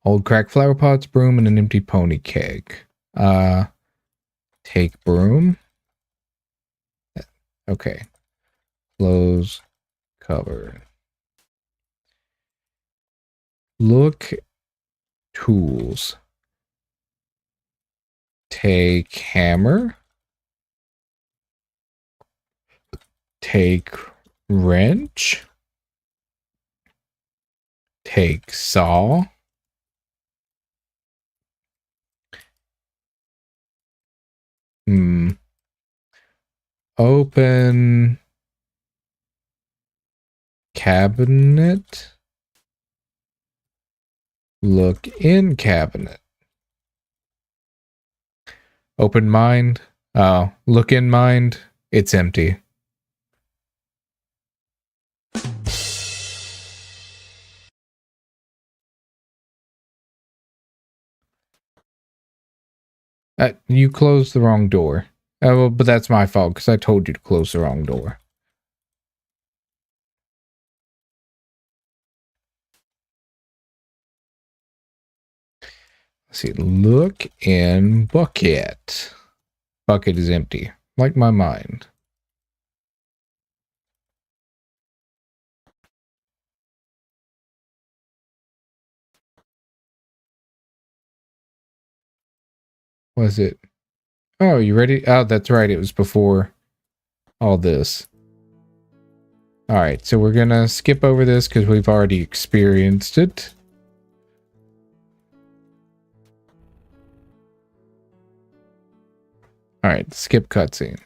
A: Old cracked flower pots, broom, and an empty pony keg. Take broom. Okay. Close cupboard. Look tools. Take hammer. Take wrench. Take saw. Open cabinet. Look in cabinet. Open mind. Oh, look in mind. It's empty. You closed the wrong door. Well, but that's my fault because I told you to close the wrong door. Let's see. Look in bucket. Bucket is empty. Like my mind. Was it? Oh, you ready? Oh, that's right. It was before all this. Alright, so we're gonna skip over this because we've already experienced it. Alright, skip cutscene.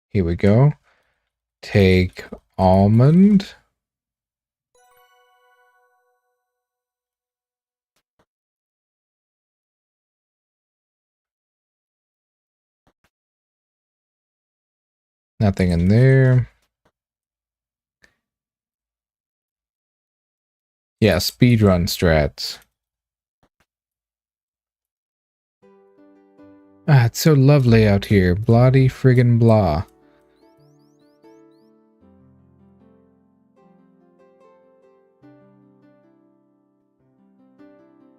A: Here we go. Take almond. Nothing in there. Yeah, speedrun strats. Ah, it's so lovely out here. Bloody friggin' blah.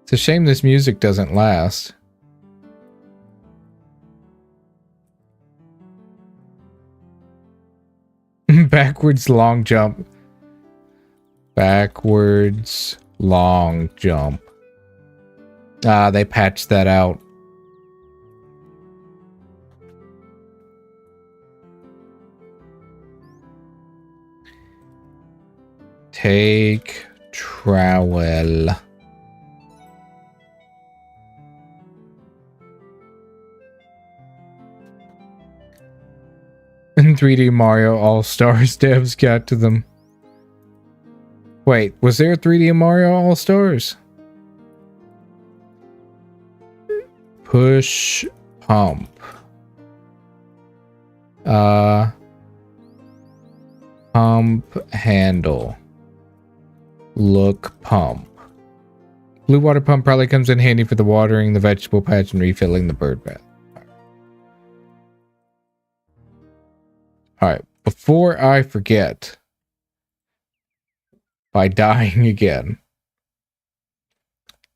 A: It's a shame this music doesn't last. Backwards long jump. Backwards long jump. Ah, they patched that out. Take trowel. And 3D Mario All-Stars devs got to them. Wait, was there a 3D Mario All-Stars? Push pump. Pump handle. Look pump. Blue water pump probably comes in handy for the watering the vegetable patch and refilling the bird bath. Alright, before I forget, by dying again,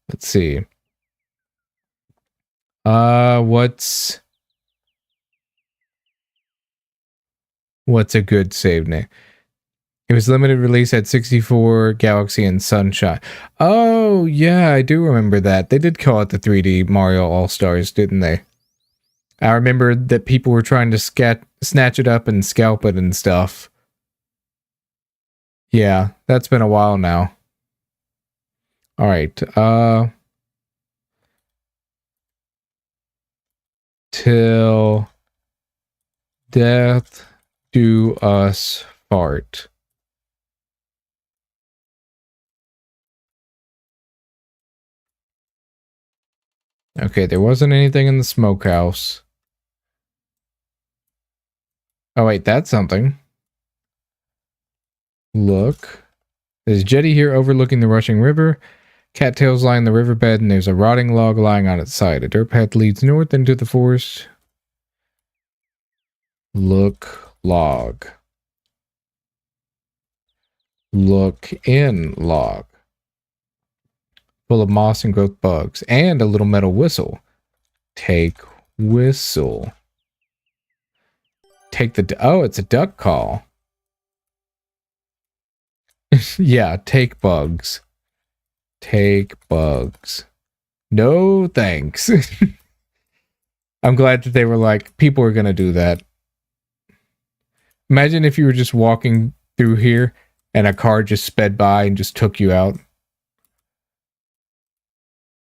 A: let's see. What's a good save name? It was limited release at 64, Galaxy, and Sunshine. Oh, yeah, I do remember that. They did call it the 3D Mario All-Stars, didn't they? I remember that people were trying to snatch it up and scalp it and stuff. Yeah, that's been a while now. Alright, till death do us part. Okay, there wasn't anything in the smokehouse. Oh wait, that's something. Look. There's a jetty here overlooking the rushing river. Cattails lie in the riverbed, and there's a rotting log lying on its side. A dirt path leads north into the forest. Look log. Look in log. Full of moss and growth bugs. And a little metal whistle. Take whistle. Take the... Oh, it's a duck call. Yeah, take bugs. Take bugs. No thanks. I'm glad that they were like, people are going to do that. Imagine if you were just walking through here and a car just sped by and just took you out.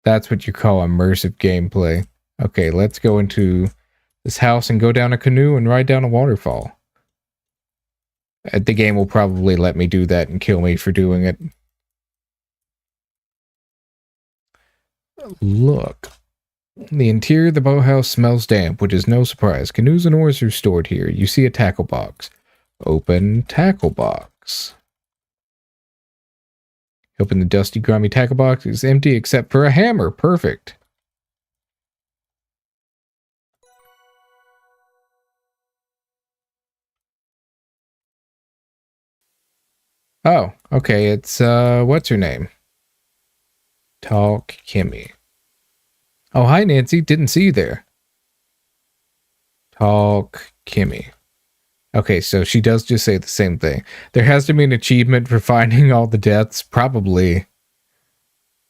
A: That's what you call immersive gameplay. Okay, let's go into this house and go down a canoe and ride down a waterfall. The game will probably let me do that and kill me for doing it. Look. The interior of the boathouse smells damp, which is no surprise. Canoes and oars are stored here. You see a tackle box. Open tackle box. Open the dusty, grimy tackle box. It's empty except for a hammer. Perfect. Oh, okay. It's, what's her name? Talk Kimmy. Oh, hi, Nancy. Didn't see you there. Talk Kimmy. Okay, so she does just say the same thing. There has to be an achievement for finding all the deaths, probably.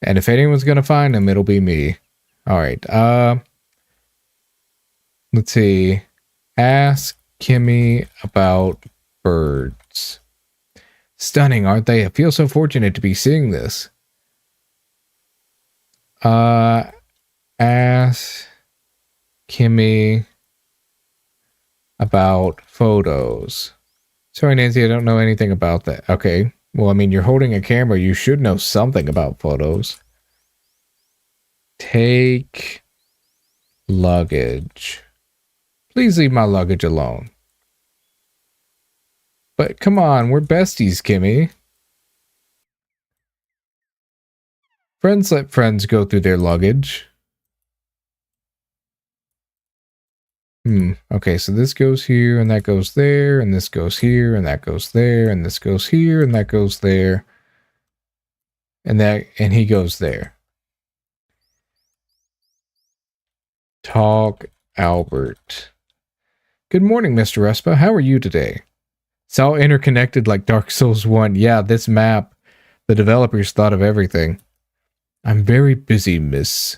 A: And if anyone's gonna find them, it'll be me. Alright, let's see. Ask Kimmy about birds. Stunning, aren't they? I feel so fortunate to be seeing this. Ask Kimmy about photos. Sorry, Nancy, I don't know anything about that. Okay. Well, I mean, you're holding a camera. You should know something about photos. Take luggage. Please leave my luggage alone. But come on, we're besties, Kimmy. Friends let friends go through their luggage. Okay, so this goes here, and that goes there, and this goes here, and that goes there, and this goes here, and that goes there. And he goes there. Talk, Albert. Good morning, Mr. Respa. How are you today? It's all interconnected like Dark Souls 1. Yeah, this map, the developers thought of everything. I'm very busy, Miss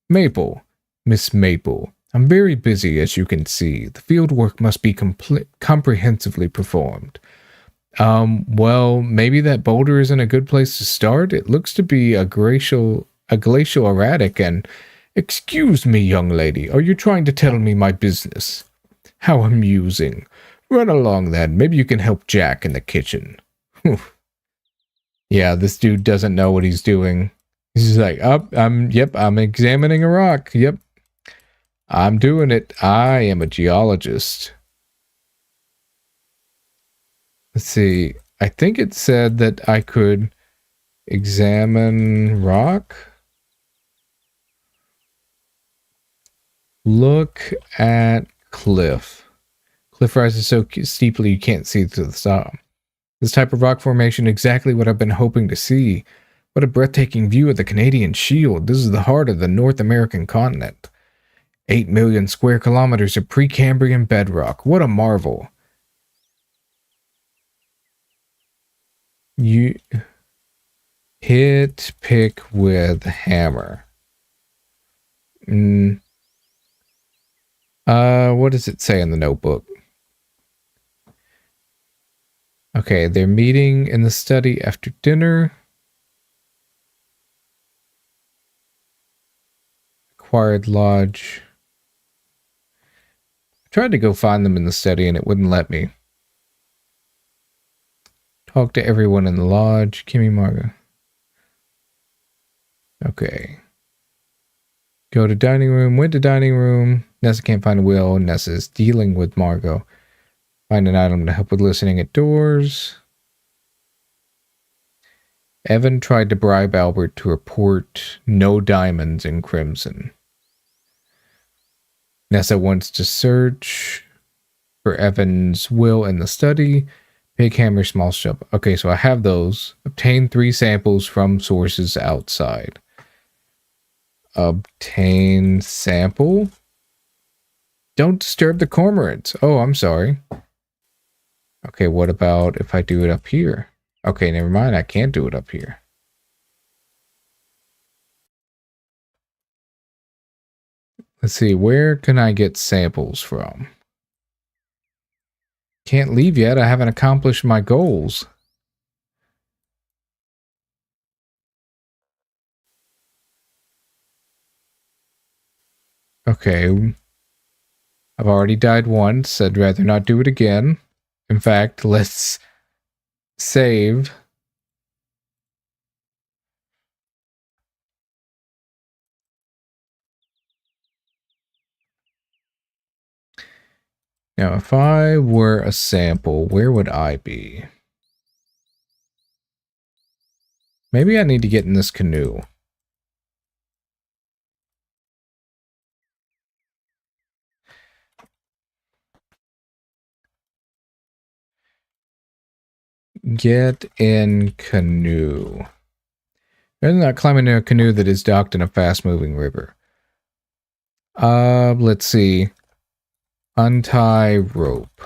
A: Maple. Miss Maple. I'm very busy, as you can see. The field work must be comprehensively performed. Well, maybe that boulder isn't a good place to start. It looks to be a glacial erratic and... Excuse me, young lady. Are you trying to tell me my business? How amusing. Run along then. Maybe you can help Jack in the kitchen. Yeah, this dude doesn't know what he's doing. He's like, I'm examining a rock. Yep. I'm doing it. I am a geologist. Let's see. I think it said that I could examine rock. Look at cliff. Cliff rises so steeply you can't see to the top. This type of rock formation, exactly what I've been hoping to see. What a breathtaking view of the Canadian Shield. This is the heart of the North American continent. 8 million square kilometers of Precambrian bedrock. What a marvel. You hit pick with hammer. What does it say in the notebook? Okay, they're meeting in the study after dinner. Acquired lodge. I tried to go find them in the study and it wouldn't let me. Talk to everyone in the lodge. Kimmy, Margo. Okay. Go to dining room. Went to dining room. Nessa can't find a will. Nessa's dealing with Margo. Find an item to help with listening at doors. Evan tried to bribe Albert to report no diamonds in Crimson. Nessa wants to search for Evan's will in the study. Big hammer, small shop. Okay, so I have those. Obtain 3 samples from sources outside. Obtain sample. Don't disturb the cormorants. Oh, I'm sorry. Okay, what about if I do it up here? Okay, never mind. I can't do it up here. Let's see. Where can I get samples from? Can't leave yet. I haven't accomplished my goals. Okay. I've already died once. I'd rather not do it again. In fact, let's save. Now, if I were a sample, where would I be? Maybe I need to get in this canoe. Get in canoe. Rather than not climbing in a canoe that is docked in a fast-moving river. Let's see. Untie rope.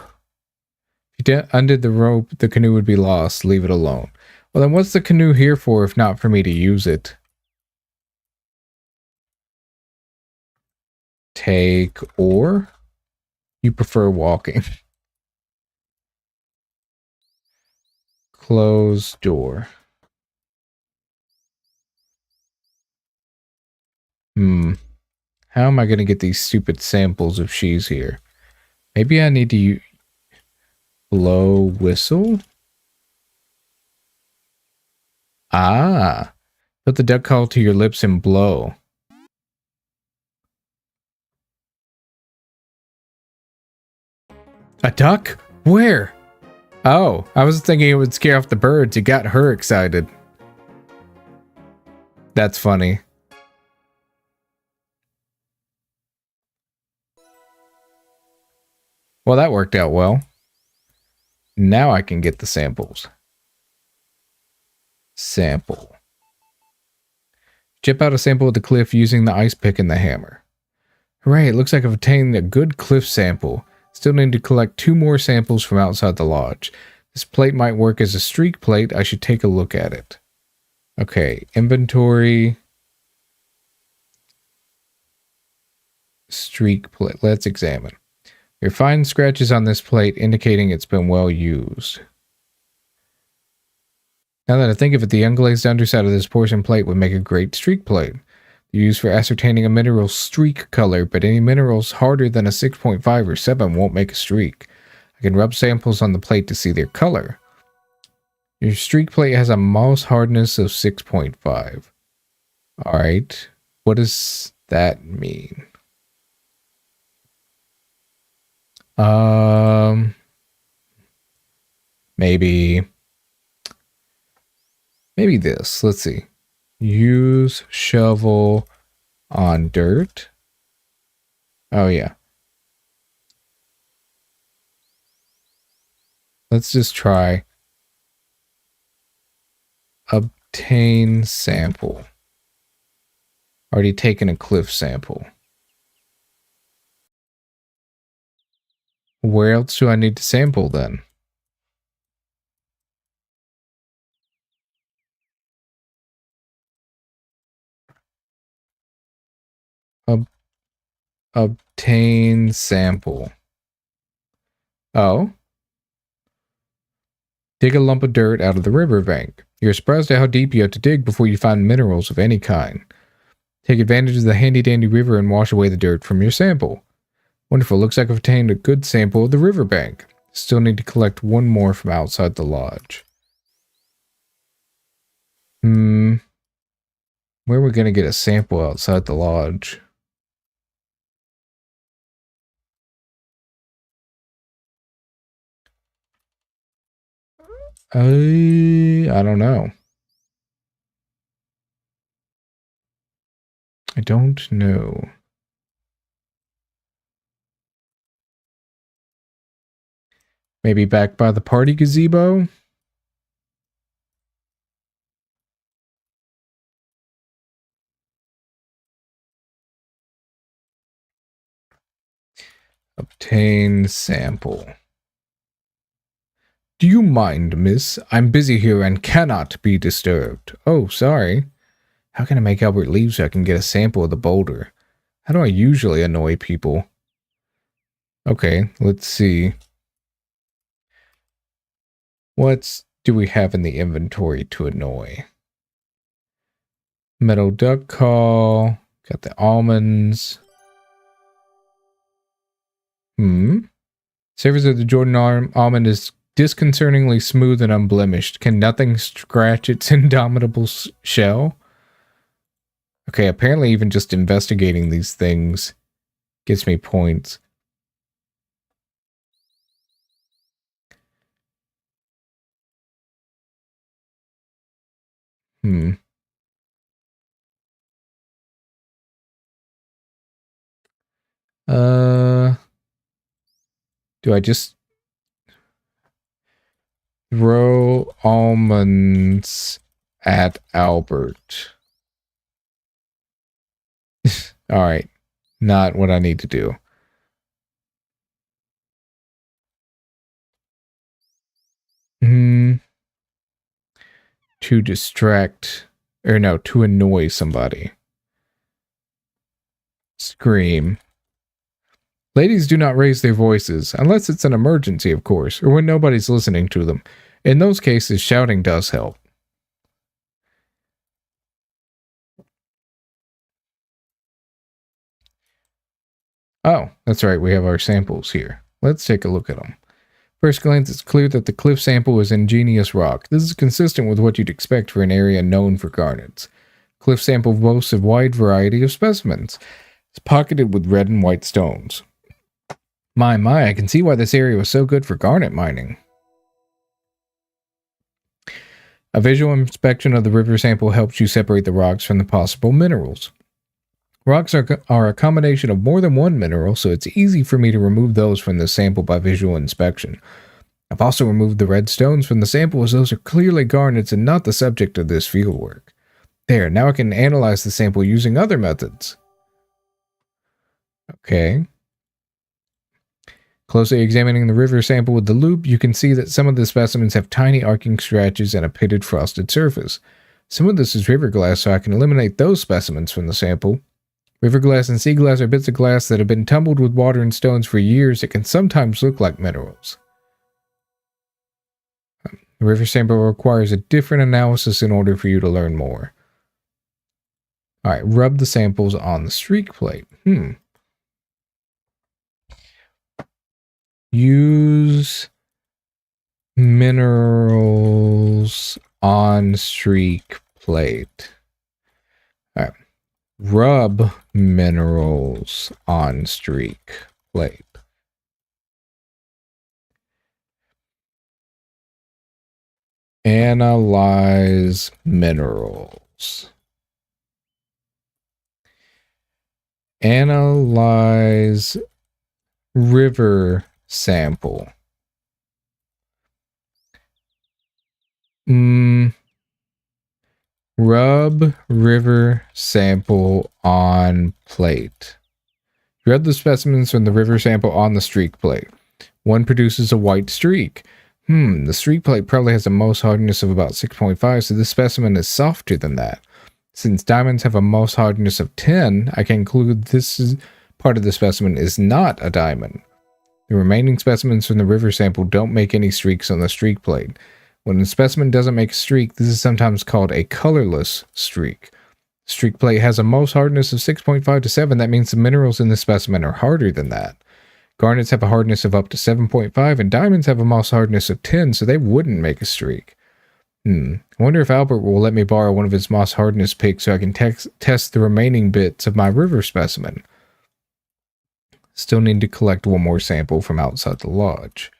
A: If you undid the rope, the canoe would be lost. Leave it alone. Well, then what's the canoe here for if not for me to use it? Take oar? You prefer walking. Close door. How am I going to get these stupid samples if she's here? Maybe I need to blow whistle? Ah. Put the duck call to your lips and blow. A duck? Where? Oh, I was thinking it would scare off the birds. It got her excited. That's funny. Well, that worked out well. Now I can get the samples. Sample. Chip out a sample of the cliff using the ice pick and the hammer. Hooray, it looks like I've obtained a good cliff sample. Still need to collect 2 more samples from outside the lodge. This plate might work as a streak plate. I should take a look at it. Okay, inventory. Streak plate. Let's examine. There are fine scratches on this plate indicating it's been well used. Now that I think of it, the unglazed underside of this portion plate would make a great streak plate. They're used for ascertaining a mineral's streak color, but any minerals harder than a 6.5 or 7 won't make a streak. I can rub samples on the plate to see their color. Your streak plate has a moss hardness of 6.5. Alright, what does that mean? Maybe this. Let's see. Use shovel on dirt. Oh, yeah. Let's just try. Obtain sample. Already taken a cliff sample. Where else do I need to sample then? Obtain sample. Oh. Dig a lump of dirt out of the riverbank. You're surprised at how deep you have to dig before you find minerals of any kind. Take advantage of the handy-dandy river and wash away the dirt from your sample. Wonderful, looks like I've obtained a good sample of the riverbank. Still need to collect 1 more from outside the lodge. Where are we going to get a sample outside the lodge? I don't know. I don't know. Maybe back by the party gazebo? Obtain sample. Do you mind, miss? I'm busy here and cannot be disturbed. Oh, sorry. How can I make Albert leave so I can get a sample of the boulder? How do I usually annoy people? Okay, let's see. What do we have in the inventory to annoy? Metal duck call. Got the almonds. Surface of the Jordan almond is disconcertingly smooth and unblemished. Can nothing scratch its indomitable shell? Okay, apparently even just investigating these things gets me points. Do I just throw almonds at Albert? Alright. Not what I need to do. To distract, or no, to annoy somebody. Scream. Ladies do not raise their voices, unless it's an emergency, of course, or when nobody's listening to them. In those cases, shouting does help. Oh, that's right, we have our samples here. Let's take a look at them. First glance, it's clear that the cliff sample is ingenious rock. This is consistent with what you'd expect for an area known for garnets. Cliff sample boasts a wide variety of specimens. It's pocketed with red and white stones. My, I can see why this area was so good for garnet mining. A visual inspection of the river sample helps you separate the rocks from the possible minerals. Rocks are a combination of more than one mineral, so it's easy for me to remove those from the sample by visual inspection. I've also removed the red stones from the sample as those are clearly garnets and not the subject of this fieldwork. There, now I can analyze the sample using other methods. Okay. Closely examining the river sample with the loupe, you can see that some of the specimens have tiny arcing scratches and a pitted frosted surface. Some of this is river glass, so I can eliminate those specimens from the sample. River glass and sea glass are bits of glass that have been tumbled with water and stones for years. It can sometimes look like minerals. The river sample requires a different analysis in order for you to learn more. Alright, rub the samples on the streak plate. Use minerals on streak plate. Alright. Rub minerals on streak plate. Analyze minerals. Analyze river sample. Rub river sample on plate. Rub the specimens from the river sample on the streak plate. One produces a white streak. The streak plate probably has a Mohs hardness of about 6.5, so this specimen is softer than that. Since diamonds have a Mohs hardness of 10, I can conclude this part of the specimen is not a diamond. The remaining specimens from the river sample don't make any streaks on the streak plate. When a specimen doesn't make a streak, this is sometimes called a colorless streak. The streak plate has a Mohs hardness of 6.5 to 7. That means the minerals in the specimen are harder than that. Garnets have a hardness of up to 7.5, and diamonds have a Mohs hardness of 10, so they wouldn't make a streak. I wonder if Albert will let me borrow one of his Mohs hardness picks so I can test the remaining bits of my river specimen. Still need to collect one more sample from outside the lodge.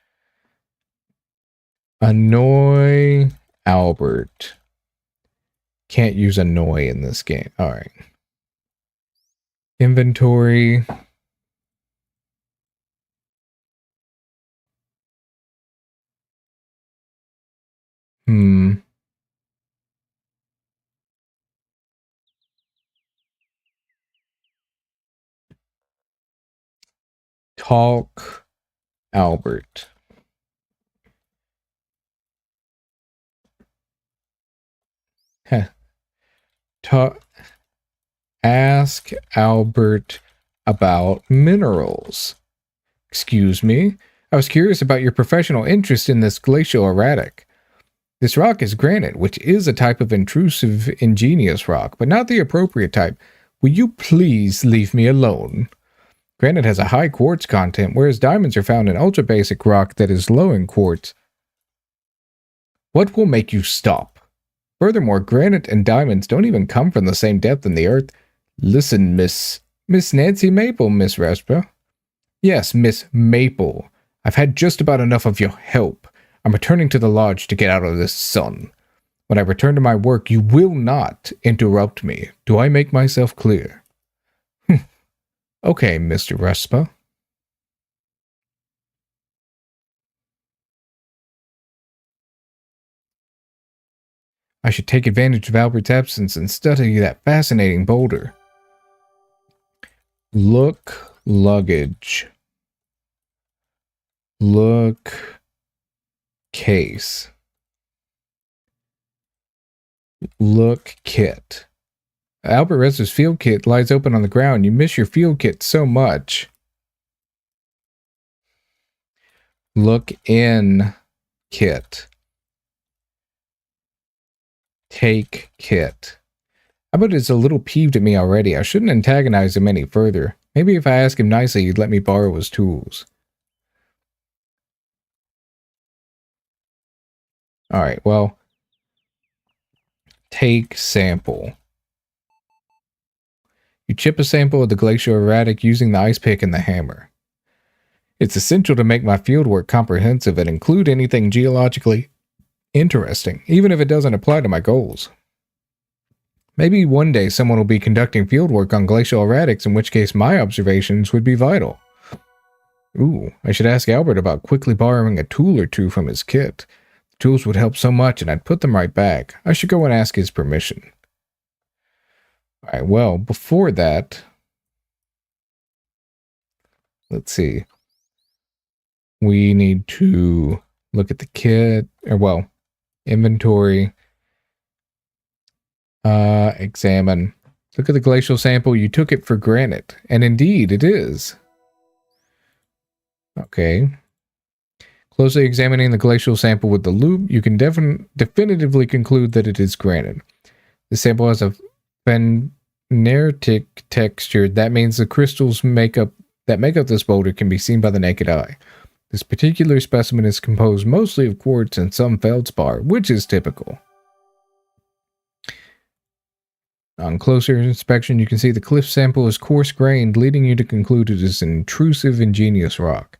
A: Annoy Albert. Can't use annoy in this game. Alright. Inventory. Talk Albert. Ask Albert about minerals. Excuse me? I was curious about your professional interest in this glacial erratic. This rock is granite, which is a type of intrusive, ingenious rock, but not the appropriate type. Will you please leave me alone? Granite has a high quartz content, whereas diamonds are found in ultra-basic rock that is low in quartz. What will make you stop? Furthermore, granite and diamonds don't even come from the same depth in the earth. Listen, Miss Nancy Maple, Miss Respa. Yes, Miss Maple. I've had just about enough of your help. I'm returning to the lodge to get out of this sun. When I return to my work, you will not interrupt me. Do I make myself clear? Okay, Mr. Respa. I should take advantage of Albert's absence and study that fascinating boulder. Look luggage. Look case. Look kit. Albert Respa's field kit lies open on the ground. You miss your field kit so much. Look in kit. Take kit. Albert is a little peeved at me already. I shouldn't antagonize him any further. Maybe if I ask him nicely, he'd let me borrow his tools. Alright, well. Take sample. You chip a sample of the glacial erratic using the ice pick and the hammer. It's essential to make my fieldwork comprehensive and include anything geologically Interesting, even if it doesn't apply to my goals. Maybe one day someone will be conducting fieldwork on glacial erratics, in which case my observations would be vital. Ooh, I should ask Albert about quickly borrowing a tool or two from his kit. The tools would help so much, and I'd put them right back. I should go and ask his permission. Alright, well, before that, let's see. We need to look at the kit, or well, inventory. Examine. Look at the glacial sample. You took it for granted. And indeed, it is. Okay. Closely examining the glacial sample with the loupe, you can definitively conclude that it is granite. The sample has a pheneritic texture. That means the crystals that make up this boulder can be seen by the naked eye. This particular specimen is composed mostly of quartz and some feldspar, which is typical. On closer inspection, you can see the cliff sample is coarse-grained, leading you to conclude it is an intrusive ingenious rock.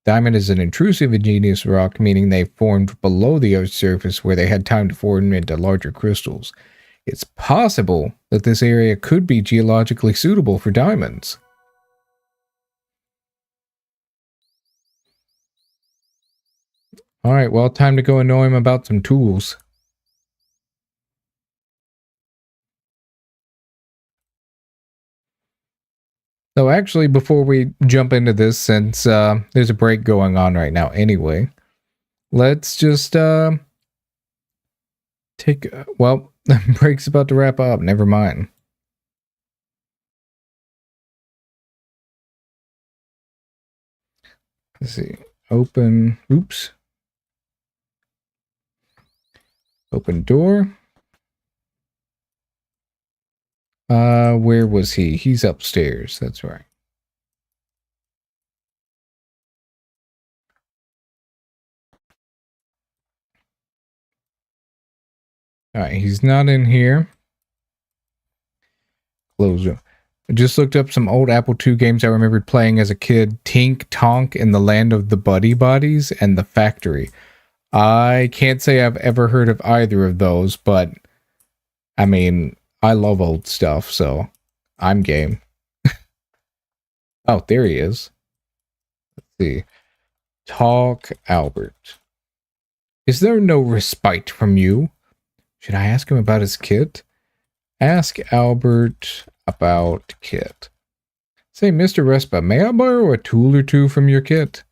A: Diamond is an intrusive ingenious rock, meaning they formed below the Earth's surface where they had time to form into larger crystals. It's possible that this area could be geologically suitable for diamonds. Alright, well, time to go annoy him about some tools. So actually, before we jump into this, since there's a break going on right now anyway, let's just take... well, the break's about to wrap up. Never mind. Let's see. Open... oops. Open door. Where was he? He's upstairs. That's right. Alright, he's not in here. Close it. I just looked up some old Apple II games I remembered playing as a kid. Tink Tonk in the Land of the Buddy Bodies and The Factory. I can't say I've ever heard of either of those, but I mean, I love old stuff, so I'm game. Oh, there he is. Let's see. Talk Albert. Is there no respite from you? Should I ask him about his kit? Ask Albert about kit. Say, Mr. Respa, may I borrow a tool or two from your kit?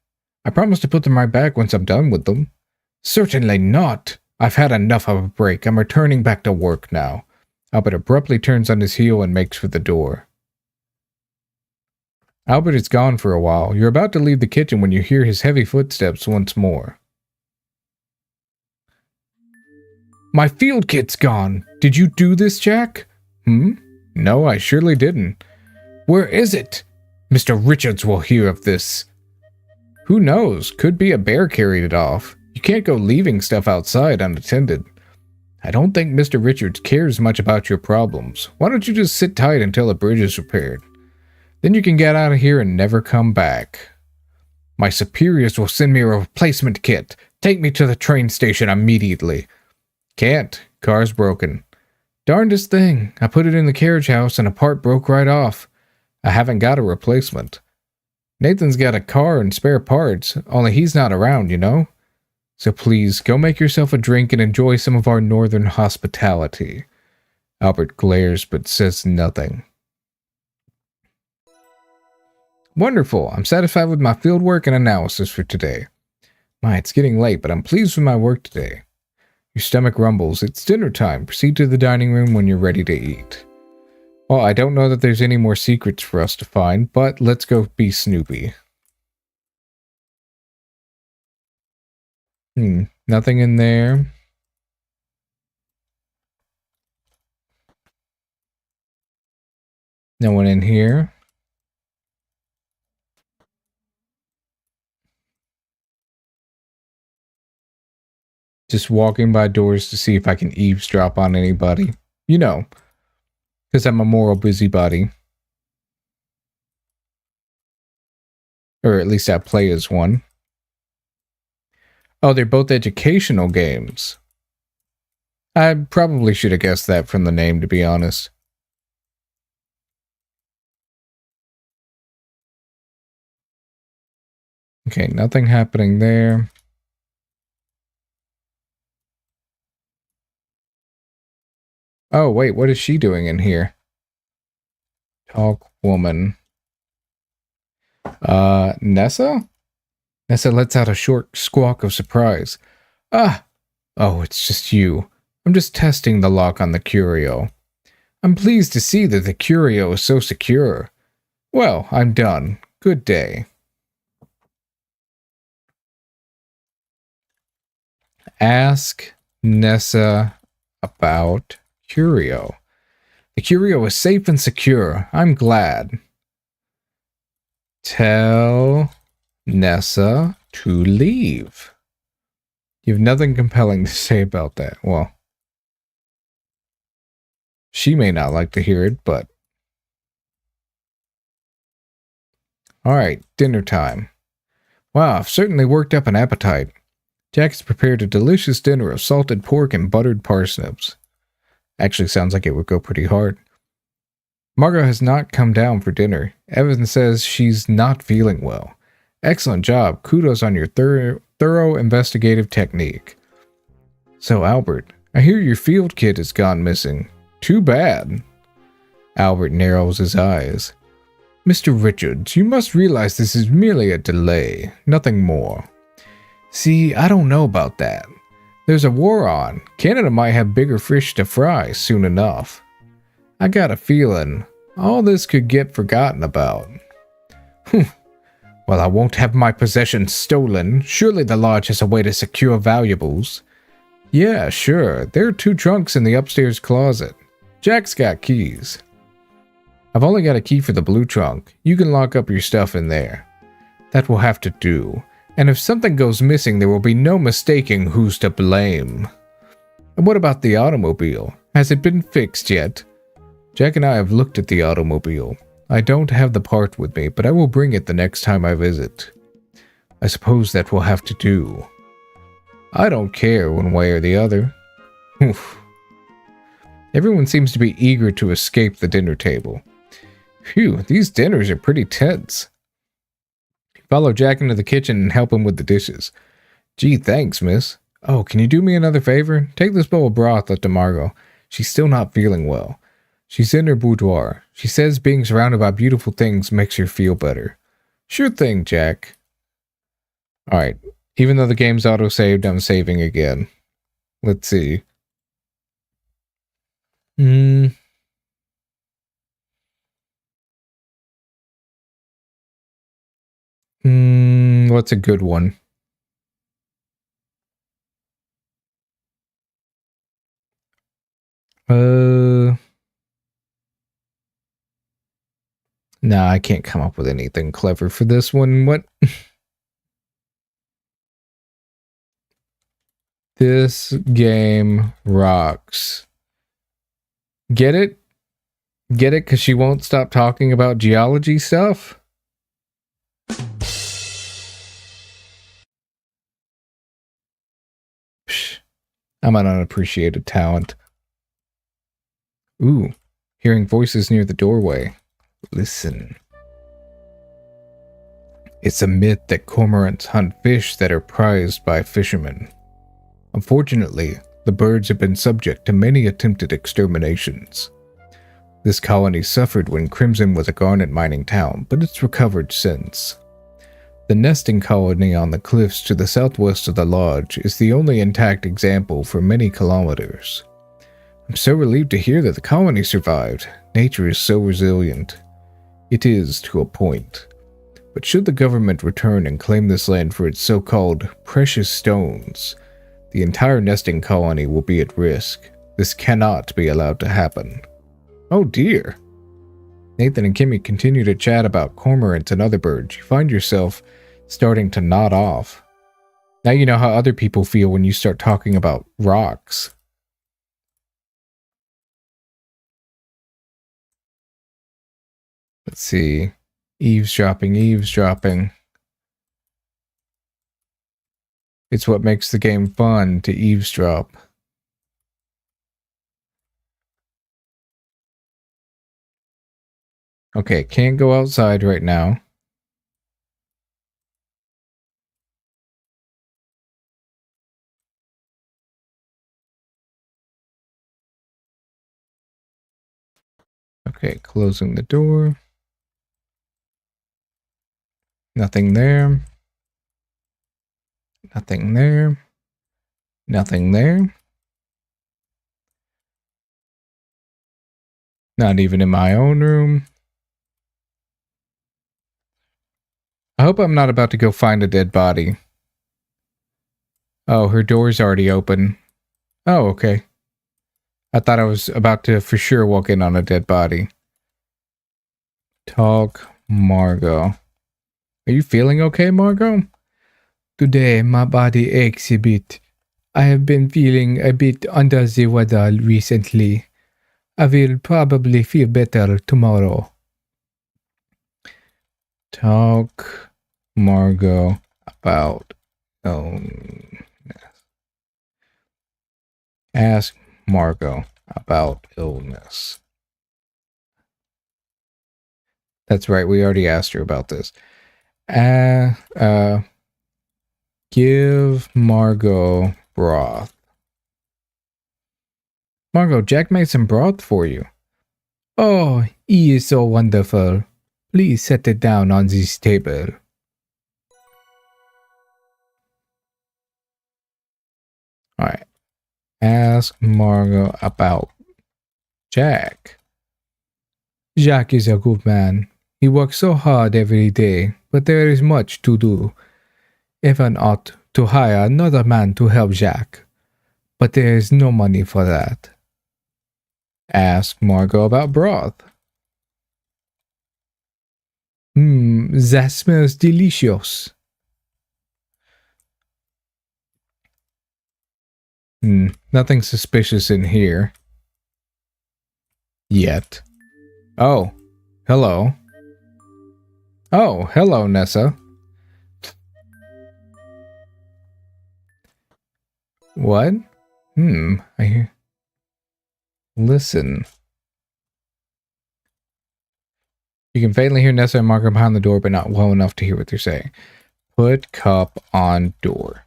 A: I promise to put them right back once I'm done with them. Certainly not. I've had enough of a break. I'm returning back to work now. Albert abruptly turns on his heel and makes for the door. Albert is gone for a while. You're about to leave the kitchen when you hear his heavy footsteps once more. My field kit's gone. Did you do this, Jack? No, I surely didn't. Where is it? Mr. Richards will hear of this. Who knows? Could be a bear carried it off. You can't go leaving stuff outside unattended. I don't think Mr. Richards cares much about your problems. Why don't you just sit tight until the bridge is repaired? Then you can get out of here and never come back. My superiors will send me a replacement kit. Take me to the train station immediately. Can't. Car's broken. Darndest thing. I put it in the carriage house and a part broke right off. I haven't got a replacement. Nathan's got a car and spare parts, only he's not around, you know? So please, go make yourself a drink and enjoy some of our northern hospitality. Albert glares but says nothing. Wonderful. I'm satisfied with my fieldwork and analysis for today. My, it's getting late, but I'm pleased with my work today. Your stomach rumbles. It's dinner time. Proceed to the dining room when you're ready to eat. Well, I don't know that there's any more secrets for us to find, but let's go be Snoopy. Nothing in there. No one in here. Just walking by doors to see if I can eavesdrop on anybody. You know, because I'm a moral busybody. Or at least I play as one. Oh, they're both educational games. I probably should have guessed that from the name, to be honest. Okay, nothing happening there. Oh, wait, what is she doing in here? Talk woman. Nessa? Nessa lets out a short squawk of surprise. Ah! Oh, it's just you. I'm just testing the lock on the curio. I'm pleased to see that the curio is so secure. Well, I'm done. Good day. Ask Nessa about curio. The curio is safe and secure. I'm glad. Tell Nessa to leave. You have nothing compelling to say about that. Well, she may not like to hear it, but... Alright, dinner time. Wow, I've certainly worked up an appetite. Jack has prepared a delicious dinner of salted pork and buttered parsnips. Actually sounds like it would go pretty hard. Margot has not come down for dinner. Evan says she's not feeling well. Excellent job. Kudos on your thorough investigative technique. So, Albert, I hear your field kit has gone missing. Too bad. Albert narrows his eyes. Mr. Richards, you must realize this is merely a delay, nothing more. See, I don't know about that. There's a war on. Canada might have bigger fish to fry soon enough. I got a feeling all this could get forgotten about. Well, I won't have my possessions stolen. Surely the lodge has a way to secure valuables. Yeah, sure. There are 2 trunks in the upstairs closet. Jack's got keys. I've only got a key for the blue trunk. You can lock up your stuff in there. That will have to do. And if something goes missing, there will be no mistaking who's to blame. And what about the automobile? Has it been fixed yet? Jack and I have looked at the automobile. I don't have the part with me, but I will bring it the next time I visit. I suppose that will have to do. I don't care one way or the other. Oof. Everyone seems to be eager to escape the dinner table. Phew, these dinners are pretty tense. Follow Jack into the kitchen and help him with the dishes. Gee, thanks, miss. Oh, can you do me another favor? Take this bowl of broth up to Margot. She's still not feeling well. She's in her boudoir. She says being surrounded by beautiful things makes her feel better. Sure thing, Jack. Alright, even though the game's auto-saved, I'm saving again. Let's see. What's a good one? Nah, I can't come up with anything clever for this one. What? This game rocks. Get it? Get it? Because she won't stop talking about geology stuff? Psh, I'm an unappreciated talent. Ooh, hearing voices near the doorway. Listen. It's a myth that cormorants hunt fish that are prized by fishermen. Unfortunately, the birds have been subject to many attempted exterminations. This colony suffered when Crimson was a garnet mining town, but it's recovered since. The nesting colony on the cliffs to the southwest of the lodge is the only intact example for many kilometers. I'm so relieved to hear that the colony survived. Nature is so resilient. It is, to a point. But should the government return and claim this land for its so-called precious stones, the entire nesting colony will be at risk. This cannot be allowed to happen. Oh dear. Nathan and Kimmy continue to chat about cormorants and other birds. You find yourself starting to nod off. Now you know how other people feel when you start talking about rocks. Let's see. Eavesdropping. It's what makes the game fun to eavesdrop. Okay, can't go outside right now. Okay, closing the door. Nothing there. Nothing there. Nothing there. Not even in my own room. I hope I'm not about to go find a dead body. Oh, her door's already open. Oh, okay. I thought I was about to for sure walk in on a dead body. Talk, Margot. Are you feeling okay, Margot? Today, my body aches a bit. I have been feeling a bit under the weather recently. I will probably feel better tomorrow. Talk, Margot, about illness. Ask Margot about illness. That's right, we already asked her about this. Give Margot broth. Margot, Jack made some broth for you. Oh, he is so wonderful. Please set it down on this table. Alright. Ask Margot about Jack. Jack is a good man. He works so hard every day, but there is much to do. Evan ought to hire another man to help Jack, but there is no money for that. Ask Margot about broth. That smells delicious. Nothing suspicious in here. Yet. Oh, hello. Oh, hello, Nessa. What? I hear. Listen. You can faintly hear Nessa and Margaret behind the door, but not well enough to hear what they're saying. Put cup on door.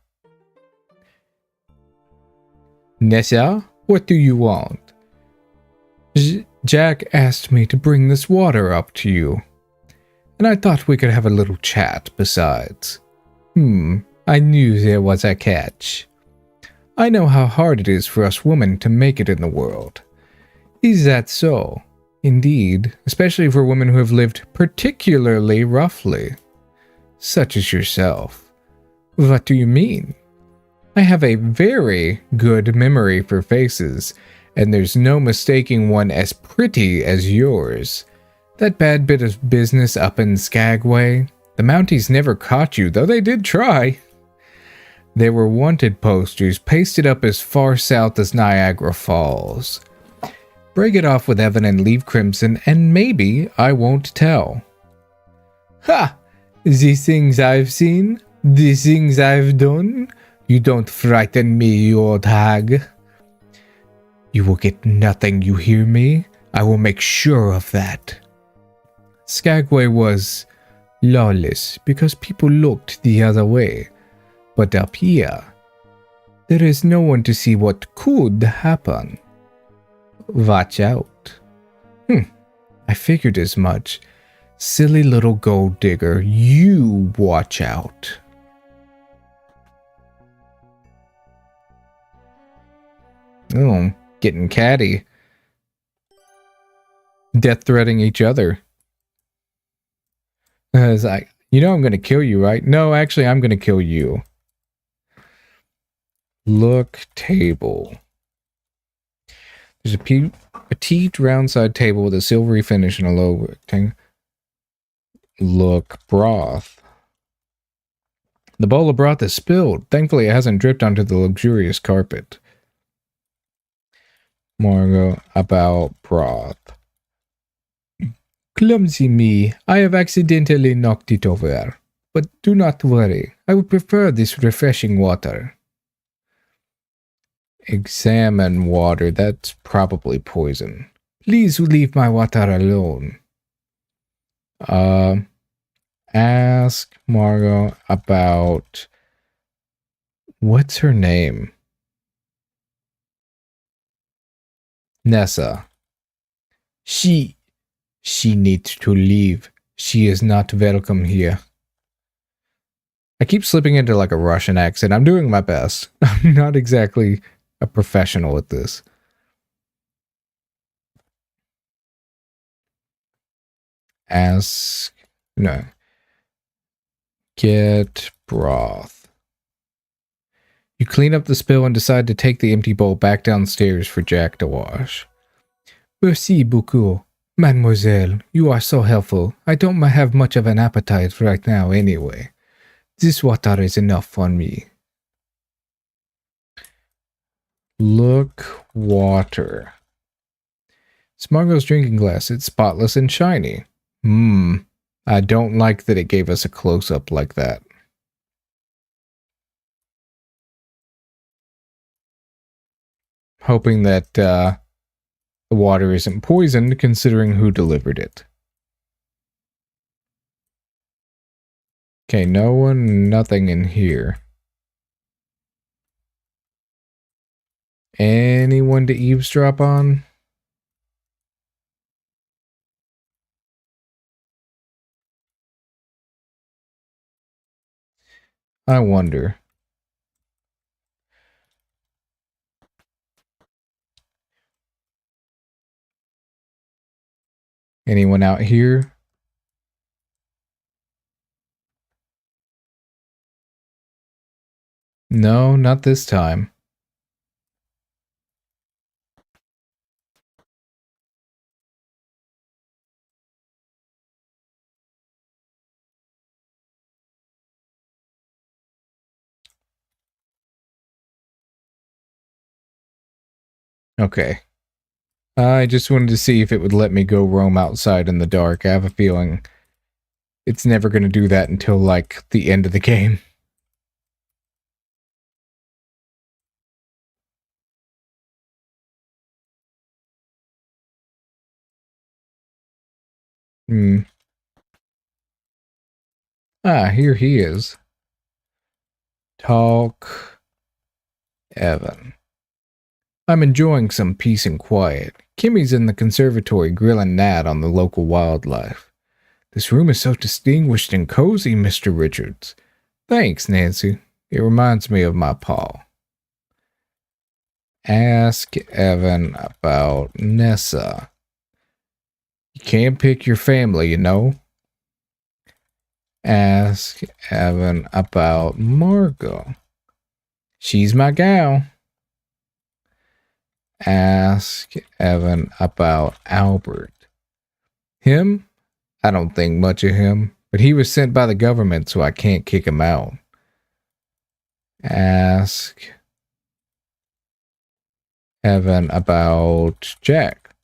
A: Nessa, what do you want? Jack asked me to bring this water up to you. And I thought we could have a little chat besides. I knew there was a catch. I know how hard it is for us women to make it in the world. Is that so? Indeed, especially for women who have lived particularly roughly. Such as yourself. What do you mean? I have a very good memory for faces, and there's no mistaking one as pretty as yours. That bad bit of business up in Skagway, the Mounties never caught you, though they did try. There were wanted posters pasted up as far south as Niagara Falls. Break it off with Evan and leave Crimson, and maybe I won't tell. Ha! The things I've seen, the things I've done. You don't frighten me, you old hag. You will get nothing, you hear me? I will make sure of that. Skagway was lawless because people looked the other way. But up here, there is no one to see what could happen. Watch out. I figured as much. Silly little gold digger, you watch out. Oh, getting catty. Death threatening each other. It's like, you know I'm going to kill you, right? No, actually, I'm going to kill you. Look table. There's a petite round-side table with a silvery finish and a low rectangle. Look broth. The bowl of broth is spilled. Thankfully, it hasn't dripped onto the luxurious carpet. Margot about broth. Clumsy me. I have accidentally knocked it over. but do not worry. I would prefer this refreshing water. Examine water. That's probably poison. Please leave my water alone. Ask Margot about... What's her name? Nessa. She needs to leave. She is not welcome here. I keep slipping into like a Russian accent. I'm doing my best. I'm not exactly a professional at this. Ask... No. Get broth. You clean up the spill and decide to take the empty bowl back downstairs for Jack to wash. Merci beaucoup, mademoiselle. You are so helpful. I don't have much of an appetite right now anyway. This water is enough for me. Look, water. It's Margot's drinking glass. It's spotless and shiny. I don't like that it gave us a close-up like that. Hoping that the water isn't poisoned, considering who delivered it. Okay, no one, nothing in here. Anyone to eavesdrop on? I wonder. Anyone out here? No, not this time. Okay. I just wanted to see if it would let me go roam outside in the dark. I have a feeling it's never going to do that until, like, the end of the game. Ah, here he is. Talk, Evan. I'm enjoying some peace and quiet. Kimmy's in the conservatory grilling Nat on the local wildlife. This room is so distinguished and cozy, Mr. Richards. Thanks, Nancy. It reminds me of my pa. Ask Evan about Nessa. You can't pick your family, you know. Ask Evan about Margot. She's my gal. Ask Evan about Albert. Him? I don't think much of him, but he was sent by the government, so I can't kick him out. Ask Evan about Jack.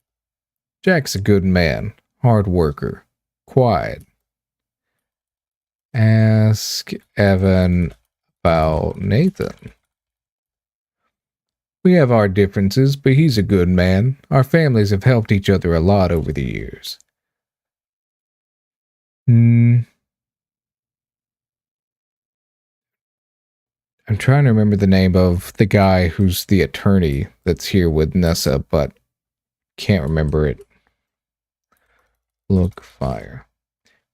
A: Jack's a good man, hard worker, quiet. Ask Evan about Nathan. We have our differences, but he's a good man. Our families have helped each other a lot over the years. I'm trying to remember the name of the guy who's the attorney that's here with Nessa, but can't remember it. Look, fire.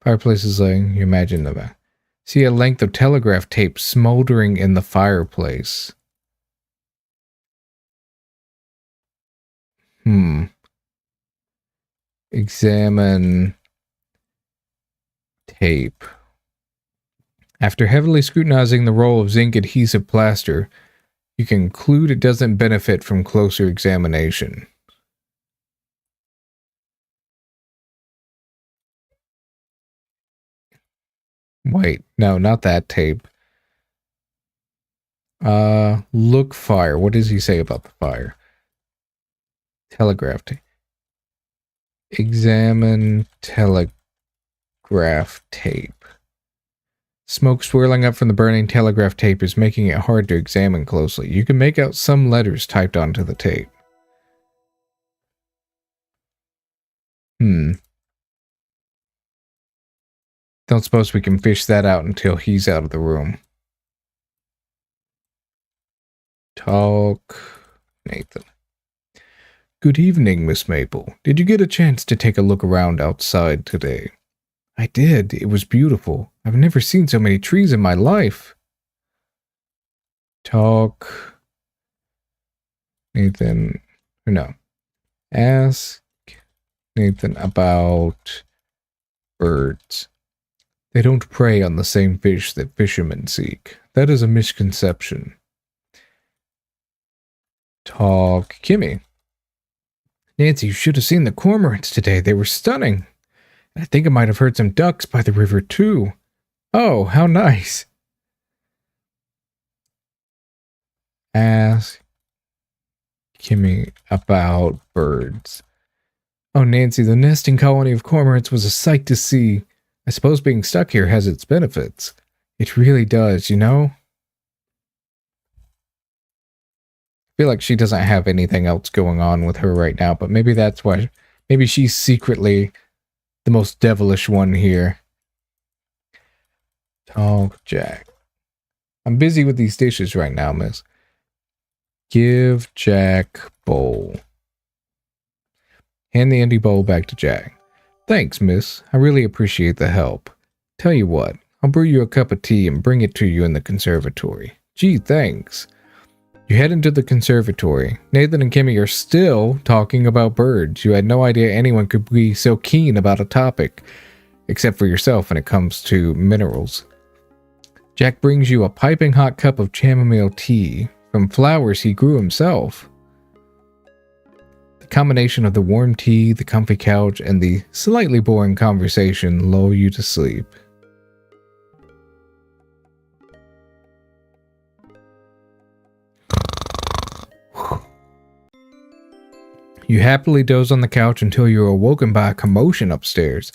A: Fireplace is like, you imagine the... See a length of telegraph tape smoldering in the fireplace. Examine tape. After heavily scrutinizing the roll of zinc adhesive plaster, you conclude it doesn't benefit from closer examination. Wait, no, not that tape. Look, fire. What does he say about the fire? Telegraph tape. Examine telegraph tape. Smoke swirling up from the burning telegraph tape is making it hard to examine closely. You can make out some letters typed onto the tape. Don't suppose we can fish that out until he's out of the room. Talk, Nathan. Good evening, Miss Maple. Did you get a chance to take a look around outside today? I did. It was beautiful. I've never seen so many trees in my life. Talk, Nathan. Or no. Ask Nathan about birds. They don't prey on the same fish that fishermen seek. That is a misconception. Talk, Kimmy. Nancy, you should have seen the cormorants today. They were stunning. I think I might have heard some ducks by the river, too. Oh, how nice. Ask Kimmy about birds. Oh, Nancy, the nesting colony of cormorants was a sight to see. I suppose being stuck here has its benefits. It really does, you know? I feel like she doesn't have anything else going on with her right now, but maybe that's why. Maybe she's secretly the most devilish one here. Talk, Jack. I'm busy with these dishes right now, miss. Give Jack bowl. Hand the empty bowl back to Jack. Thanks, miss. I really appreciate the help. Tell you what, I'll brew you a cup of tea and bring it to you in the conservatory. Gee, thanks. You head into the conservatory. Nathan and Kimmy are still talking about birds. You had no idea anyone could be so keen about a topic, except for yourself when it comes to minerals. Jack brings you a piping hot cup of chamomile tea from flowers he grew himself. The combination of the warm tea, the comfy couch, and the slightly boring conversation lull you to sleep. You happily doze on the couch until you are awoken by a commotion upstairs.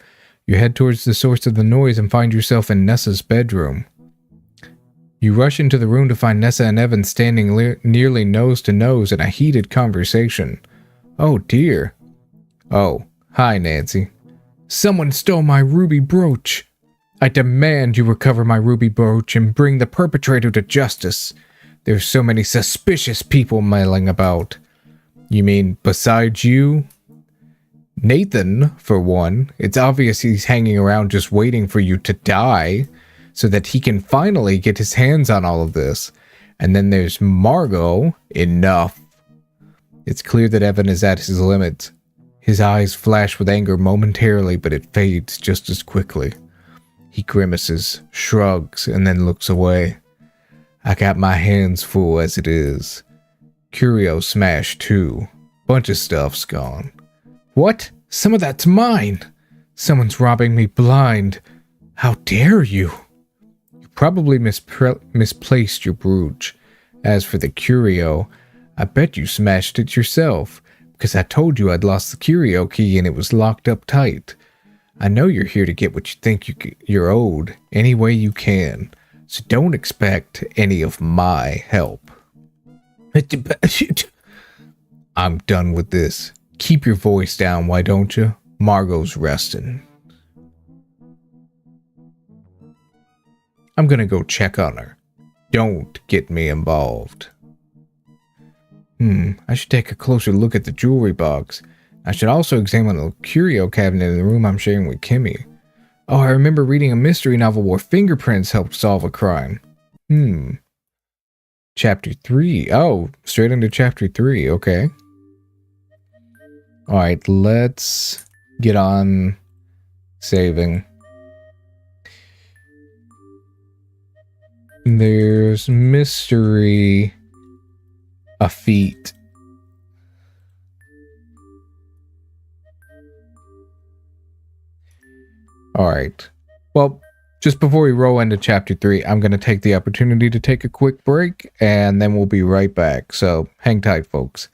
A: You head towards the source of the noise and find yourself in Nessa's bedroom. You rush into the room to find Nessa and Evan standing nearly nose to nose in a heated conversation. Oh dear. Oh, hi Nancy. Someone stole my ruby brooch. I demand you recover my ruby brooch and bring the perpetrator to justice. There's so many suspicious people milling about. You mean besides you? Nathan, for one. It's obvious he's hanging around just waiting for you to die so that he can finally get his hands on all of this. And then there's Margot. Enough. It's clear that Evan is at his limit. His eyes flash with anger momentarily, but it fades just as quickly. He grimaces, shrugs, and then looks away. I got my hands full as it is. Curio smashed too. Bunch of stuff's gone. What? Some of that's mine. Someone's robbing me blind. How dare you? You probably misplaced your brooch. As for the curio, I bet you smashed it yourself, because I told you I'd lost the curio key and it was locked up tight. I know you're here to get what you think you're owed any way you can, so don't expect any of my help. I'm done with this. Keep your voice down, why don't you? Margot's resting. I'm gonna go check on her. Don't get me involved. I should take a closer look at the jewelry box. I should also examine the curio cabinet in the room I'm sharing with Kimmy. Oh, I remember reading a mystery novel where fingerprints helped solve a crime. Chapter 3. Oh, straight into Chapter 3. Okay. Alright, let's get on saving. There's mystery. A feat. Alright. Well, just before we roll into Chapter 3, I'm going to take the opportunity to take a quick break, and then we'll be right back. So, hang tight, folks.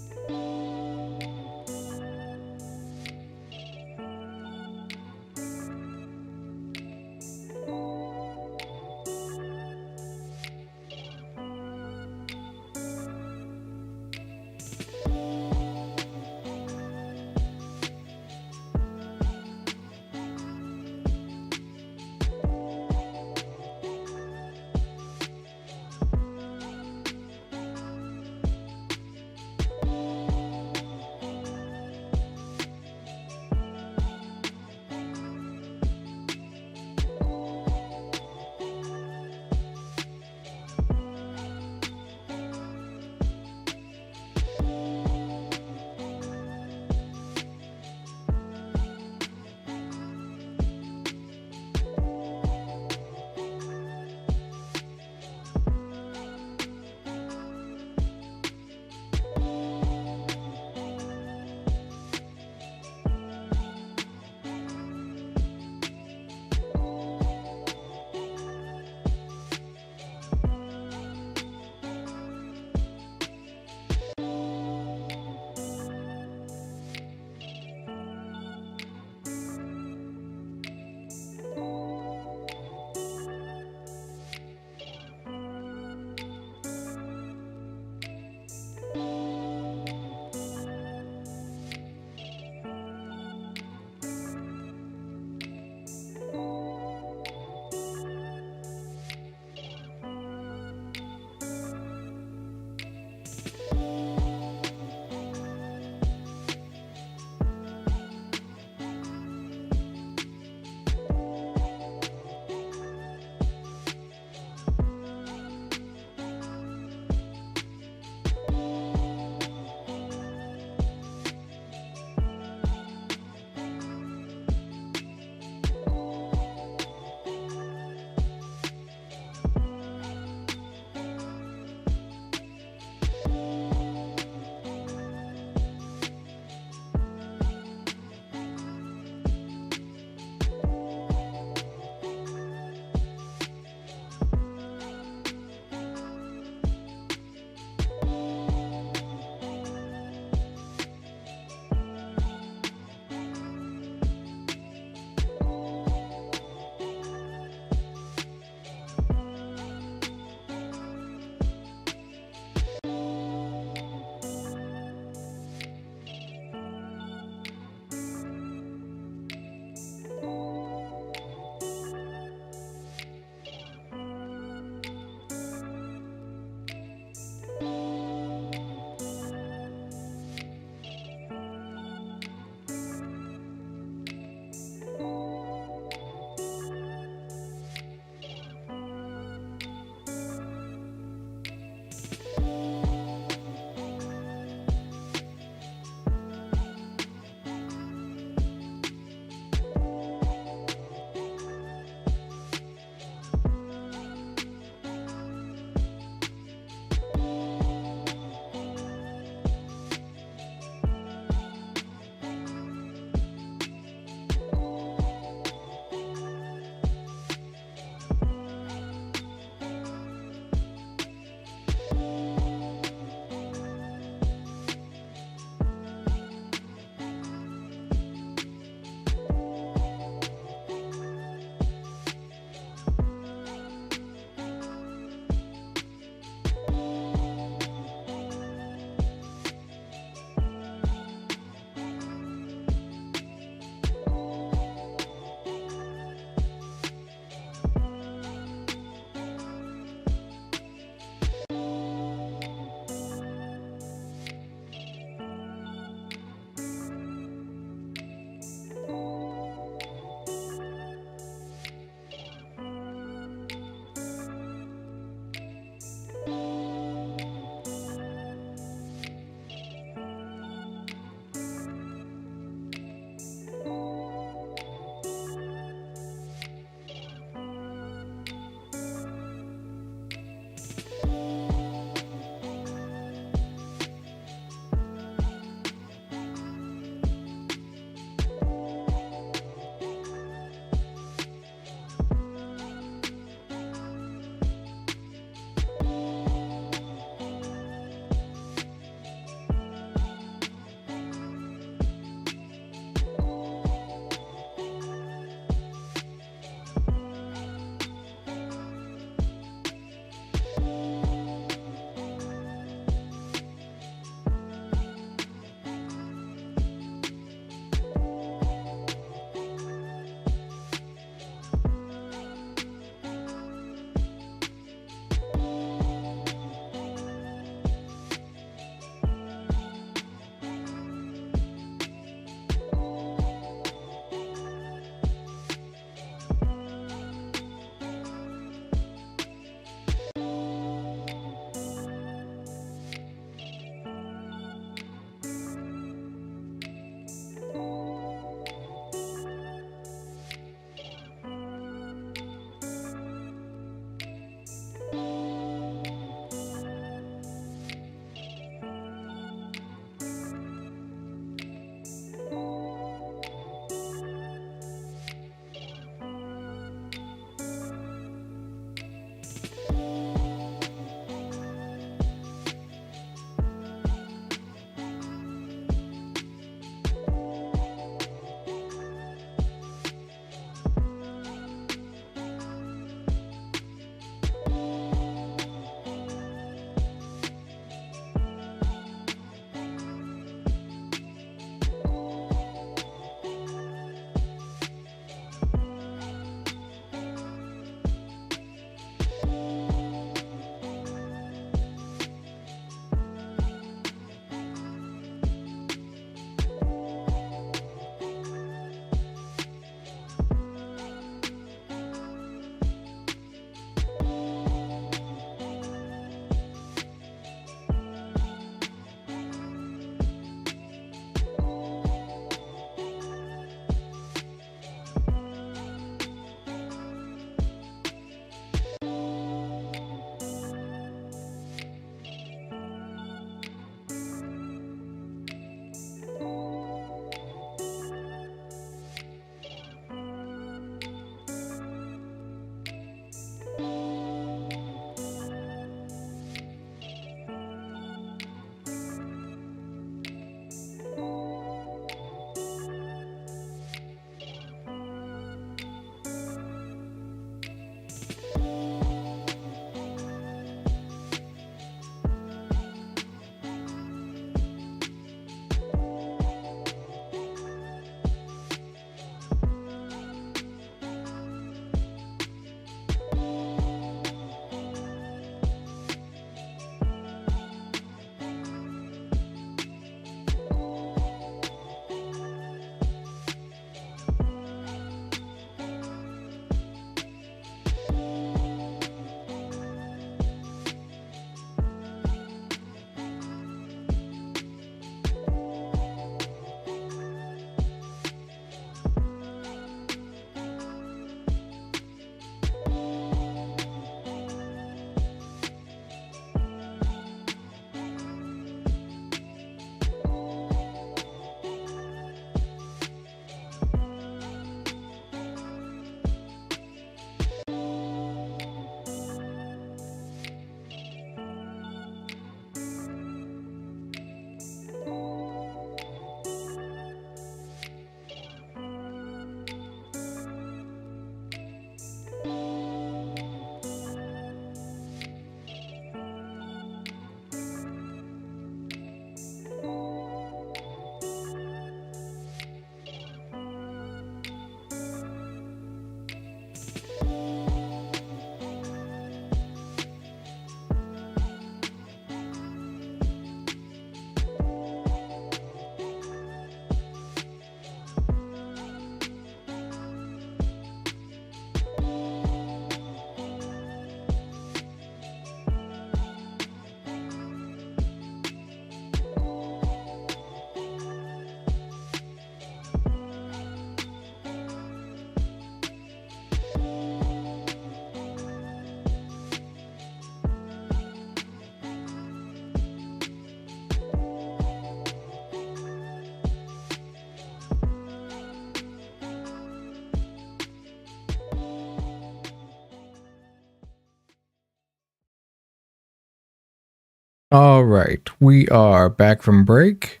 A: All right, we are back from break,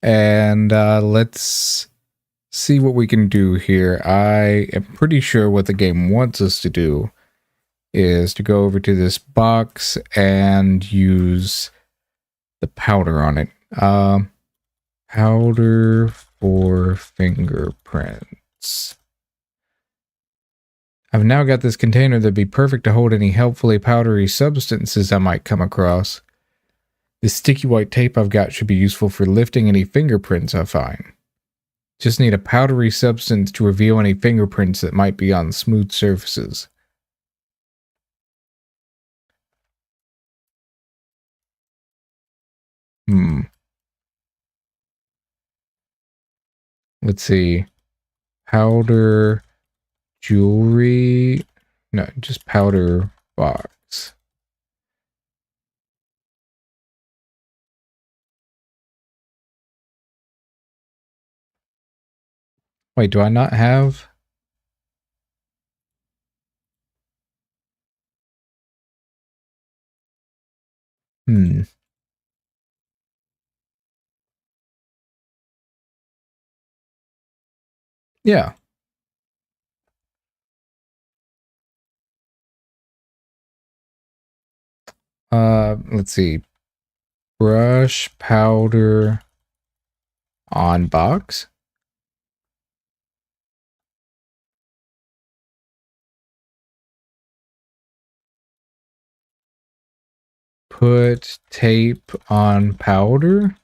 A: and let's see what we can do here. I am pretty sure what the game wants us to do is to go over to this box and use the powder on it. Powder for fingerprints. I've now got this container that'd be perfect to hold any helpfully powdery substances I might come across. This sticky white tape I've got should be useful for lifting any fingerprints I find. Just need a powdery substance to reveal any fingerprints that might be on smooth surfaces. Let's see. Powder jewelry. No, just powder box. Wait, do I not have? Yeah. Let's see. Brush powder on box. Put tape on powder.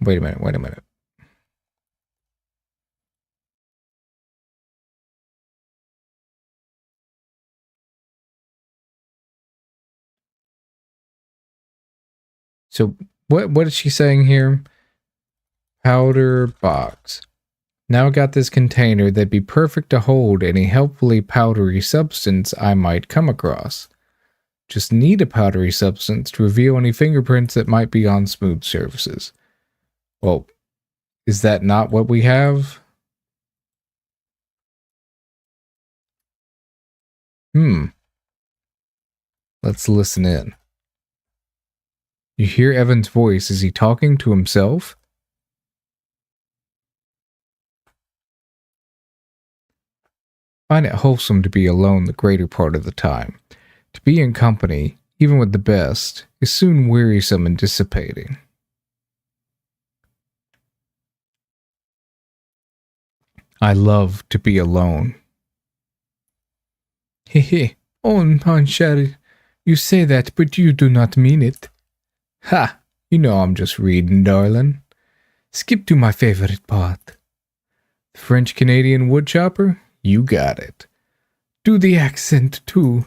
A: Wait a minute. So what is she saying here? Powder box. Now got this container that'd be perfect to hold any helpfully powdery substance I might come across. Just need a powdery substance to reveal any fingerprints that might be on smooth surfaces. Well, is that not what we have? Let's listen in. You hear Evan's voice. Is he talking to himself? Find it wholesome to be alone the greater part of the time. To be in company, even with the best, is soon wearisome and dissipating. I love to be alone. Hehe. Oh, mon cher, you say that, but you do not mean it. Ha! You know I'm just reading, darling. Skip to my favorite part. The French-Canadian woodchopper? You got it. Do the accent, too.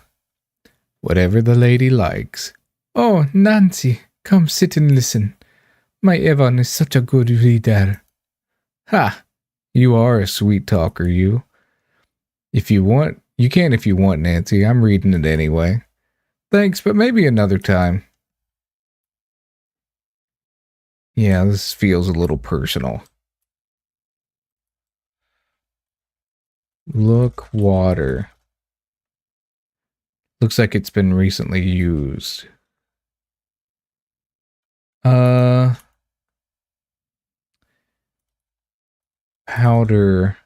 A: Whatever the lady likes. Oh, Nancy, come sit and listen. My Evan is such a good reader. Ha! You are a sweet talker, you. If you want, you can if you want, Nancy. I'm reading it anyway. Thanks, but maybe another time. Yeah, this feels a little personal. Look, water. Looks like it's been recently used. Powder.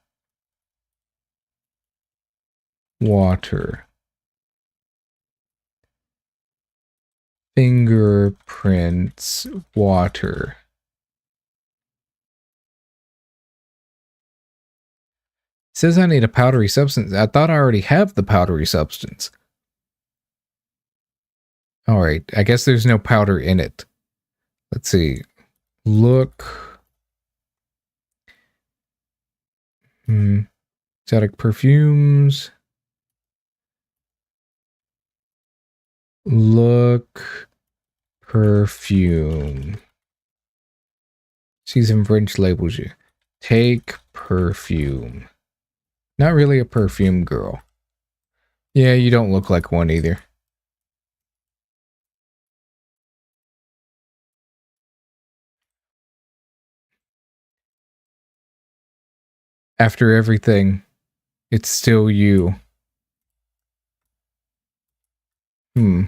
A: Water. Fingerprints. Water. It says I need a powdery substance. I thought I already have the powdery substance. Alright, I guess there's no powder in it. Let's see. Look. Exotic perfumes. Look. Perfume. See some French labels you. Take perfume. Not really a perfume girl. Yeah, you don't look like one either. After everything, it's still you. Hmm.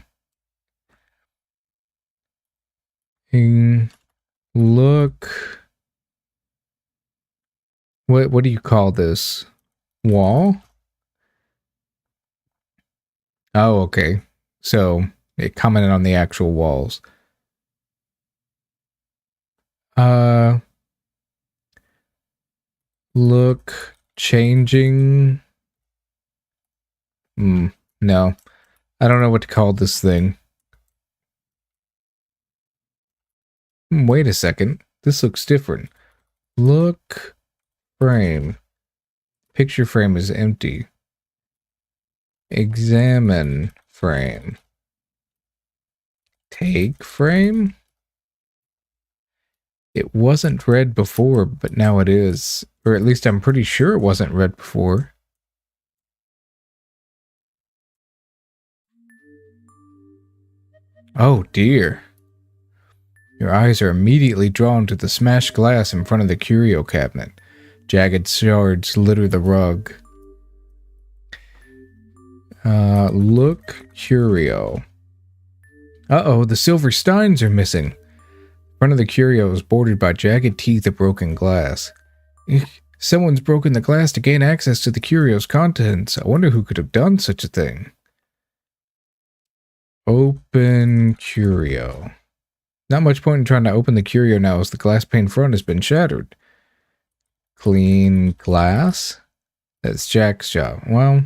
A: Look. What do you call this? Wall? Oh, okay. So it commented on the actual walls. Uh, look, changing. No. I don't know what to call this thing. Wait a second. This looks different. Look, frame. Picture frame is empty. Examine frame. Take frame? It wasn't red before, but now it is. Or at least I'm pretty sure it wasn't red before. Oh dear. Your eyes are immediately drawn to the smashed glass in front of the curio cabinet. Jagged shards litter the rug. Look curio. Uh-oh, the silver steins are missing. The front of the curio is bordered by jagged teeth of broken glass. Someone's broken the glass to gain access to the curio's contents. I wonder who could have done such a thing. Open curio. Not much point in trying to open the curio now as the glass pane front has been shattered. Clean glass? That's Jack's job. Well,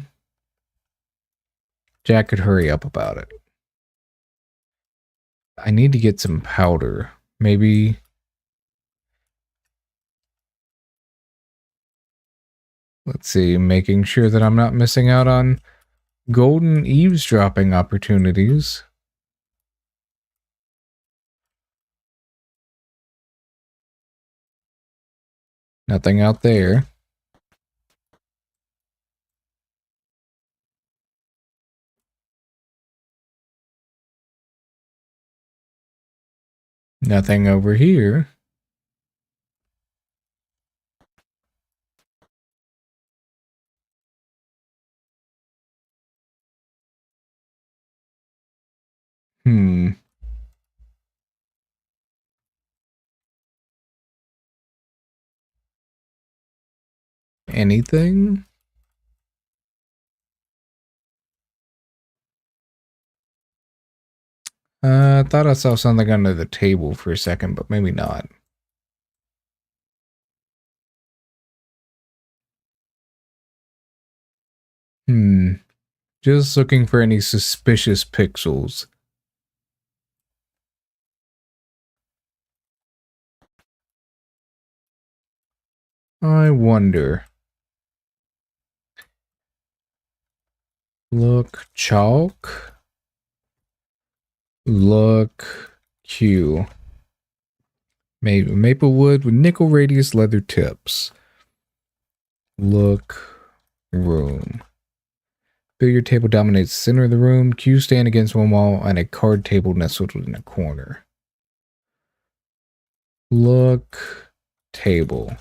A: Jack could hurry up about it. I need to get some powder. Maybe... Let's see, making sure that I'm not missing out on golden eavesdropping opportunities. Nothing out there. Nothing over here. Anything? I thought I saw something under the table for a second, but maybe not. Just looking for any suspicious pixels. I wonder. Look chalk. Look Q. Maplewood with nickel radius leather tips. Look room. Billiard table dominates the center of the room. Q stand against one wall and a card table nestled in a corner. Look table.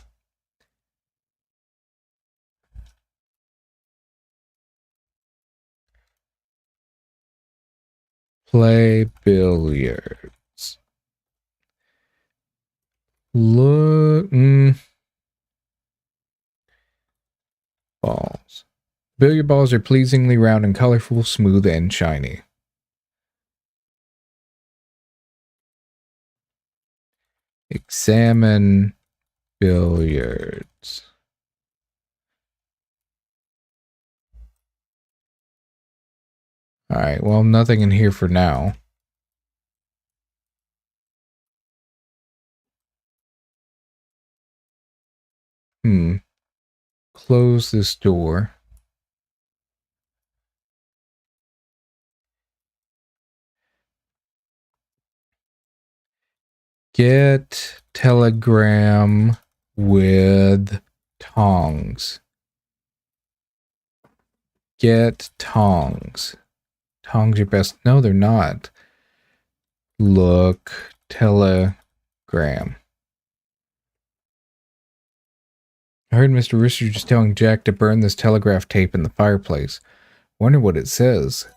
A: Play billiards. Look balls. Billiard balls are pleasingly round and colorful, smooth and shiny. Examine billiards. Alright, well, nothing in here for now. Close this door. Get telegram with tongs. Get tongs. Tongs are best. No, they're not. Look, telegram. I heard Mr. Richard just telling Jack to burn this telegraph tape in the fireplace. Wonder what it says.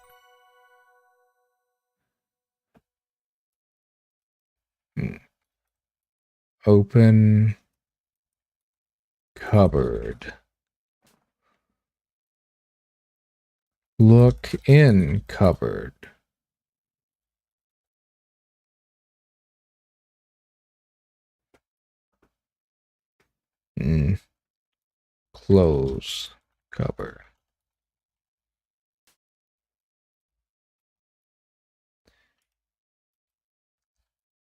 A: Open cupboard. Look in cupboard. Close cupboard.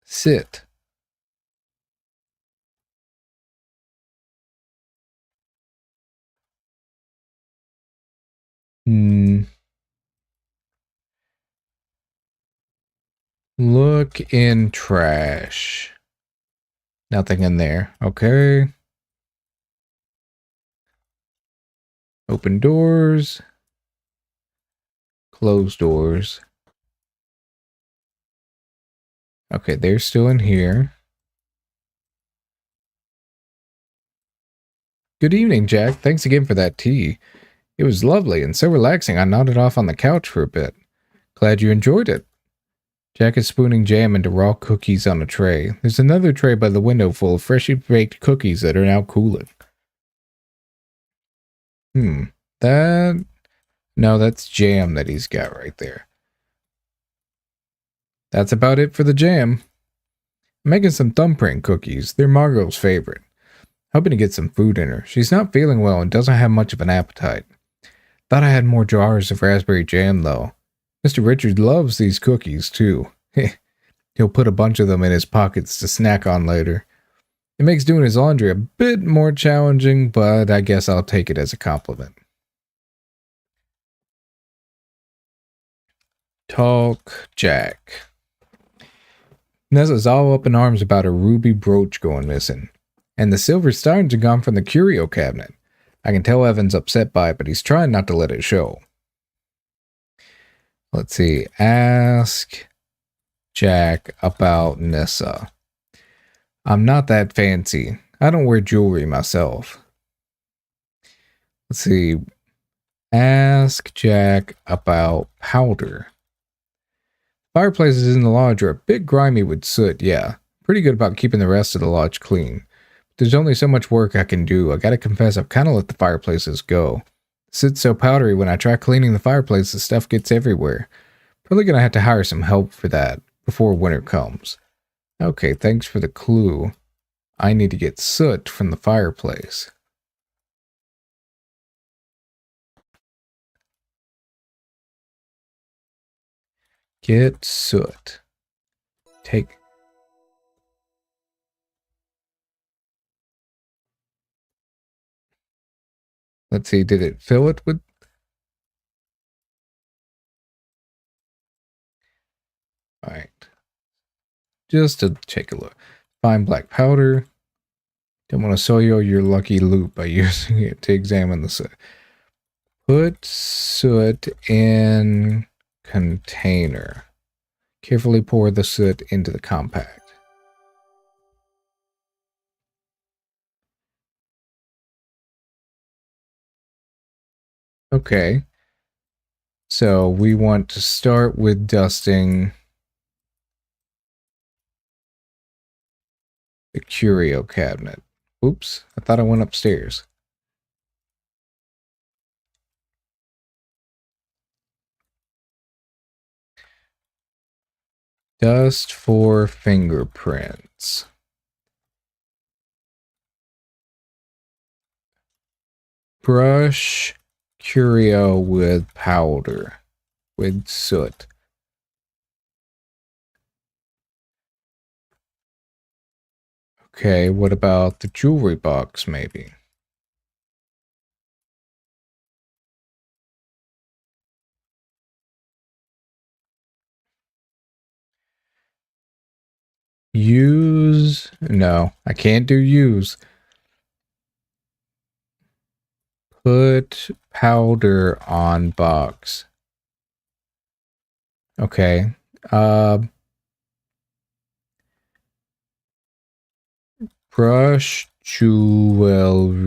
A: Sit. Look in trash. Nothing in there. Okay. Open doors. Close doors. Okay, they're still in here. Good evening, Jack. Thanks again for that tea. It was lovely and so relaxing I nodded off on the couch for a bit. Glad you enjoyed it. Jack is spooning jam into raw cookies on a tray. There's another tray by the window full of freshly baked cookies that are now cooling. That... No, that's jam that he's got right there. That's about it for the jam. I'm making some thumbprint cookies. They're Margot's favorite. Hoping to get some food in her. She's not feeling well and doesn't have much of an appetite. Thought I had more jars of raspberry jam, though. Mr. Richard loves these cookies, too. He'll put a bunch of them in his pockets to snack on later. It makes doing his laundry a bit more challenging, but I guess I'll take it as a compliment. Talk Jack. Nessa's all up in arms about a ruby brooch going missing. And the silver stones are gone from the curio cabinet. I can tell Evan's upset by it, but he's trying not to let it show. Let's see. Ask Jack about Nessa. I'm not that fancy. I don't wear jewelry myself. Let's see. Ask Jack about powder. Fireplaces in the lodge are a bit grimy with soot, yeah. Pretty good about keeping the rest of the lodge clean. There's only so much work I can do. I gotta confess, I've kind of let the fireplaces go. Soot's so powdery, when I try cleaning the fireplace, the stuff gets everywhere. Probably gonna have to hire some help for that before winter comes. Okay, thanks for the clue. I need to get soot from the fireplace. Get soot. Take... Let's see, did it fill it with... Alright. Just to take a look. Fine black powder. Don't want to soil your lucky loop by using it to examine the soot. Put soot in container. Carefully pour the soot into the compact. Okay. So we want to start with dusting the curio cabinet. Oops, I thought I went upstairs. Dust for fingerprints. Brush curio with powder, with soot. Okay, what about the jewelry box, maybe? Use... No, I can't do use. Put powder on box. Okay. Brush jewelry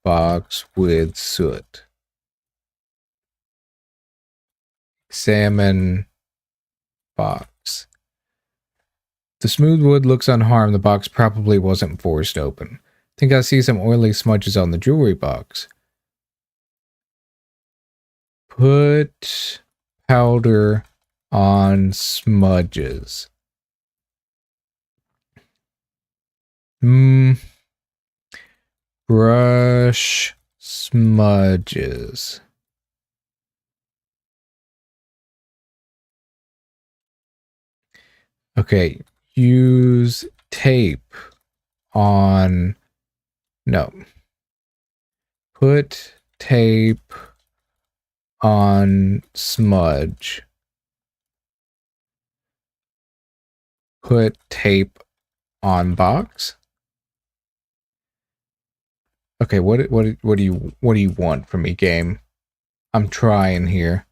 A: box with soot. Examine box. The smooth wood looks unharmed. The box probably wasn't forced open. Think I see some oily smudges on the jewelry box. Put powder on smudges. Brush smudges. Okay, use tape on... No. Put tape on smudge. Put tape on box. Okay, what do you want from me, game? I'm trying here.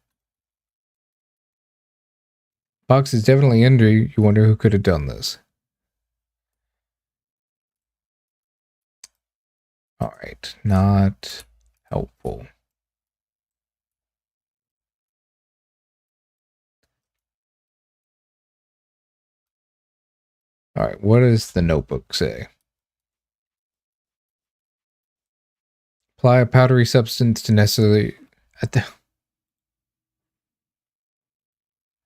A: Box is definitely under. You wonder who could have done this. All right, not helpful. All right, what does the notebook say? Apply a powdery substance to necessarily...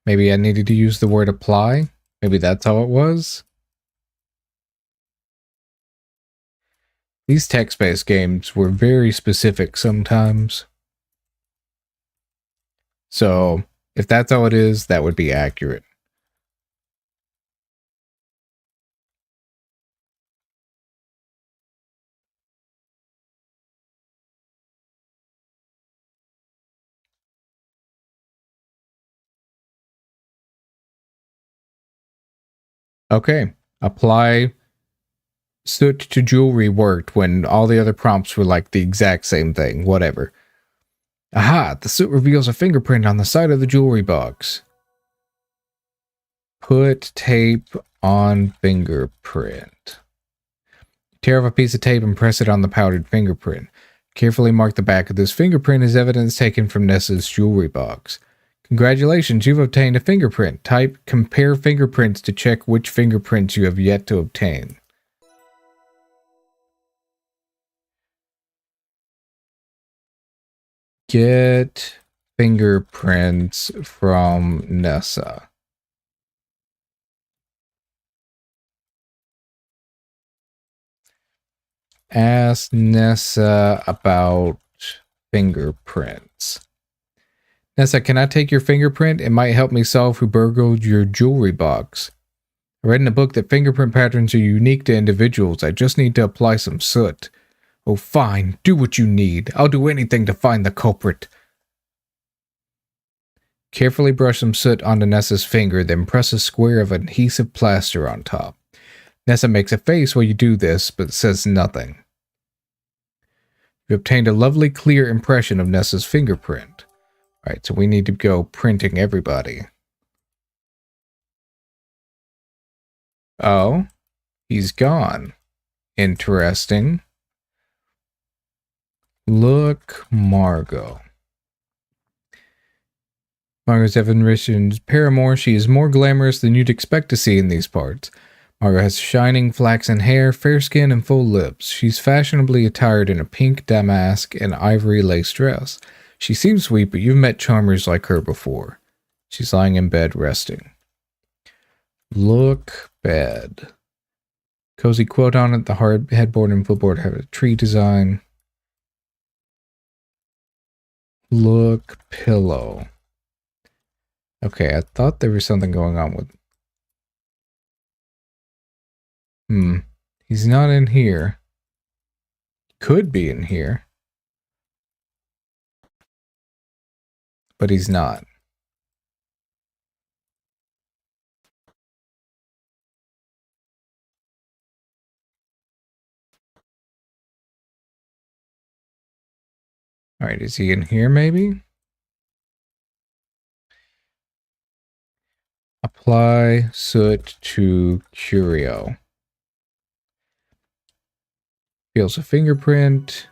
A: Maybe I needed to use the word apply? Maybe that's how it was? These text-based games were very specific sometimes. So, if that's how it is, that would be accurate. Okay, apply soot to jewelry worked when all the other prompts were like the exact same thing, whatever. Aha, the soot reveals a fingerprint on the side of the jewelry box. Put tape on fingerprint. Tear off a piece of tape and press it on the powdered fingerprint. Carefully mark the back of this fingerprint as evidence taken from Nessa's jewelry box. Congratulations, you've obtained a fingerprint. Type compare fingerprints to check which fingerprints you have yet to obtain. Get fingerprints from Nessa. Ask Nessa about fingerprints. Nessa, can I take your fingerprint? It might help me solve who burgled your jewelry box. I read in a book that fingerprint patterns are unique to individuals. I just need to apply some soot. Oh, fine. Do what you need. I'll do anything to find the culprit. Carefully brush some soot onto Nessa's finger, then press a square of adhesive plaster on top. Nessa makes a face while you do this, but says nothing. You obtained a lovely, clear impression of Nessa's fingerprint. Alright, so we need to go printing everybody. Oh, he's gone. Interesting. Look, Margot. Margot's Evan Richards' paramour. She is more glamorous than you'd expect to see in these parts. Margot has shining flaxen hair, fair skin, and full lips. She's fashionably attired in a pink damask and ivory lace dress. She seems sweet, but you've met charmers like her before. She's lying in bed, resting. Look bed. Cozy quilt on it. The hard headboard and footboard have a tree design. Look pillow. Okay, I thought there was something going on with... He's not in here. Could be in here. But he's not. Alright, is he in here maybe? Apply soot to curio. Feels a fingerprint.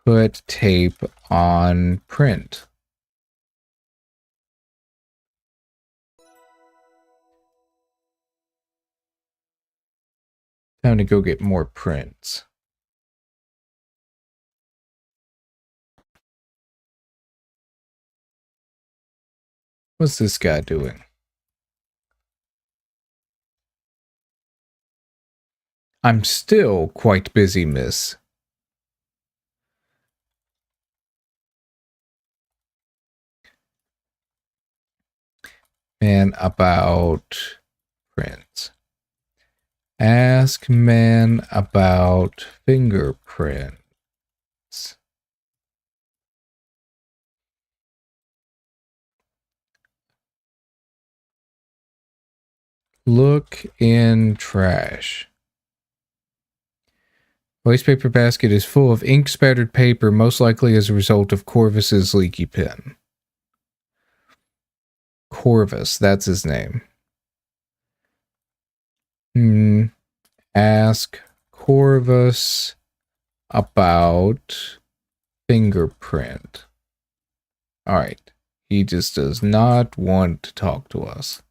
A: Put tape on print. Time to go get more prints. What's this guy doing? I'm still quite busy, miss. Man about prints. Ask man about fingerprints. Look in trash. Waste paper basket is full of ink spattered paper, most likely as a result of Corvus's leaky pen. Corvus, that's his name. Ask Corvus about fingerprint. Alright. He just does not want to talk to us.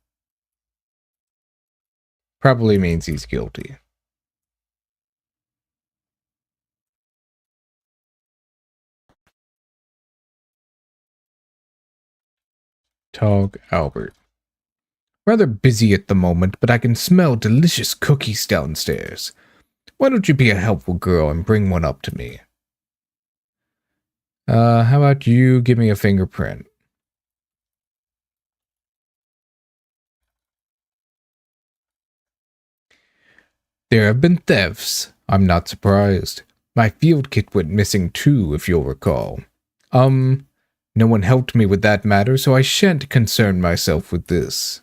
A: Probably means he's guilty. Tog Albert. Rather busy at the moment, but I can smell delicious cookies downstairs. Why don't you be a helpful girl and bring one up to me? How about you give me a fingerprint? There have been thefts. I'm not surprised. My field kit went missing too, if you'll recall. No one helped me with that matter, so I shan't concern myself with this.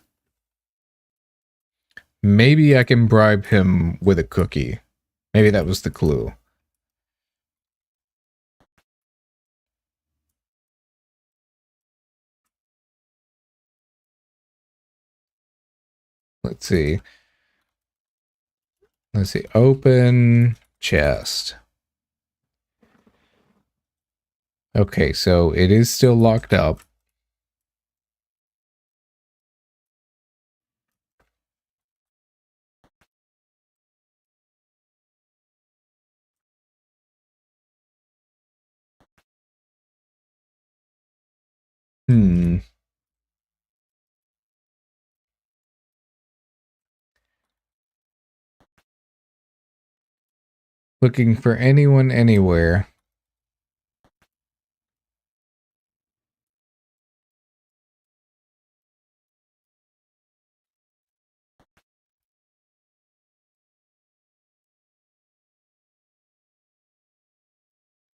A: Maybe I can bribe him with a cookie. Maybe that was the clue. Let's see. Let's see. Open chest. Okay, so it is still locked up. Looking for anyone anywhere.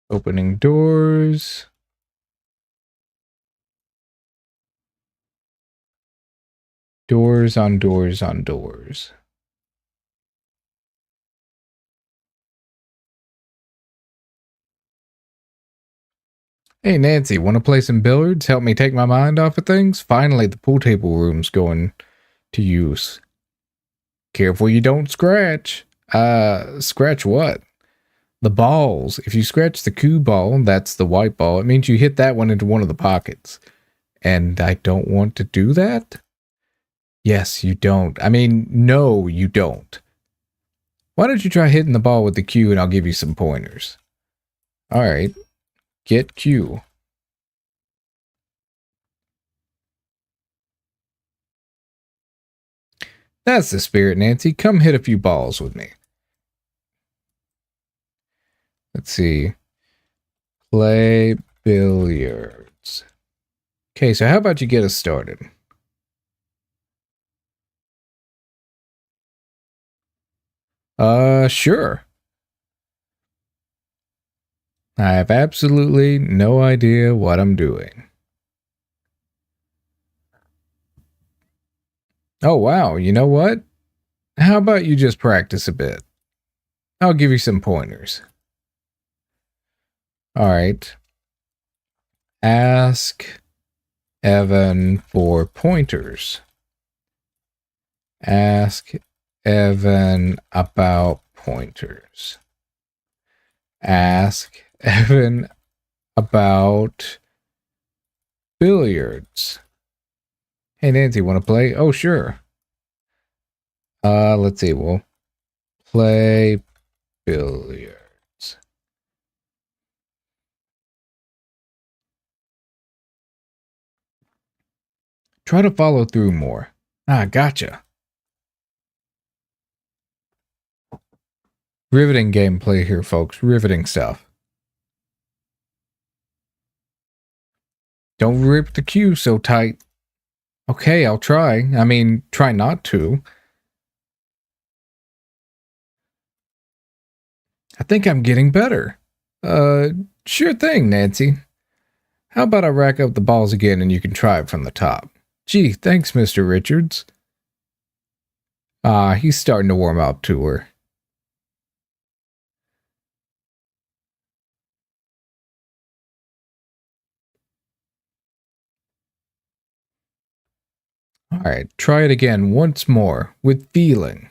A: Opening doors. Doors on doors on doors. Hey Nancy, want to play some billiards? Help me take my mind off of things? Finally, the pool table room's going to use. Careful you don't scratch. Scratch what? The balls. If you scratch the cue ball, that's the white ball, it means you hit that one into one of the pockets. And I don't want to do that? Yes, you don't. I mean, no, you don't. Why don't you try hitting the ball with the cue and I'll give you some pointers. Alright. Get cue. That's the spirit, Nancy. Come hit a few balls with me. Let's see. Play billiards. Okay, so how about you get us started? Sure. I have absolutely no idea what I'm doing. Oh, wow. You know what? How about you just practice a bit? I'll give you some pointers. All right. Ask Evan for pointers. Ask Evan about pointers. Ask Evan about billiards. Hey Nancy, want to play? Oh, sure. Let's see. We'll play billiards. Try to follow through more. Ah, gotcha. Riveting gameplay here, folks. Riveting stuff. Don't rip the cue so tight. Okay, I'll try. I mean, try not to. I think I'm getting better. Sure thing, Nancy. How about I rack up the balls again and you can try it from the top? Gee, thanks, Mr. Richards. Ah, he's starting to warm up to her. Alright, try it again once more, with feeling.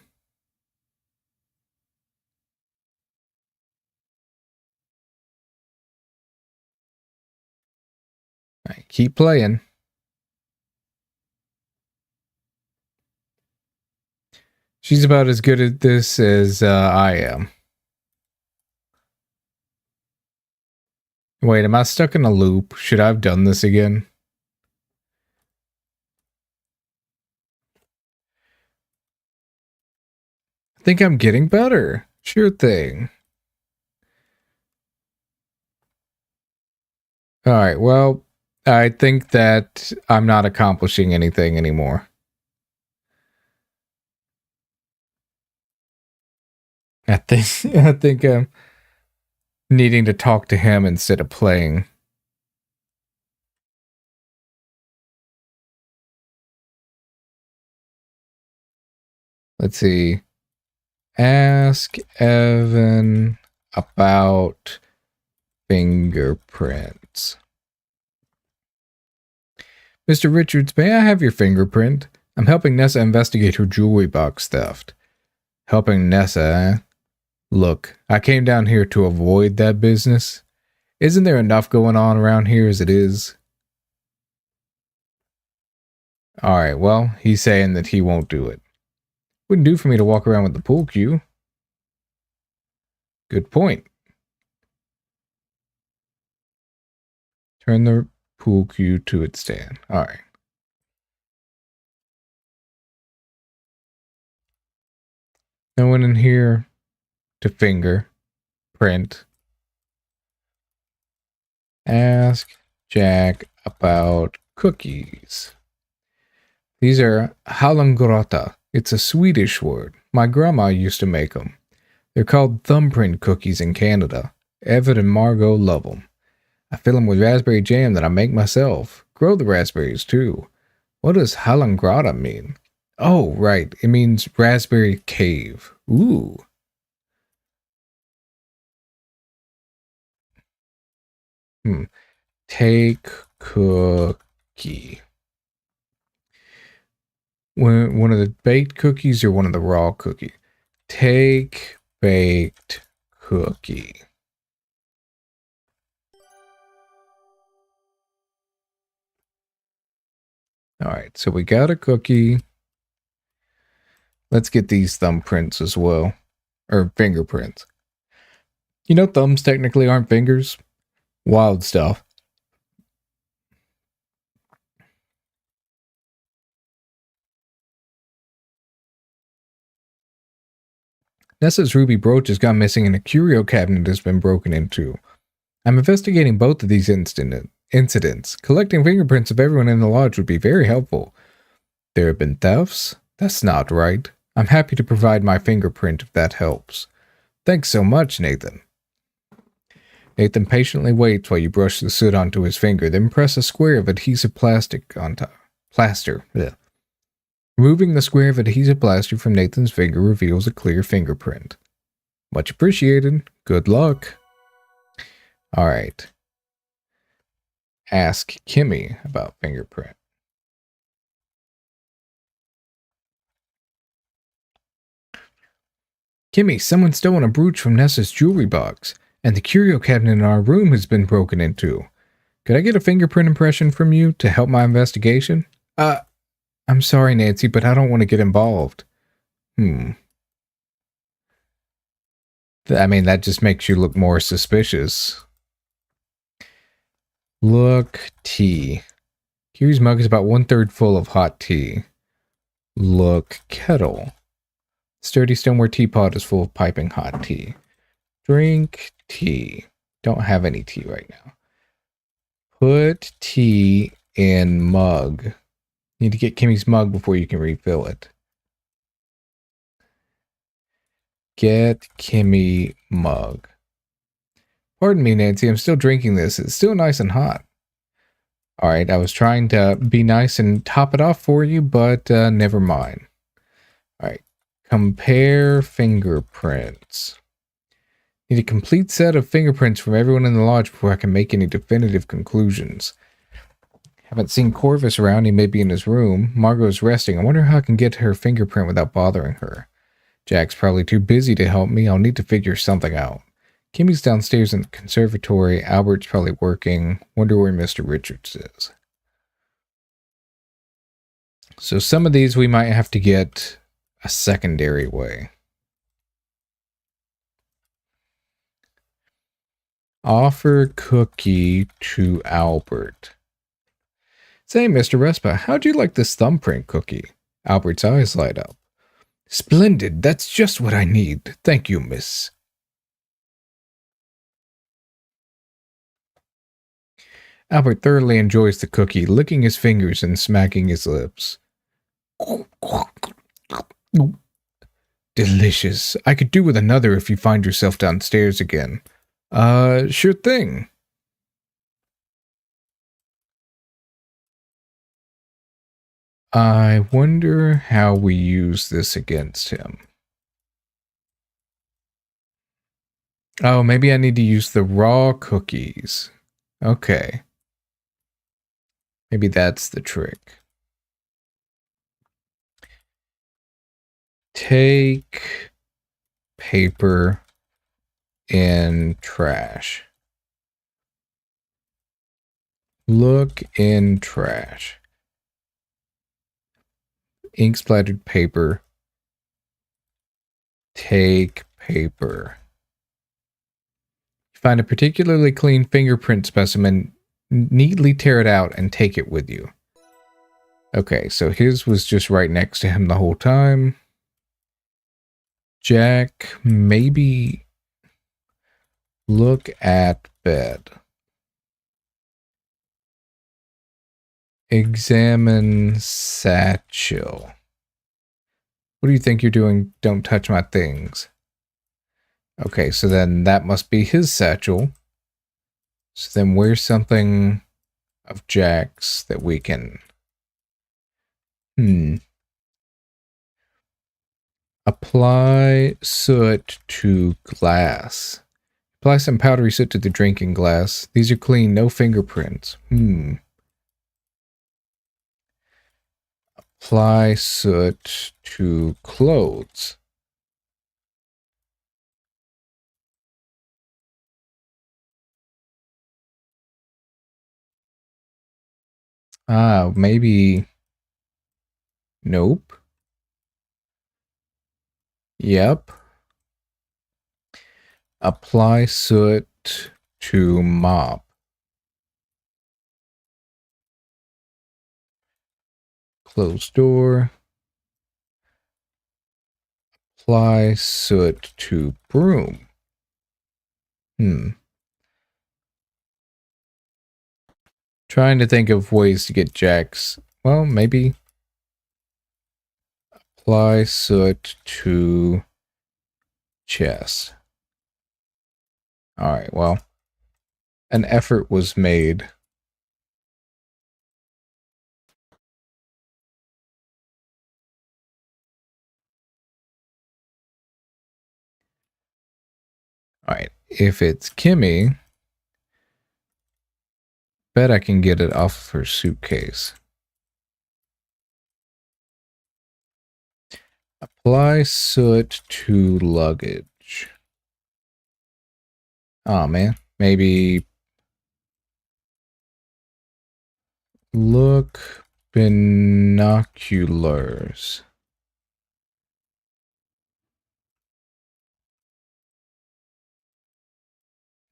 A: Alright, keep playing. She's about as good at this as I am. Wait, am I stuck in a loop? Should I have done this again? I think I'm getting better. Sure thing. Alright, well, I think that I'm not accomplishing anything anymore. I think I'm needing to talk to him instead of playing. Let's see. Ask Evan about fingerprints. Mr. Richards, may I have your fingerprint? I'm helping Nessa investigate her jewelry box theft. Helping Nessa, eh? Look, I came down here to avoid that business. Isn't there enough going on around here as it is? Alright, well, he's saying that he won't do it. Wouldn't do for me to walk around with the pool cue. Good point. Turn the pool cue to its stand. Alright. No one in here to finger. Print. Ask Jack about cookies. These are halangrota. It's a Swedish word. My grandma used to make them. They're called thumbprint cookies in Canada. Evan and Margot love them. I fill them with raspberry jam that I make myself. Grow the raspberries too. What does halangrota mean? Oh, right. It means raspberry cave. Ooh. Take cookie. One of the baked cookies or one of the raw cookie? Take baked cookie. Alright, so we got a cookie. Let's get these thumbprints as well. Or fingerprints. You know, thumbs technically aren't fingers. Wild stuff. Nessa's ruby brooch has gone missing and a curio cabinet has been broken into. I'm investigating both of these incidents. Collecting fingerprints of everyone in the lodge would be very helpful. There have been thefts? That's not right. I'm happy to provide my fingerprint if that helps. Thanks so much, Nathan. Nathan patiently waits while you brush the soot onto his finger, then press a square of adhesive plastic on top. Plaster. Ugh. Removing the square of adhesive plaster from Nathan's finger reveals a clear fingerprint. Much appreciated. Good luck. Alright. Ask Kimmy about fingerprint. Kimmy, someone's stolen a brooch from Nessa's jewelry box, and the curio cabinet in our room has been broken into. Could I get a fingerprint impression from you to help my investigation? I'm sorry, Nancy, but I don't want to get involved. I mean, that just makes you look more suspicious. Look, tea. Kiri's mug is about 1/3 full of hot tea. Look, kettle. Sturdy stoneware teapot is full of piping hot tea. Drink tea. Don't have any tea right now. Put tea in mug. Need to get Kimmy's mug before you can refill it. Get Kimmy mug. Pardon me, Nancy. I'm still drinking this. It's still nice and hot. All right, I was trying to be nice and top it off for you, but never mind. All right, compare fingerprints. Need a complete set of fingerprints from everyone in the lodge before I can make any definitive conclusions. Haven't seen Corvus around. He may be in his room. Margot's resting. I wonder how I can get her fingerprint without bothering her. Jack's probably too busy to help me. I'll need to figure something out. Kimmy's downstairs in the conservatory. Albert's probably working. Wonder where Mr. Richards is. So some of these we might have to get a secondary way. Offer cookie to Albert. Say, Mr. Respa, how'd you like this thumbprint cookie? Albert's eyes light up. Splendid. That's just what I need. Thank you, miss. Albert thoroughly enjoys the cookie, licking his fingers and smacking his lips. Delicious. I could do with another if you find yourself downstairs again. Sure thing. I wonder how we use this against him. Oh, maybe I need to use the raw cookies. Okay. Maybe that's the trick. Take paper in trash. Look in trash. Ink splattered paper. Take paper. Find a particularly clean fingerprint specimen, neatly tear it out, and take it with you. Okay, so his was just right next to him the whole time. Jack, maybe look at bed. Examine satchel. What do you think you're doing? Don't touch my things. Okay, so then that must be his satchel. So then where's something of Jack's that we can... Apply soot to glass. Apply some powdery soot to the drinking glass. These are clean, no fingerprints. Apply soot to clothes. Ah, maybe... Nope. Yep. Apply soot to mop. Close door. Apply soot to broom. Trying to think of ways to get Jack's... Well, maybe... Apply soot to chest. Alright, well. An effort was made. Alright, if it's Kimmy, bet I can get it off of her suitcase. Apply soot to luggage. Oh man, maybe look binoculars.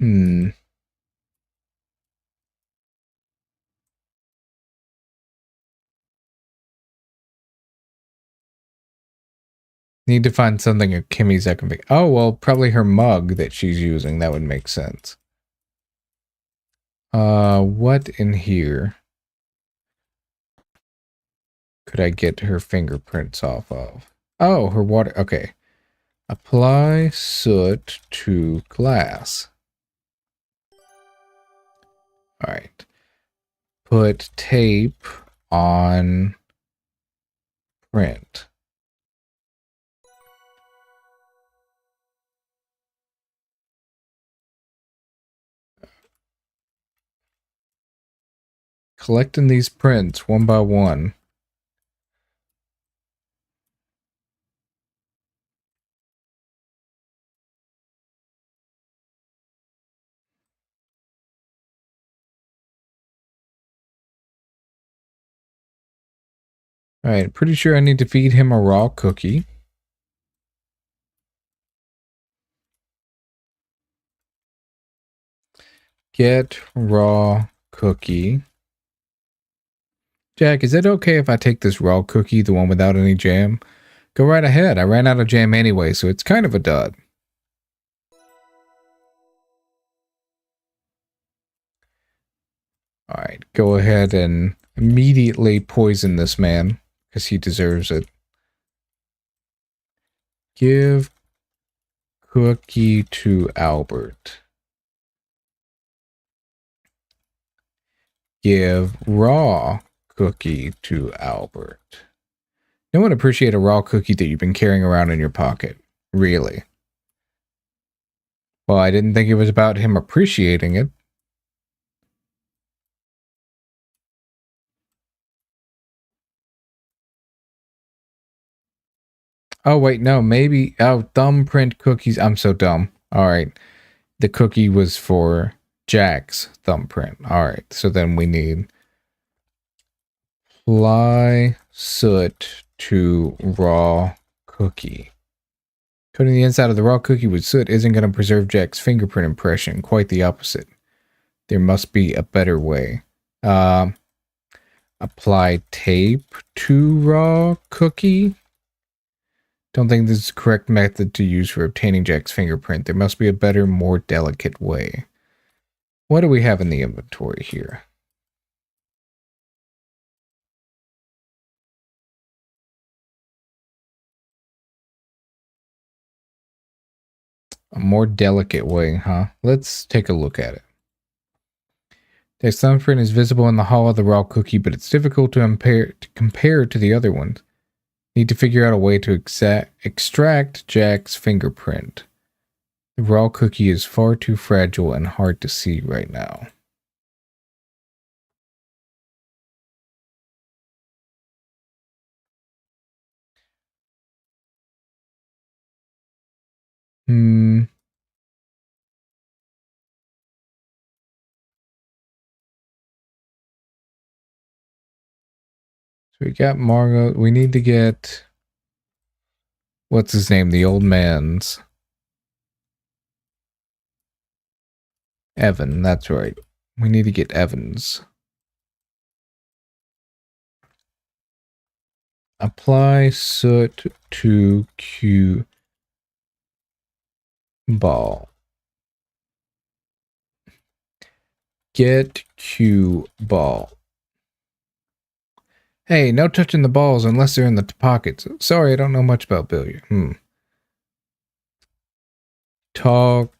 A: Hmm. Need to find something of Kimmy's that can be. Oh, well, probably her mug that she's using. That would make sense. What in here could I get her fingerprints off of? Oh, her water. Okay. Apply soot to glass. All right. Put tape on print. Collecting these prints one by one. All right, pretty sure I need to feed him a raw cookie. Get raw cookie. Jack, is it okay if I take this raw cookie, the one without any jam? Go right ahead. I ran out of jam anyway, so it's kind of a dud. All right, go ahead and immediately poison this man, because he deserves it. Give cookie to Albert. Give raw cookie to Albert. No one appreciate a raw cookie that you've been carrying around in your pocket. Really. Well, I didn't think it was about him appreciating it. Oh, wait, no, maybe. Oh, thumbprint cookies. I'm so dumb. All right. The cookie was for Jack's thumbprint. All right. So then we need apply soot to raw cookie. Coating the inside of the raw cookie with soot isn't going to preserve Jack's fingerprint impression. Quite the opposite. There must be a better way. Apply tape to raw cookie. Don't think this is the correct method to use for obtaining Jack's fingerprint. There must be a better, more delicate way. What do we have in the inventory here? A more delicate way, huh? Let's take a look at it. Jack's thumbprint is visible in the hull of the raw cookie, but it's difficult to compare to the other ones. Need to figure out a way to extract Jack's fingerprint. The raw cookie is far too fragile and hard to see right now. So we got Margot. We need to get... What's his name? The old man's... Evan, that's right. We need to get Evans. Apply soot to cue ball. Get cue ball. Hey, no touching the balls unless they're in the pockets. Sorry, I don't know much about billiard. Talk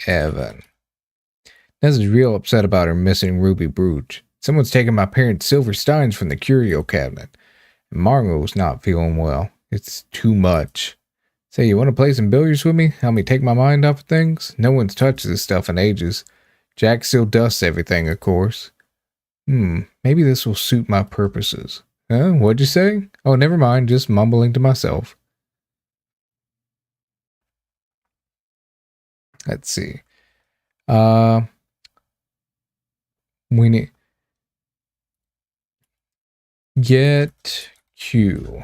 A: Evan. Nez is real upset about her missing ruby brooch. Someone's taken my parents' silver steins from the curio cabinet. And Margot's not feeling well. It's too much. Say, you want to play some billiards with me? Help me take my mind off of things? No one's touched this stuff in ages. Jack still dusts everything, of course. Maybe this will suit my purposes. Huh? What'd you say? Oh, never mind. Just mumbling to myself. Let's see. We need... Get Q.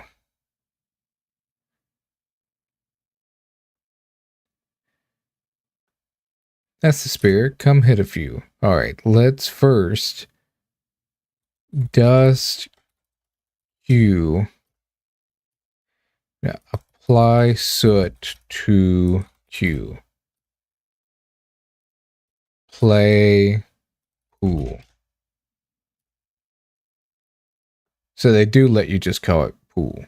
A: That's the spirit. Come hit a few. Alright, let's first dust Q. Yeah, apply soot to Q. Play pool. So they do let you just call it pool.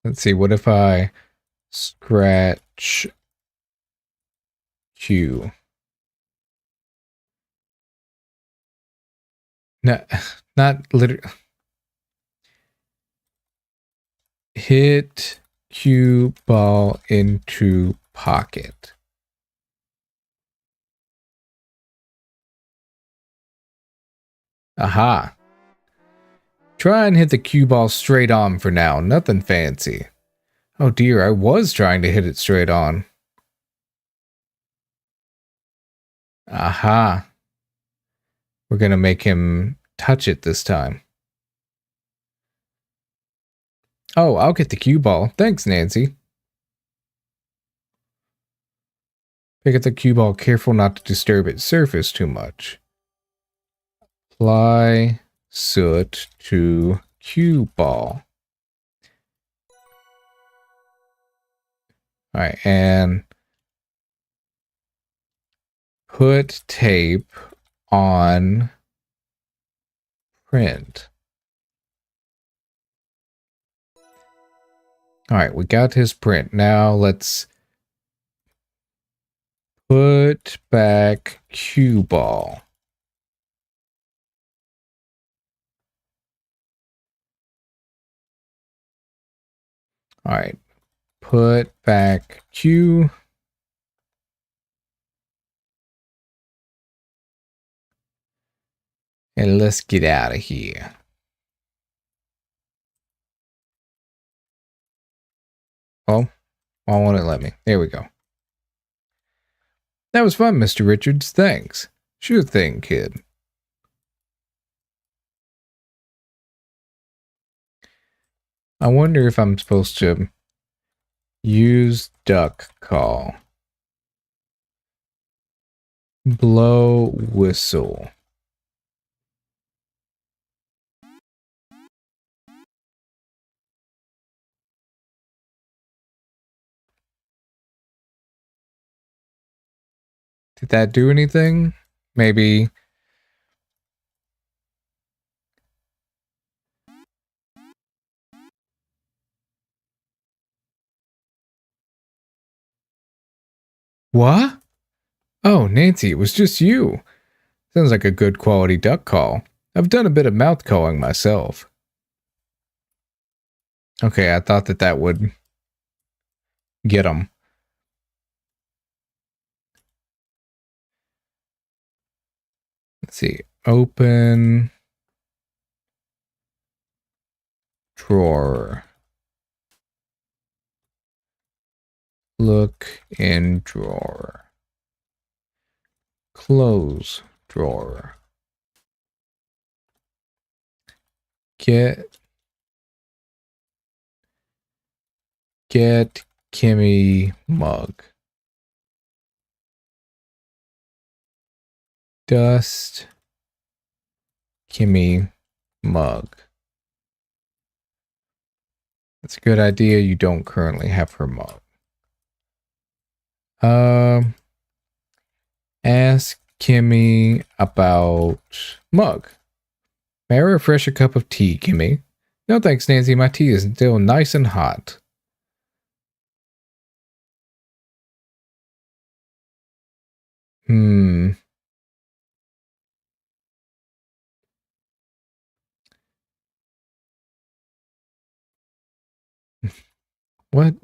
A: Let's see, what if I scratch Q? No, not literally. Hit Q ball into pocket. Aha. Try and hit the cue ball straight on for now. Nothing fancy. Oh dear, I was trying to hit it straight on. Aha. We're gonna make him touch it this time. Oh, I'll get the cue ball. Thanks, Nancy. Pick up the cue ball, careful not to disturb its surface too much. Apply soot to cue ball. Alright, and put tape on print. Alright, we got his print. Now let's put back cue ball. Alright, put back cue. And let's get out of here. Oh, why won't it let me? There we go. That was fun, Mr. Richards. Thanks. Sure thing, kid. I wonder if I'm supposed to use duck call. Blow whistle. Did that do anything? Maybe. What? Oh, Nancy, it was just you. Sounds like a good quality duck call. I've done a bit of mouth calling myself. Okay, I thought that would get him. Let's see. Open drawer. Look in drawer. Close drawer. Get Kimmy mug. Dust Kimmy mug. That's a good idea. You don't currently have her mug. Ask Kimmy about mug. May I refresh a cup of tea, Kimmy? No thanks, Nancy. My tea is still nice and hot. What?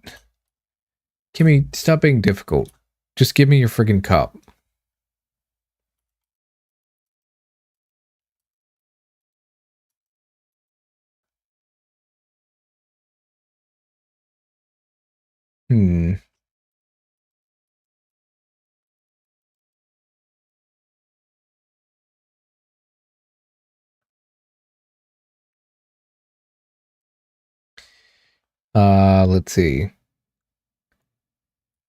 A: Kimmy, stop being difficult. Just give me your friggin' cup. Let's see.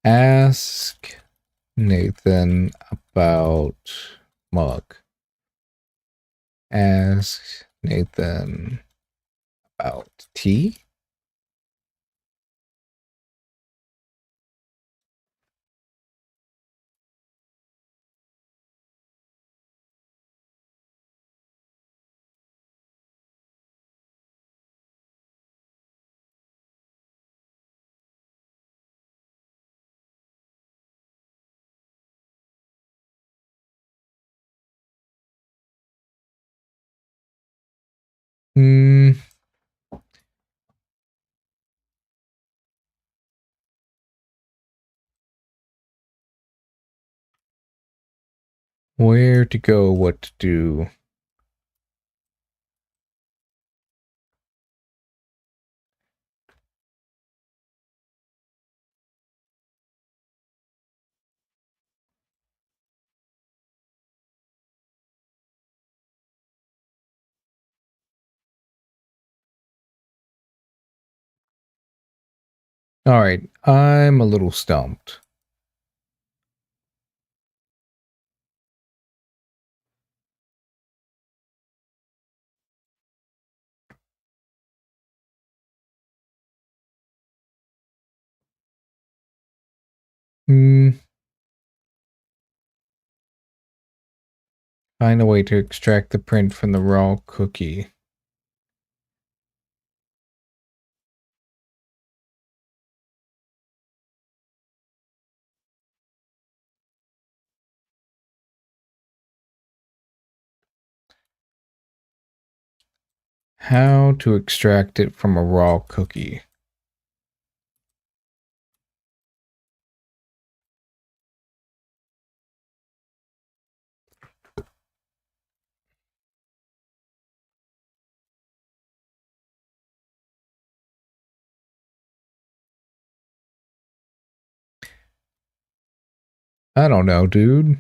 A: Ask Nathan about mug. Ask Nathan about tea. Hmm. Where to go, what to do. Alright, I'm a little stumped. Find a way to extract the print from the raw cookie. How to extract it from a raw cookie. I don't know, dude.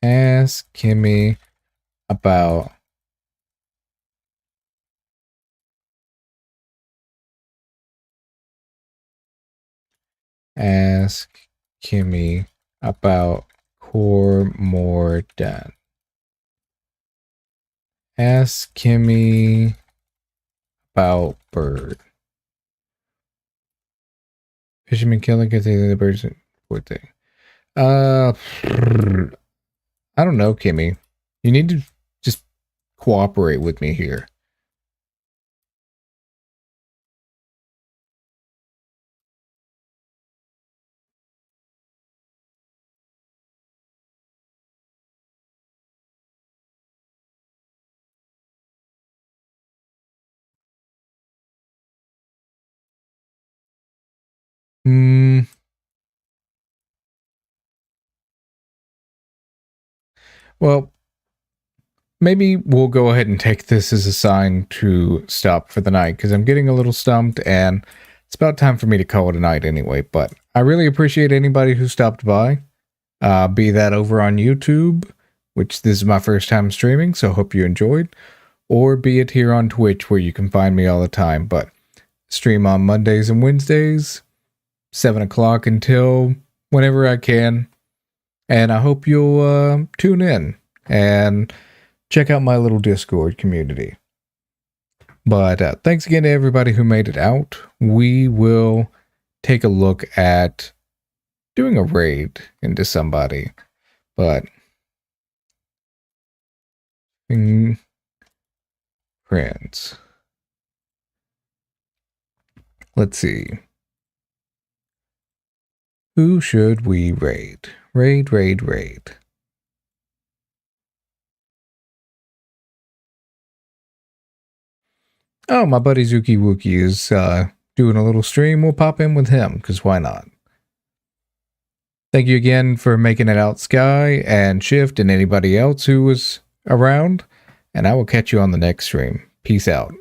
A: Ask Kimmy about Ask Kimmy about Cormordan. Ask Kimmy about bird. Fisherman killing because the birds. Poor thing. I don't know, Kimmy. You need to just cooperate with me here. Well, maybe we'll go ahead and take this as a sign to stop for the night because I'm getting a little stumped and it's about time for me to call it a night anyway. But I really appreciate anybody who stopped by, be that over on YouTube, which this is my first time streaming, so hope you enjoyed, or be it here on Twitch where you can find me all the time. But stream on Mondays and Wednesdays, 7 o'clock until whenever I can. And I hope you'll tune in and check out my little Discord community. But thanks again to everybody who made it out. We will take a look at doing a raid into somebody. But friends. Let's see. Who should we raid? Raid. Oh, my buddy Zuki Wookie is doing a little stream. We'll pop in with him, because why not? Thank you again for making it out, Sky and Shift and anybody else who was around. And I will catch you on the next stream. Peace out.